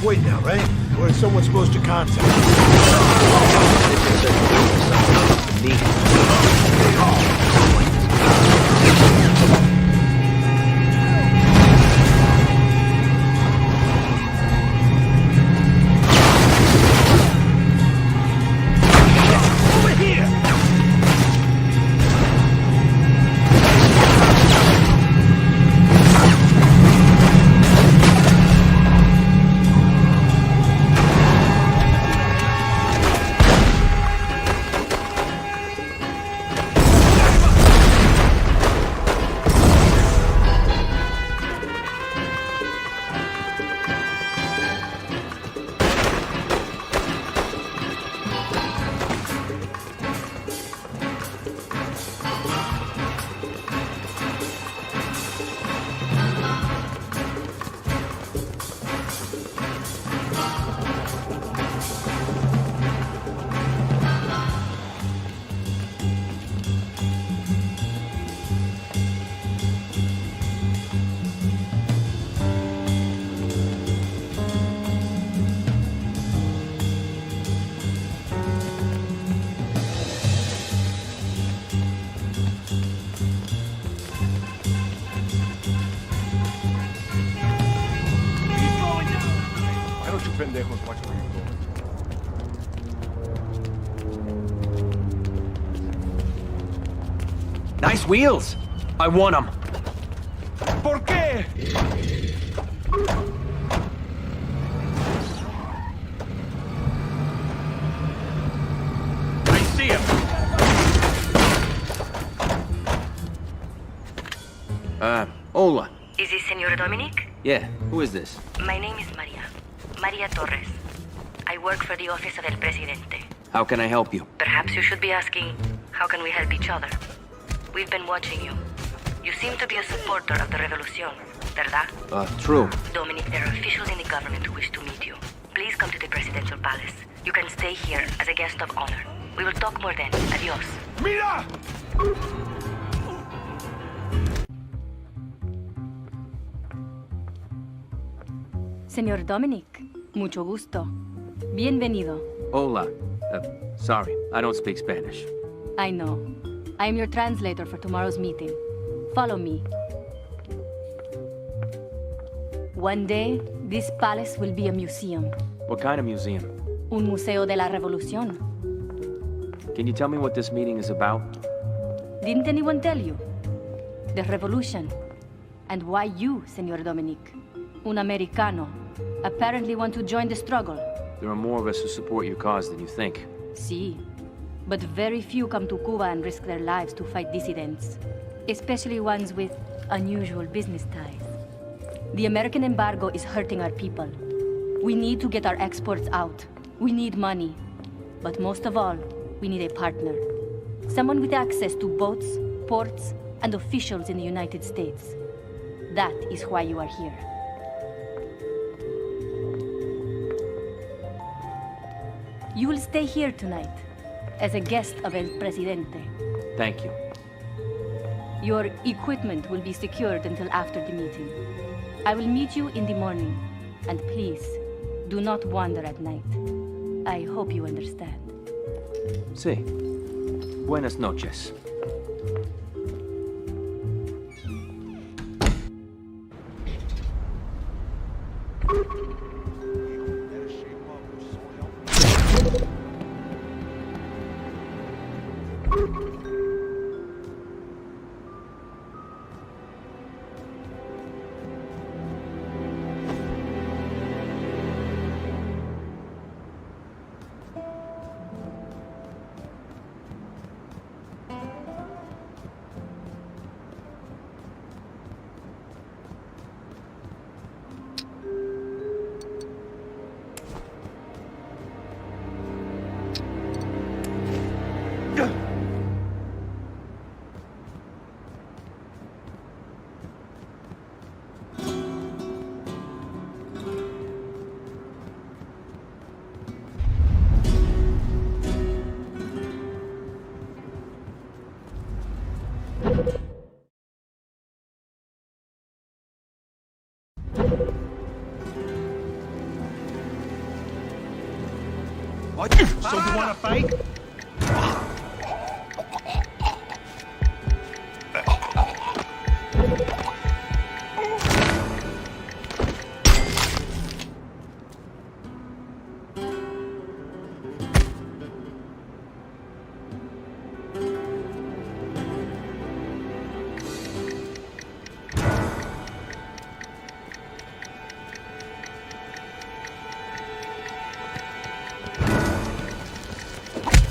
Speaker 10: Wait now, right? Or is someone supposed to contact?
Speaker 17: pendejos watch where you're going.
Speaker 5: Nice wheels. I want them.
Speaker 9: ¿Por qué? I see him.
Speaker 5: Ola.
Speaker 2: Is this Senor Dominic?
Speaker 5: Yeah, who is this?
Speaker 2: My name is Maria. Maria Torres. I work for the Office of El Presidente.
Speaker 5: How can I help you?
Speaker 2: Perhaps you should be asking, how can we help each other? We've been watching you. You seem to be a supporter of the revolution, ¿verdad?
Speaker 5: True.
Speaker 2: Dominic, there are officials in the government who wish to meet you. Please come to the presidential palace. You can stay here as a guest of honor. We will talk more then. Adios.
Speaker 9: ¡Mira!
Speaker 7: Señor Dominic, mucho gusto. Bienvenido.
Speaker 5: Hola. Sorry, I don't speak Spanish.
Speaker 7: I know. I am your translator for tomorrow's meeting. Follow me. One day, this palace will be a museum.
Speaker 5: What kind of museum?
Speaker 7: Un museo de la revolución.
Speaker 5: Can you tell me what this meeting is about?
Speaker 7: Didn't anyone tell you? The revolution. And why you, Señor Dominic, un americano, apparently want to join the struggle.
Speaker 5: There are more of us who support your cause than you think.
Speaker 7: Sí. But very few come to Cuba and risk their lives to fight dissidents. Especially ones with unusual business ties. The American embargo is hurting our people. We need to get our exports out. We need money. But most of all, we need a partner. Someone with access to boats, ports, and officials in the United States. That is why you are here. You will stay here tonight, as a guest of El Presidente.
Speaker 5: Thank you.
Speaker 7: Your equipment will be secured until after the meeting. I will meet you in the morning, and please, do not wander at night. I hope you understand.
Speaker 5: Sí. Buenas noches.
Speaker 9: So you wanna fight?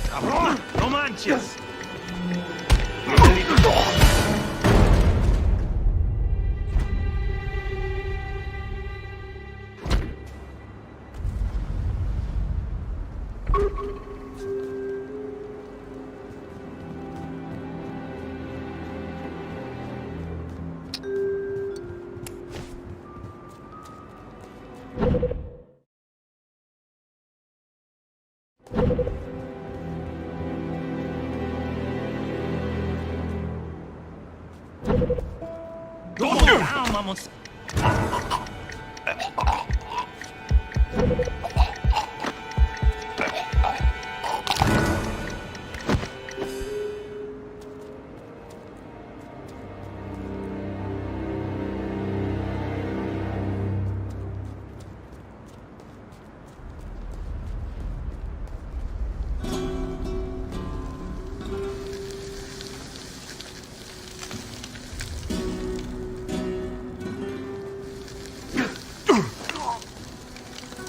Speaker 9: ¡Cabrón! ¡No manches! Go down, vamos!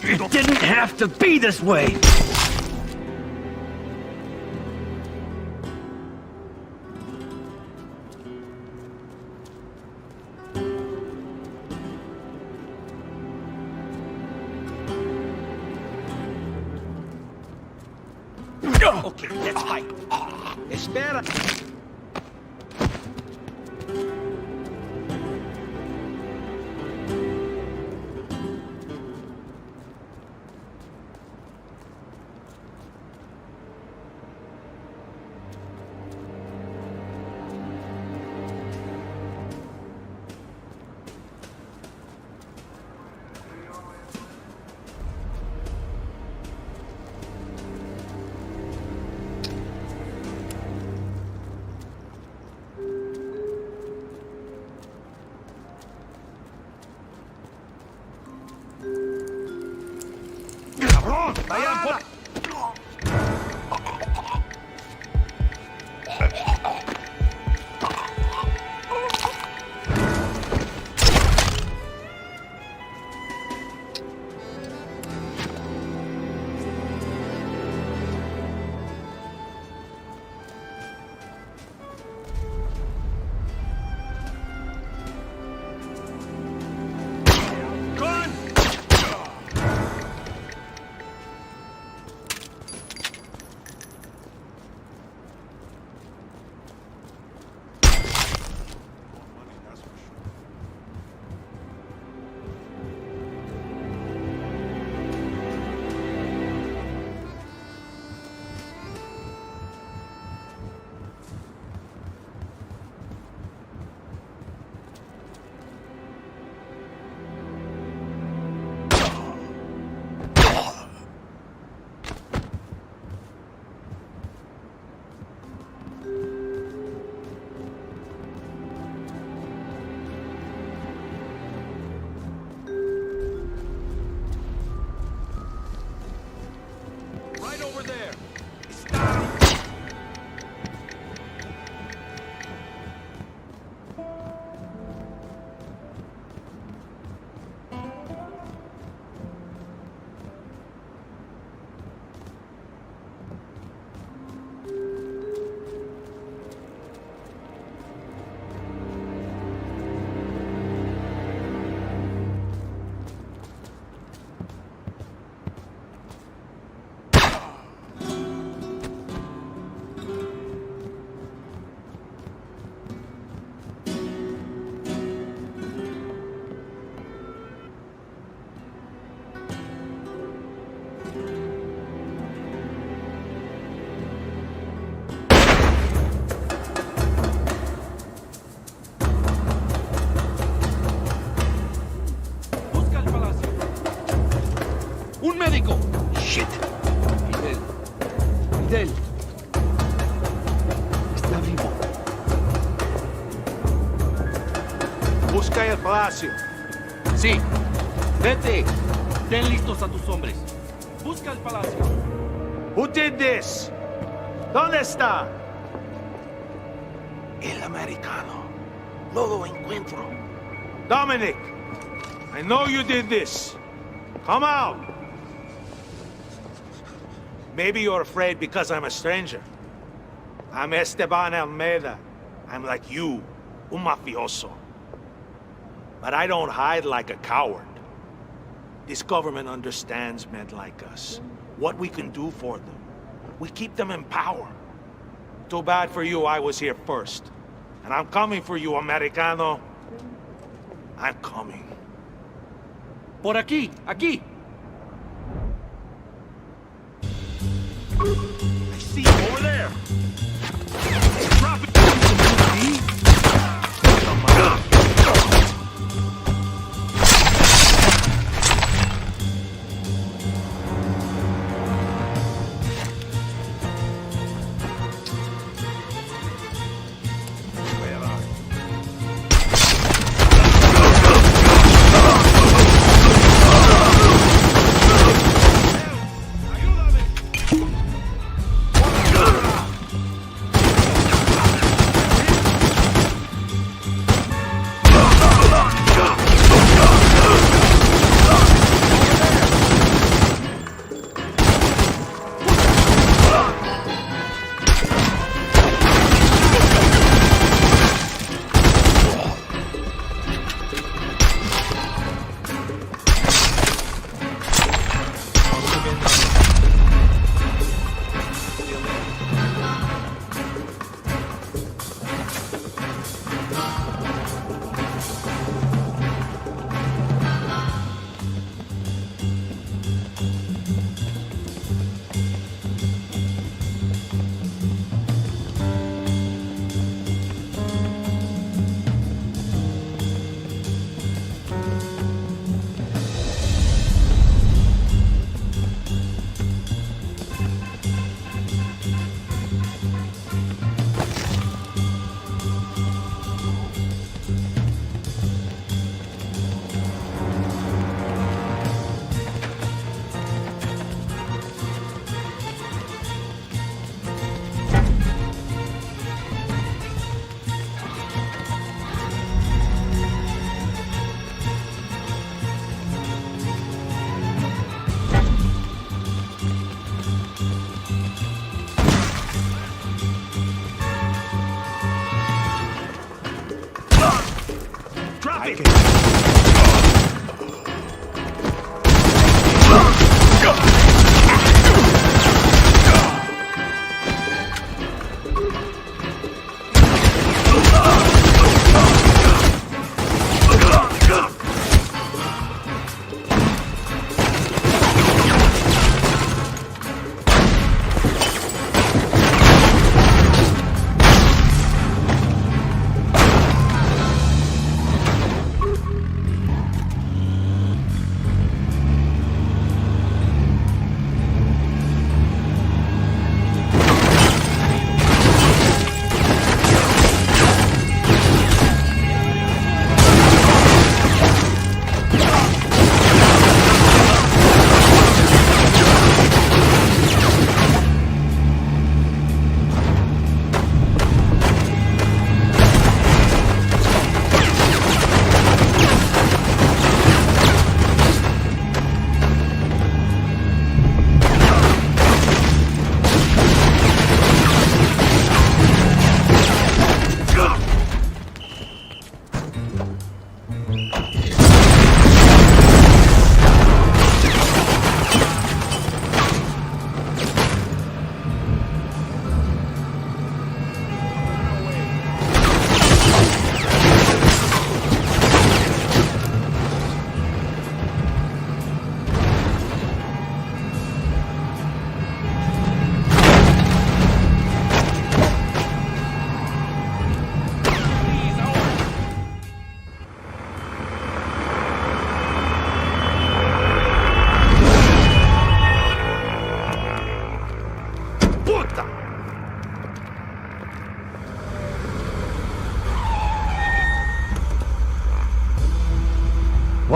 Speaker 4: It didn't have to be this way!
Speaker 9: Okay, let's fight. Espera. Busca el palacio.
Speaker 4: Sí. Vete. Ten listos a tus hombres. Busca el palacio.
Speaker 9: Who did this? ¿Dónde está? El americano. No lo encuentro. Dominic, I know you did this. Come out. Maybe you're afraid because I'm a stranger. I'm Esteban Almeida. I'm like you, un mafioso. But I don't hide like a coward. This government understands men like us. What we can do for them. We keep them in power. Too bad for you I was here first. And I'm coming for you, Americano. I'm coming.
Speaker 4: Por aquí, aquí.
Speaker 9: I see you over there. Drop it. Come on.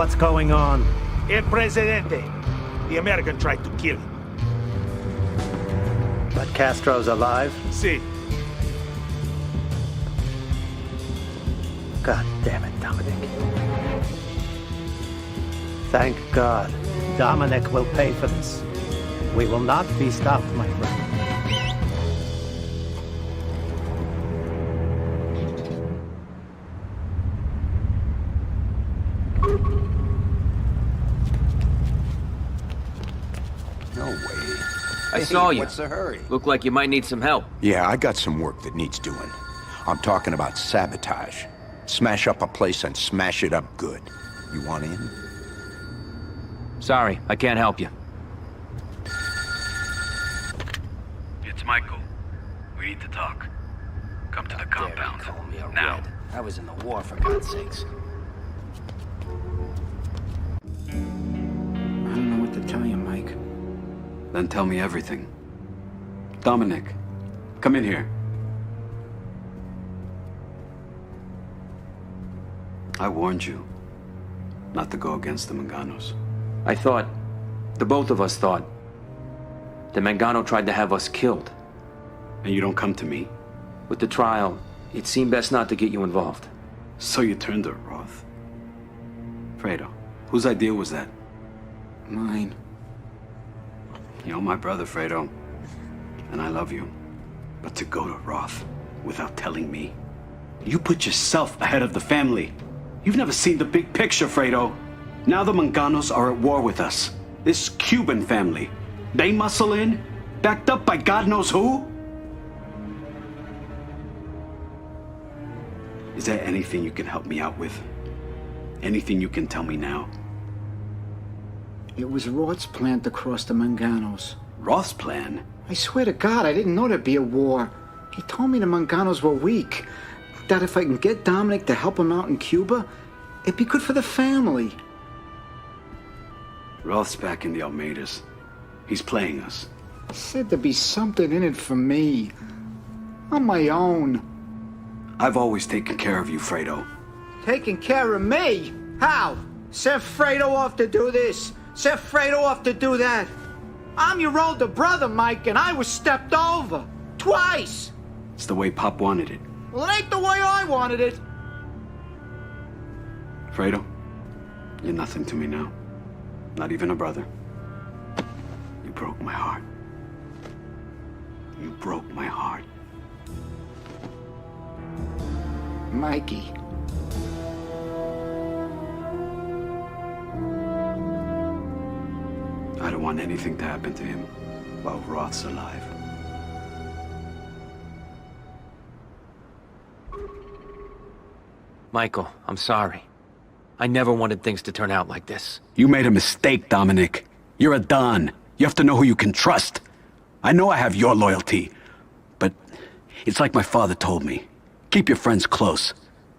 Speaker 1: What's going on?
Speaker 9: El Presidente. The American tried to kill him.
Speaker 1: But Castro's alive?
Speaker 9: See.
Speaker 1: God damn it, Dominic. Thank God. Dominic will pay for this. We will not be stopped, my friend.
Speaker 3: No way.
Speaker 5: I saw you.
Speaker 3: What's the hurry?
Speaker 5: Look like you might need some help.
Speaker 3: Yeah, I got some work that needs doing. I'm talking about sabotage. Smash up a place and smash it up good. You want in?
Speaker 5: Sorry, I can't help you.
Speaker 19: It's Michael. We need to talk. Come to the compound. Now.
Speaker 12: I was in the war, for God's sakes. I don't know what to tell you, Mike.
Speaker 19: Then tell me everything. Dominic, come in here. I warned you not to go against the Manganos.
Speaker 5: I thought, the both of us thought, the Mangano tried to have us killed.
Speaker 19: And you don't come to me?
Speaker 5: With the trial, it seemed best not to get you involved.
Speaker 19: So you turned to Roth. Fredo, whose idea was that?
Speaker 12: Mine.
Speaker 19: You're my brother, Fredo. And I love you. But to go to Roth without telling me? You put yourself ahead of the family. You've never seen the big picture, Fredo. Now the Manganos are at war with us. This Cuban family. They muscle in, backed up by God knows who? Is there anything you can help me out with? Anything you can tell me now?
Speaker 12: It was Roth's plan to cross the Manganos.
Speaker 19: Roth's plan?
Speaker 12: I swear to God, I didn't know there'd be a war. He told me the Manganos were weak. That if I can get Dominic to help him out in Cuba, it'd be good for the family.
Speaker 19: Roth's back in the Almeidas. He's playing us.
Speaker 12: He said there'd be something in it for me. On my own.
Speaker 19: I've always taken care of you, Fredo.
Speaker 12: Taking care of me? How? Sent Fredo off to do this. Sent Fredo off to do that. I'm your older brother, Mike, and I was stepped over. Twice.
Speaker 19: It's the way Pop wanted it.
Speaker 12: Well, it ain't the way I wanted it.
Speaker 19: Fredo, you're nothing to me now. Not even a brother. You broke my heart. You broke my heart.
Speaker 12: Mikey.
Speaker 19: I don't want anything to happen to him while Roth's alive.
Speaker 5: Michael, I'm sorry. I never wanted things to turn out like this.
Speaker 19: You made a mistake, Dominic. You're a Don. You have to know who you can trust. I know I have your loyalty, but it's like my father told me. Keep your friends close,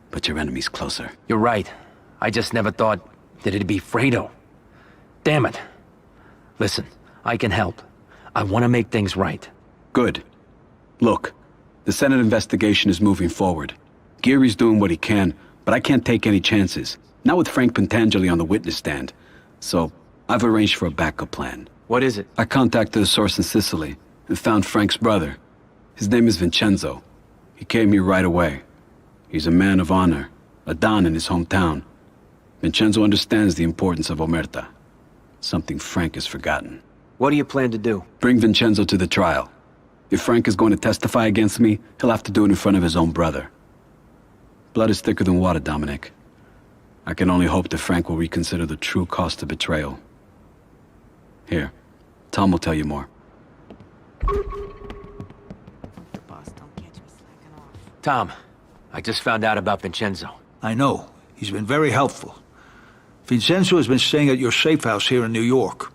Speaker 19: but your enemies closer.
Speaker 5: You're right. I just never thought that it'd be Fredo. Damn it. Listen, I can help. I want to make things right.
Speaker 19: Good. Look, the Senate investigation is moving forward. Geary's doing what he can, but I can't take any chances. Not with Frank Pentangeli on the witness stand. So, I've arranged for a backup plan.
Speaker 5: What is it?
Speaker 19: I contacted a source in Sicily and found Frank's brother. His name is Vincenzo. He came here right away. He's a man of honor, a Don in his hometown. Vincenzo understands the importance of Omerta. Something Frank has forgotten.
Speaker 5: What do you plan to do?
Speaker 19: Bring Vincenzo to the trial. If Frank is going to testify against me, he'll have to do it in front of his own brother. Blood is thicker than water, Dominic. I can only hope that Frank will reconsider the true cost of betrayal. Here, Tom will tell you more.
Speaker 5: Tom, I just found out about Vincenzo.
Speaker 16: I know. He's been very helpful. Vincenzo has been staying at your safe house here in New York.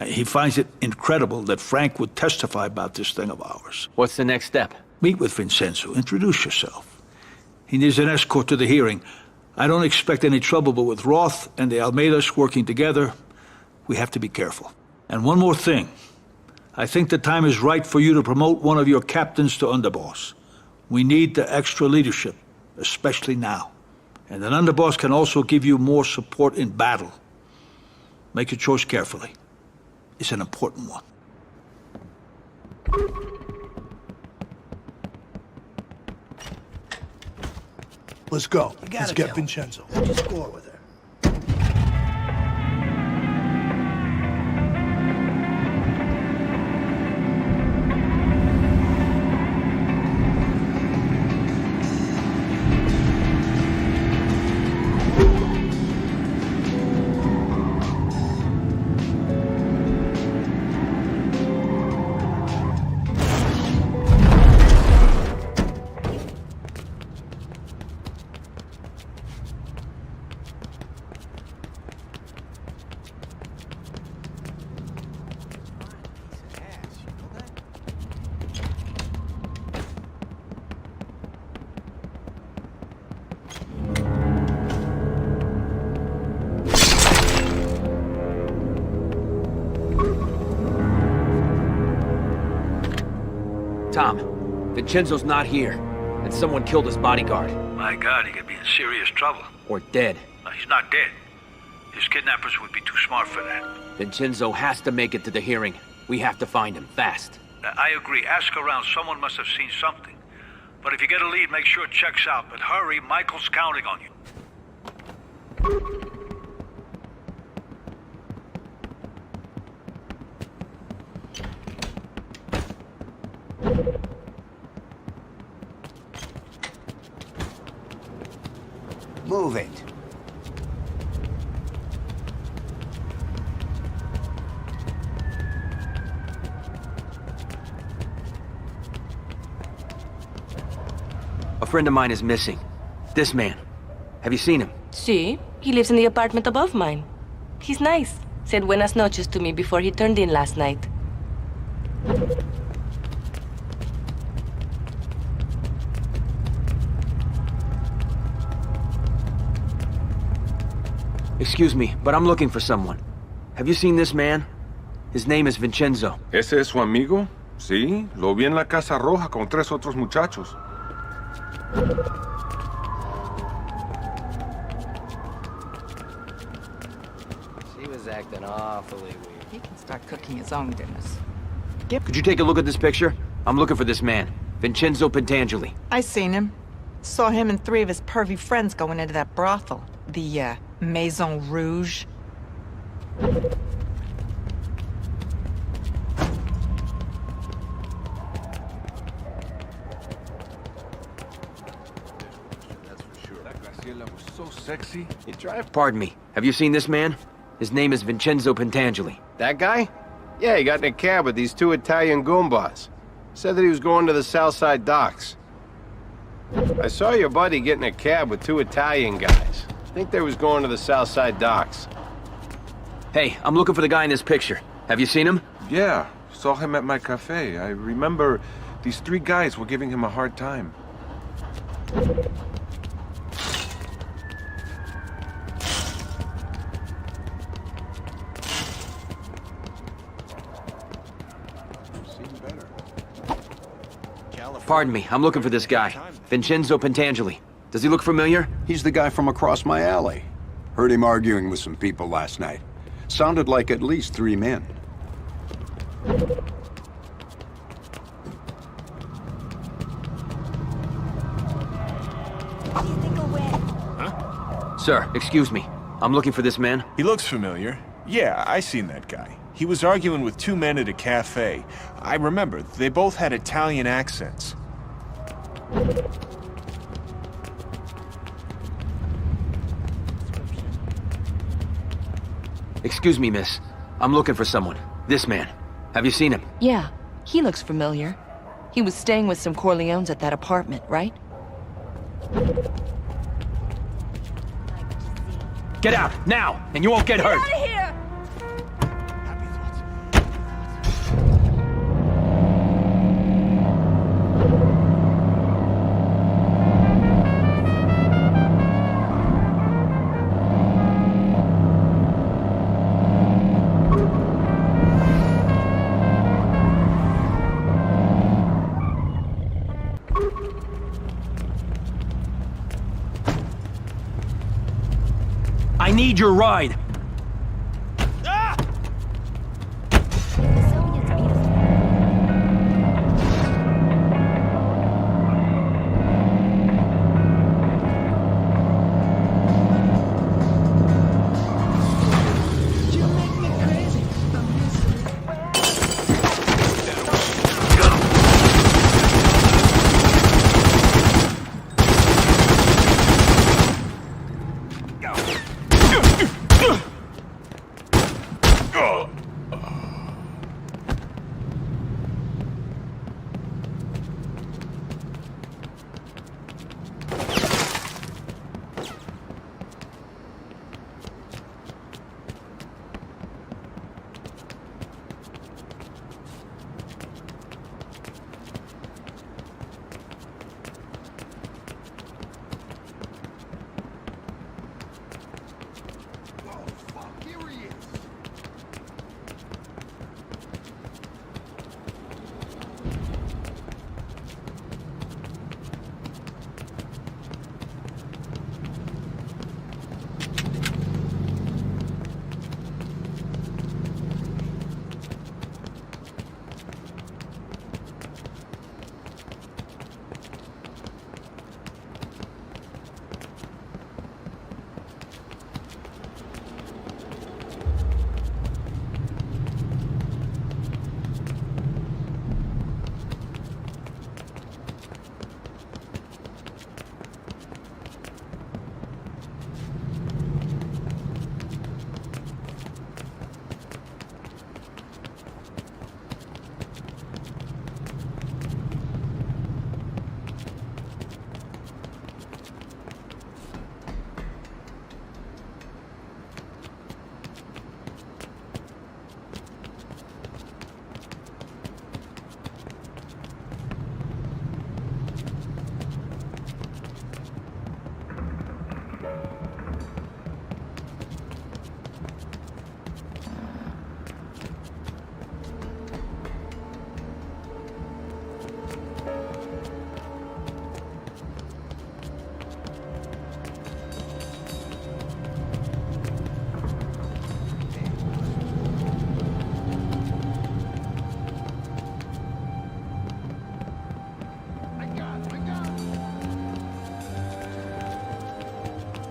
Speaker 16: He finds it incredible that Frank would testify about this thing of ours.
Speaker 5: What's the next step?
Speaker 16: Meet with Vincenzo. Introduce yourself. He needs an escort to the hearing. I don't expect any trouble, but with Roth and the Almeidas working together, we have to be careful. And one more thing. I think the time is right for you to promote one of your captains to underboss. We need the extra leadership, especially now. And an underboss can also give you more support in battle. Make your choice carefully. It's an important one.
Speaker 10: Let's go.
Speaker 13: You gotta
Speaker 10: Let's get
Speaker 13: tell
Speaker 10: Vincenzo.
Speaker 13: What'd you score with her?
Speaker 5: Tom, Vincenzo's not here, and someone killed his bodyguard.
Speaker 16: My God, he could be in serious trouble.
Speaker 5: Or dead.
Speaker 16: No, he's not dead. His kidnappers would be too smart for that.
Speaker 5: Vincenzo has to make it to the hearing. We have to find him, fast.
Speaker 16: I agree. Ask around. Someone must have seen something. But if you get a lead, make sure it checks out. But hurry, Michael's counting on you.
Speaker 3: Move it.
Speaker 5: A friend of mine is missing. This man. Have you seen him?
Speaker 2: See? He lives in the apartment above mine. He's nice. Said buenas noches to me before he turned in last night.
Speaker 5: Excuse me, but I'm looking for someone. Have you seen this man? His name is Vincenzo.
Speaker 6: ¿Ese es su amigo? Sí, lo vi en la Casa Roja con 3 otros muchachos.
Speaker 11: She was acting awfully weird.
Speaker 8: He can start cooking his own dinners.
Speaker 5: Could you take a look at this picture? I'm looking for this man, Vincenzo Pentangeli.
Speaker 8: I seen him. Saw him and 3 of his pervy friends going into that brothel. The, Maison Rouge.
Speaker 6: So sexy.
Speaker 11: You drive.
Speaker 5: Pardon me, have you seen this man? His name is Vincenzo Pentangeli.
Speaker 17: That guy? Yeah, he got in a cab with these 2 Italian Goombas. Said that he was going to the Southside docks. I saw your buddy get in a cab with 2 Italian guys. I think they was going to the Southside docks.
Speaker 5: Hey, I'm looking for the guy in this picture. Have you seen him?
Speaker 6: Yeah, saw him at my cafe. I remember these 3 guys were giving him a hard time.
Speaker 5: Pardon me, I'm looking for this guy. Vincenzo Pentangeli. Does he look familiar?
Speaker 3: He's the guy from across my alley. Heard him arguing with some people last night. Sounded like at least 3 men.
Speaker 5: Sir, excuse me. I'm looking for this man.
Speaker 23: He looks familiar. Yeah, I seen that guy. He was arguing with 2 men at a cafe. I remember, they both had Italian accents.
Speaker 5: Excuse me, miss. I'm looking for someone. This man. Have you seen him?
Speaker 2: Yeah, he looks familiar. He was staying with some Corleones at that apartment, right?
Speaker 5: Get out, now, and you won't get hurt.
Speaker 2: Get out of here!
Speaker 18: need your ride.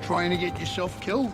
Speaker 10: Trying to get yourself killed?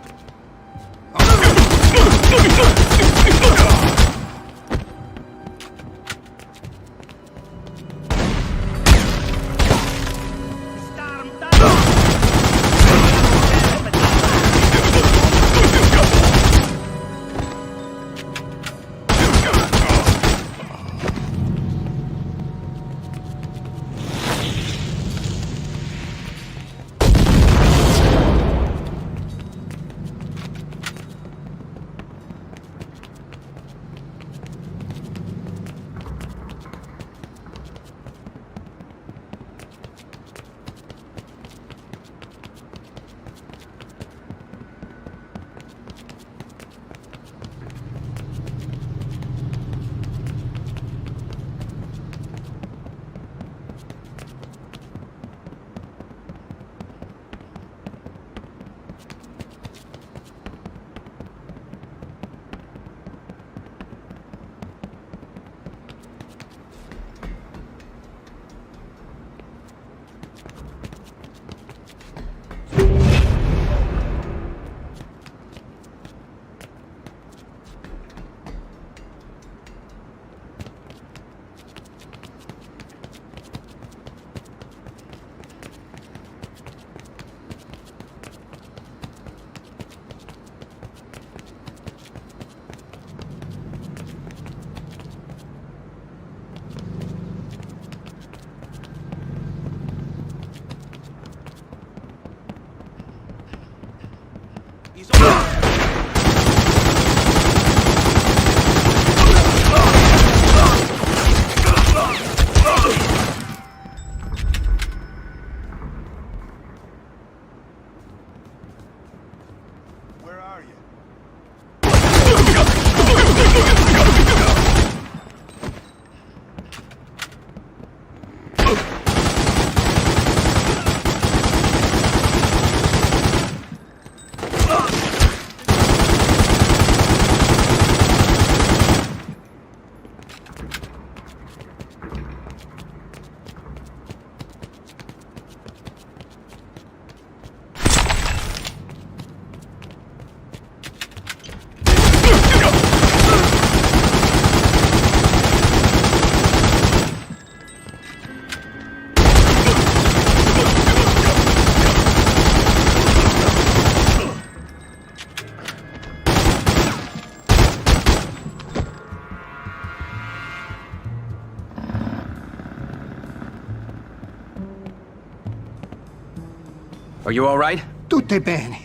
Speaker 5: Are you all right?
Speaker 10: Tutte bene.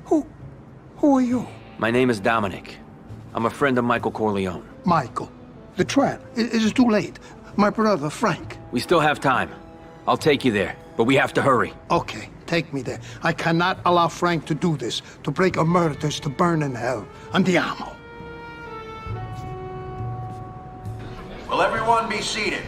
Speaker 10: Who are you?
Speaker 5: My name is Dominic. I'm a friend of Michael Corleone.
Speaker 10: Michael. The trial. It is too late. My brother, Frank.
Speaker 5: We still have time. I'll take you there, but we have to hurry.
Speaker 10: Okay, take me there. I cannot allow Frank to do this, to break a murders to burn in hell. Andiamo.
Speaker 18: Will everyone be seated?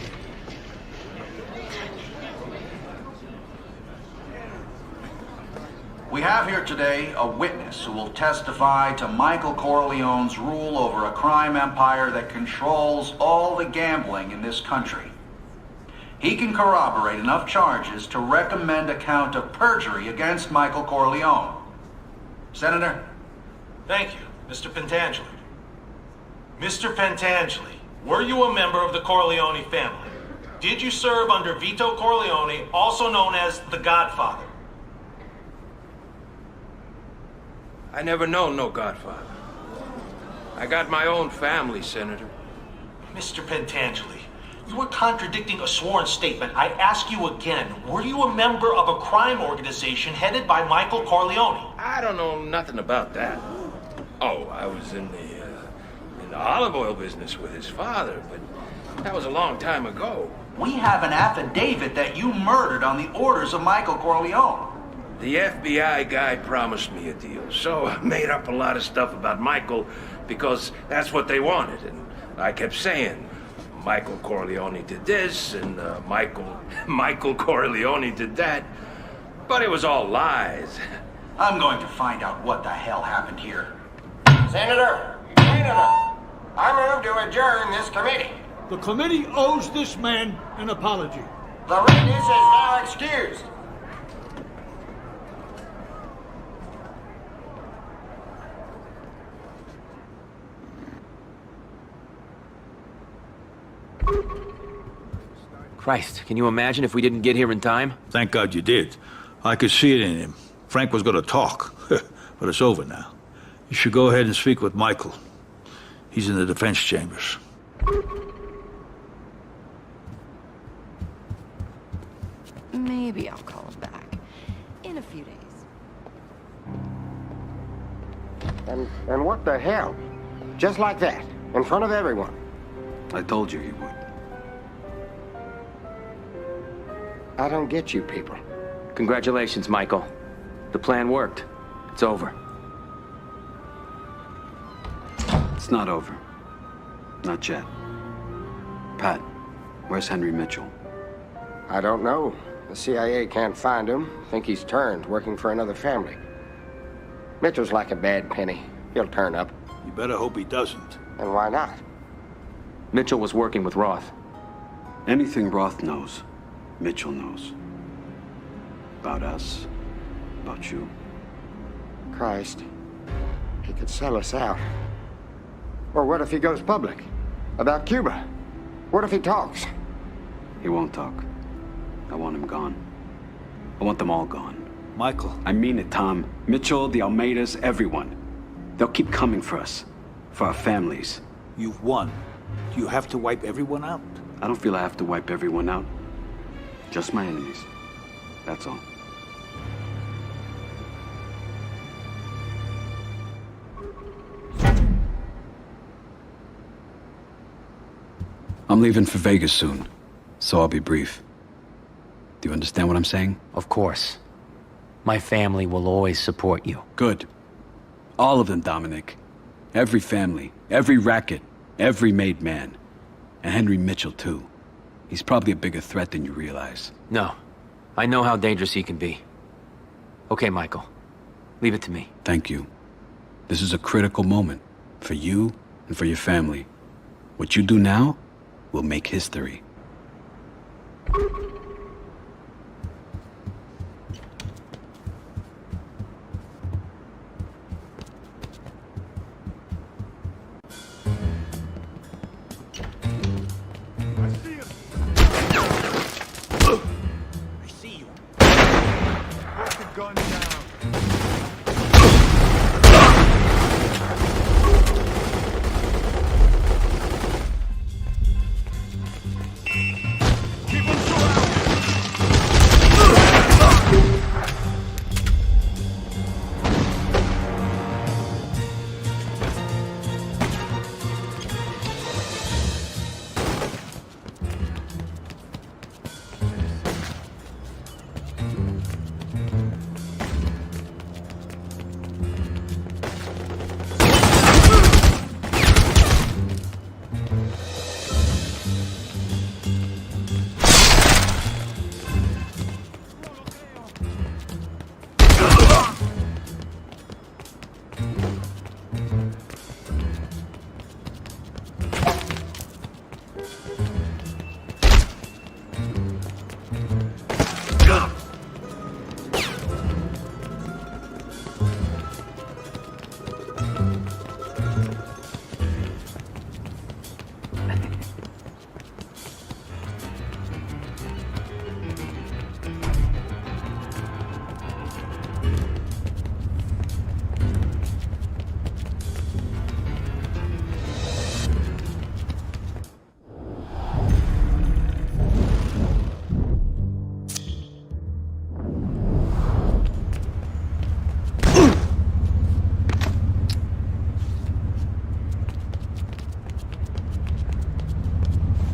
Speaker 18: We have here today a witness who will testify to Michael Corleone's rule over a crime empire that controls all the gambling in this country. He can corroborate enough charges to recommend a count of perjury against Michael Corleone. Senator?
Speaker 9: Thank you, Mr. Pentangeli. Mr. Pentangeli, were you a member of the Corleone family? Did you serve under Vito Corleone, also known as the Godfather?
Speaker 21: I never known no Godfather. I got my own family, Senator.
Speaker 9: Mr. Pentangeli, you are contradicting a sworn statement. I ask you again, were you a member of a crime organization headed by Michael Corleone?
Speaker 21: I don't know nothing about that. Oh, I was in the olive oil business with his father, but that was a long time ago.
Speaker 18: We have an affidavit that you murdered on the orders of Michael Corleone.
Speaker 21: The FBI guy promised me a deal, so I made up a lot of stuff about Michael because that's what they wanted. And I kept saying, Michael Corleone did this, and Michael Corleone did that. But it was all lies.
Speaker 18: I'm going to find out what the hell happened here.
Speaker 22: Senator, I move to adjourn this committee.
Speaker 24: The committee owes this man an apology.
Speaker 22: The witness is now excused.
Speaker 5: Christ, can you imagine if we didn't get here in time?
Speaker 16: Thank God you did. I could see it in him. Frank was going to talk, but it's over now. You should go ahead and speak with Michael. He's in the defense chambers.
Speaker 25: Maybe I'll call him back. In a few days.
Speaker 22: And what the hell? Just like that, in front of everyone.
Speaker 19: I told you he would.
Speaker 22: I don't get you people.
Speaker 5: Congratulations, Michael. The plan worked. It's over.
Speaker 19: It's not over. Not yet. Pat, where's Henry Mitchell?
Speaker 22: I don't know. The CIA can't find him. Think he's turned, working for another family. Mitchell's like a bad penny. He'll turn up.
Speaker 16: You better hope he doesn't.
Speaker 22: And why not?
Speaker 5: Mitchell was working with Roth.
Speaker 19: Anything Roth knows, Mitchell knows. About us, about you.
Speaker 22: Christ. He could sell us out. Or what if he goes public? About Cuba? What if he talks?
Speaker 19: He won't talk. I want him gone. I want them all gone.
Speaker 16: Michael.
Speaker 19: I mean it, Tom. Mitchell, the Almeidas, everyone. They'll keep coming for us. For our families.
Speaker 16: You've won. Do you have to wipe everyone out?
Speaker 19: I don't feel I have to wipe everyone out. Just my enemies. That's all. I'm leaving for Vegas soon, so I'll be brief. Do you understand what I'm saying?
Speaker 5: Of course. My family will always support you.
Speaker 19: Good. All of them, Dominic. Every family, every racket, every made man. And Henry Mitchell, too. He's probably a bigger threat than you realize.
Speaker 5: No. I know how dangerous he can be. Okay, Michael. Leave it to me.
Speaker 19: Thank you. This is a critical moment. For you and for your family. What you do now will make history.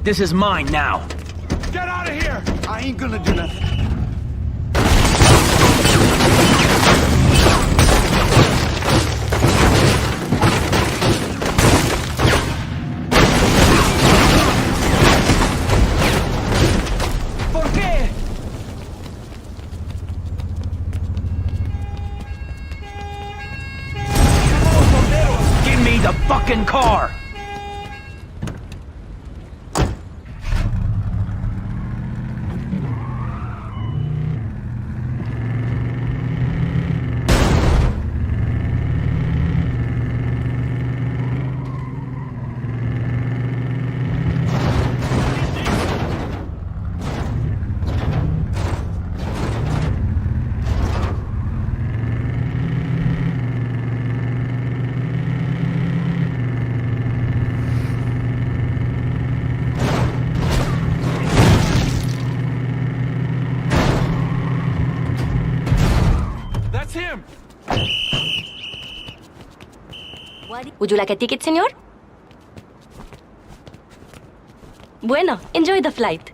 Speaker 5: This is mine now.
Speaker 9: Get out of here!
Speaker 10: I ain't gonna do nothing.
Speaker 5: Give me the fucking car!
Speaker 6: That's him!
Speaker 2: Would you like a ticket, senor? Bueno, enjoy the flight.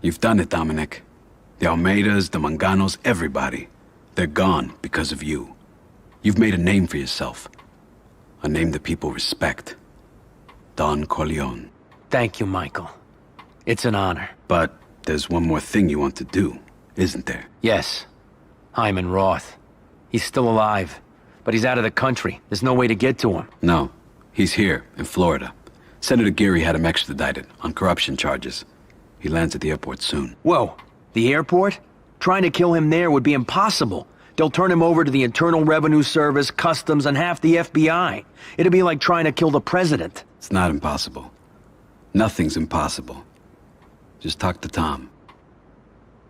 Speaker 19: You've done it, Dominic. The Almeidas, the Manganos, everybody. They're gone because of you. You've made a name for yourself. A name that people respect. Don Corleone.
Speaker 5: Thank you, Michael. It's an honor.
Speaker 19: But there's one more thing you want to do, isn't there?
Speaker 5: Yes. Hyman Roth. He's still alive, but he's out of the country. There's no way to get to him.
Speaker 19: No. He's here, in Florida. Senator Geary had him extradited on corruption charges. He lands at the airport soon.
Speaker 5: Whoa. The airport? Trying to kill him there would be impossible. They'll turn him over to the Internal Revenue Service, Customs, and half the FBI. It'd be like trying to kill the president.
Speaker 19: It's not impossible. Nothing's impossible. Just talk to Tom.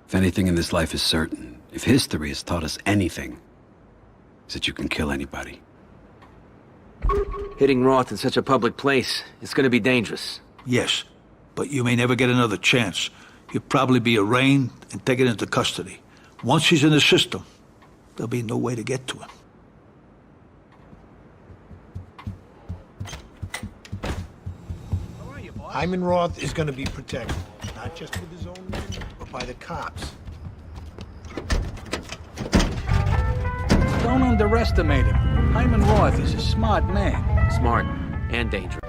Speaker 19: If anything in this life is certain, if history has taught us anything, it's that you can kill anybody.
Speaker 5: Hitting Roth in such a public place, it's gonna be dangerous.
Speaker 16: Yes, but you may never get another chance. He'll probably be arraigned and taken into custody. Once he's in the system, there'll be no way to get to him.
Speaker 10: Hyman Roth is gonna be protected, not just with his own men, but by the cops.
Speaker 13: Don't underestimate him. Hyman Roth is a smart man.
Speaker 5: Smart and dangerous.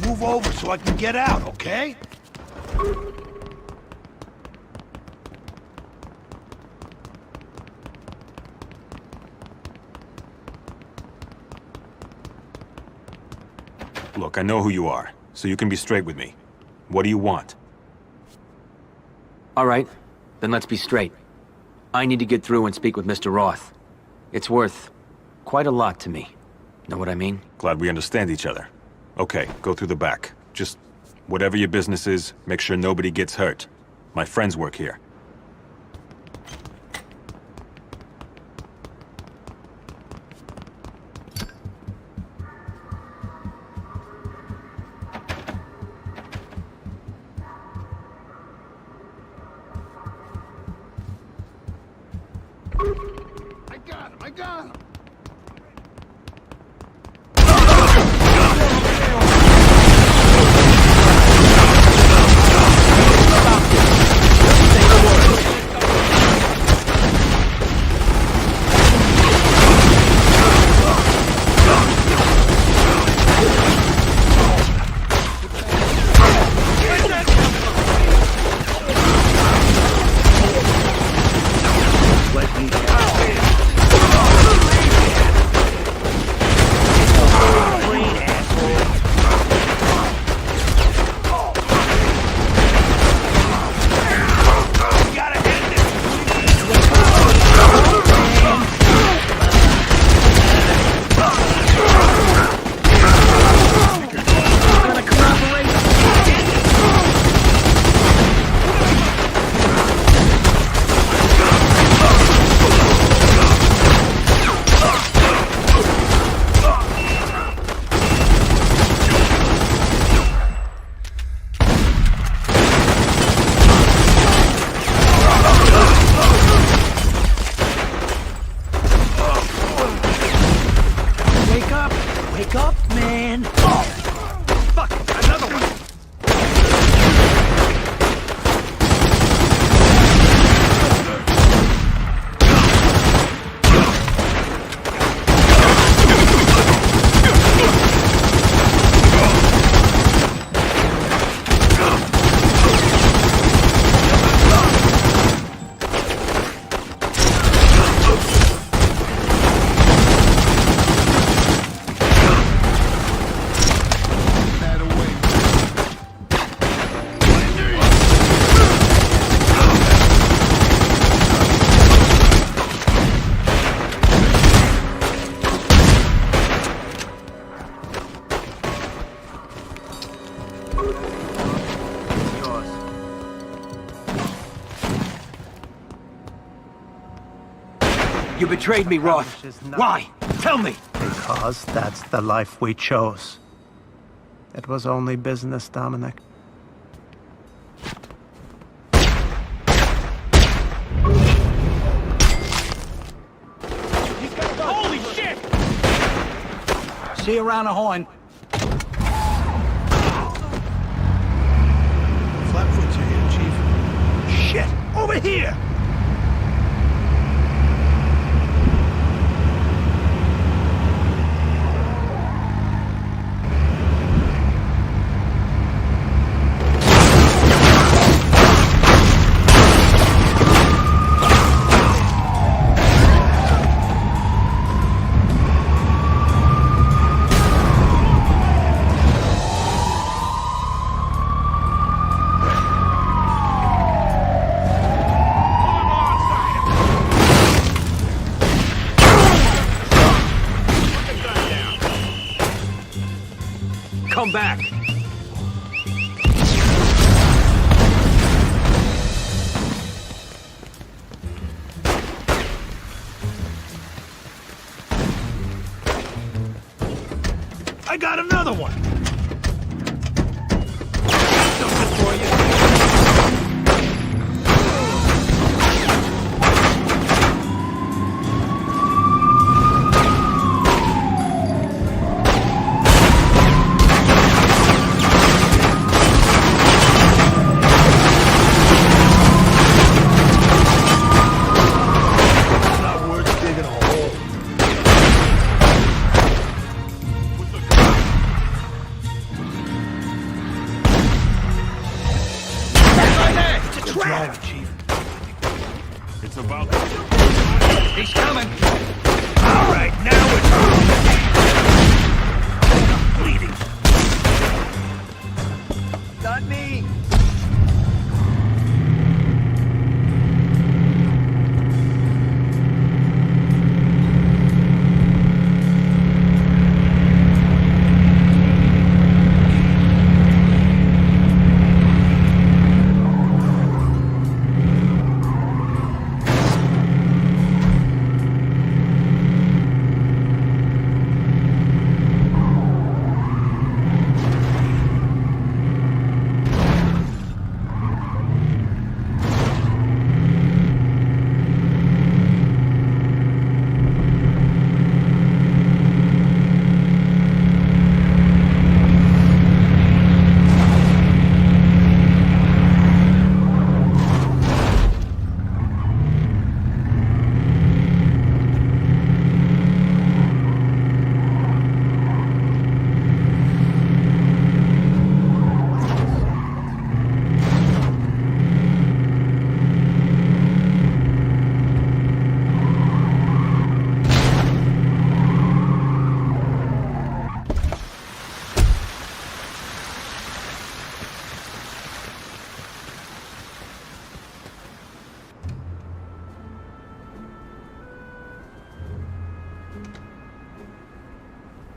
Speaker 10: Move over so I can get out, okay?
Speaker 23: Look, I know who you are, so you can be straight with me. What do you want?
Speaker 5: All right, then let's be straight. I need to get through and speak with Mr. Roth. It's worth quite a lot to me. Know what I mean?
Speaker 23: Glad we understand each other. Okay, go through the back. Just whatever your business is, make sure nobody gets hurt. My friends work here.
Speaker 10: I got him!
Speaker 5: You betrayed me, Roth. Why? Tell me!
Speaker 1: Because that's the life we chose. It was only business, Dominic.
Speaker 13: Holy shit! See you around the horn.
Speaker 10: Flatfoot's here, Chief.
Speaker 13: Shit! Over here!
Speaker 5: Come back!
Speaker 9: I got another one!
Speaker 13: He's coming!
Speaker 9: All right, now it's bleeding.
Speaker 13: Not me!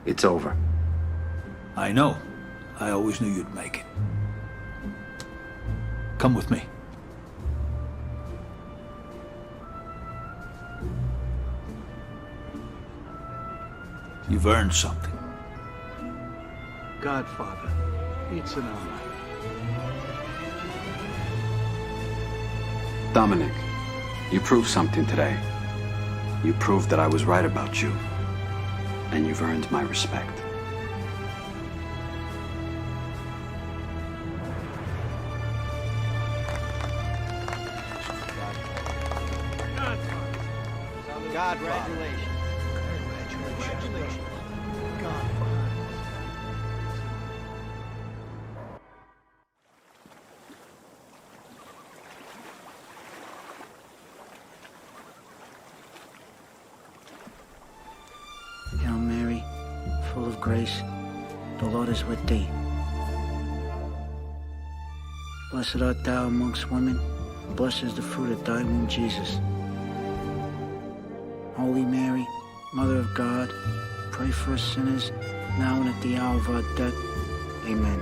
Speaker 5: It's over.
Speaker 16: I know. I always knew you'd make it. Come with me. You've earned something.
Speaker 13: Godfather. It's an honor.
Speaker 19: Dominic, you proved something today. You proved that I was right about you. And you've earned my respect.
Speaker 11: Godfather.
Speaker 10: Congratulations. Godfather.
Speaker 12: Hail Mary, full of grace, the Lord is with thee. Blessed art thou amongst women, and blessed is the fruit of thy womb, Jesus. Holy Mary, Mother of God, pray for us sinners, now and at the hour of our death. Amen.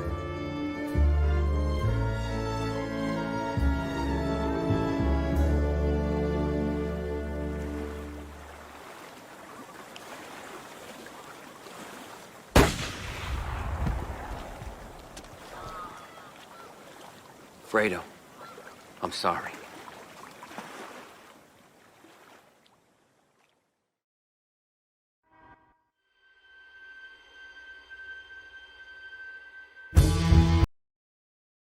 Speaker 5: Fredo, I'm sorry.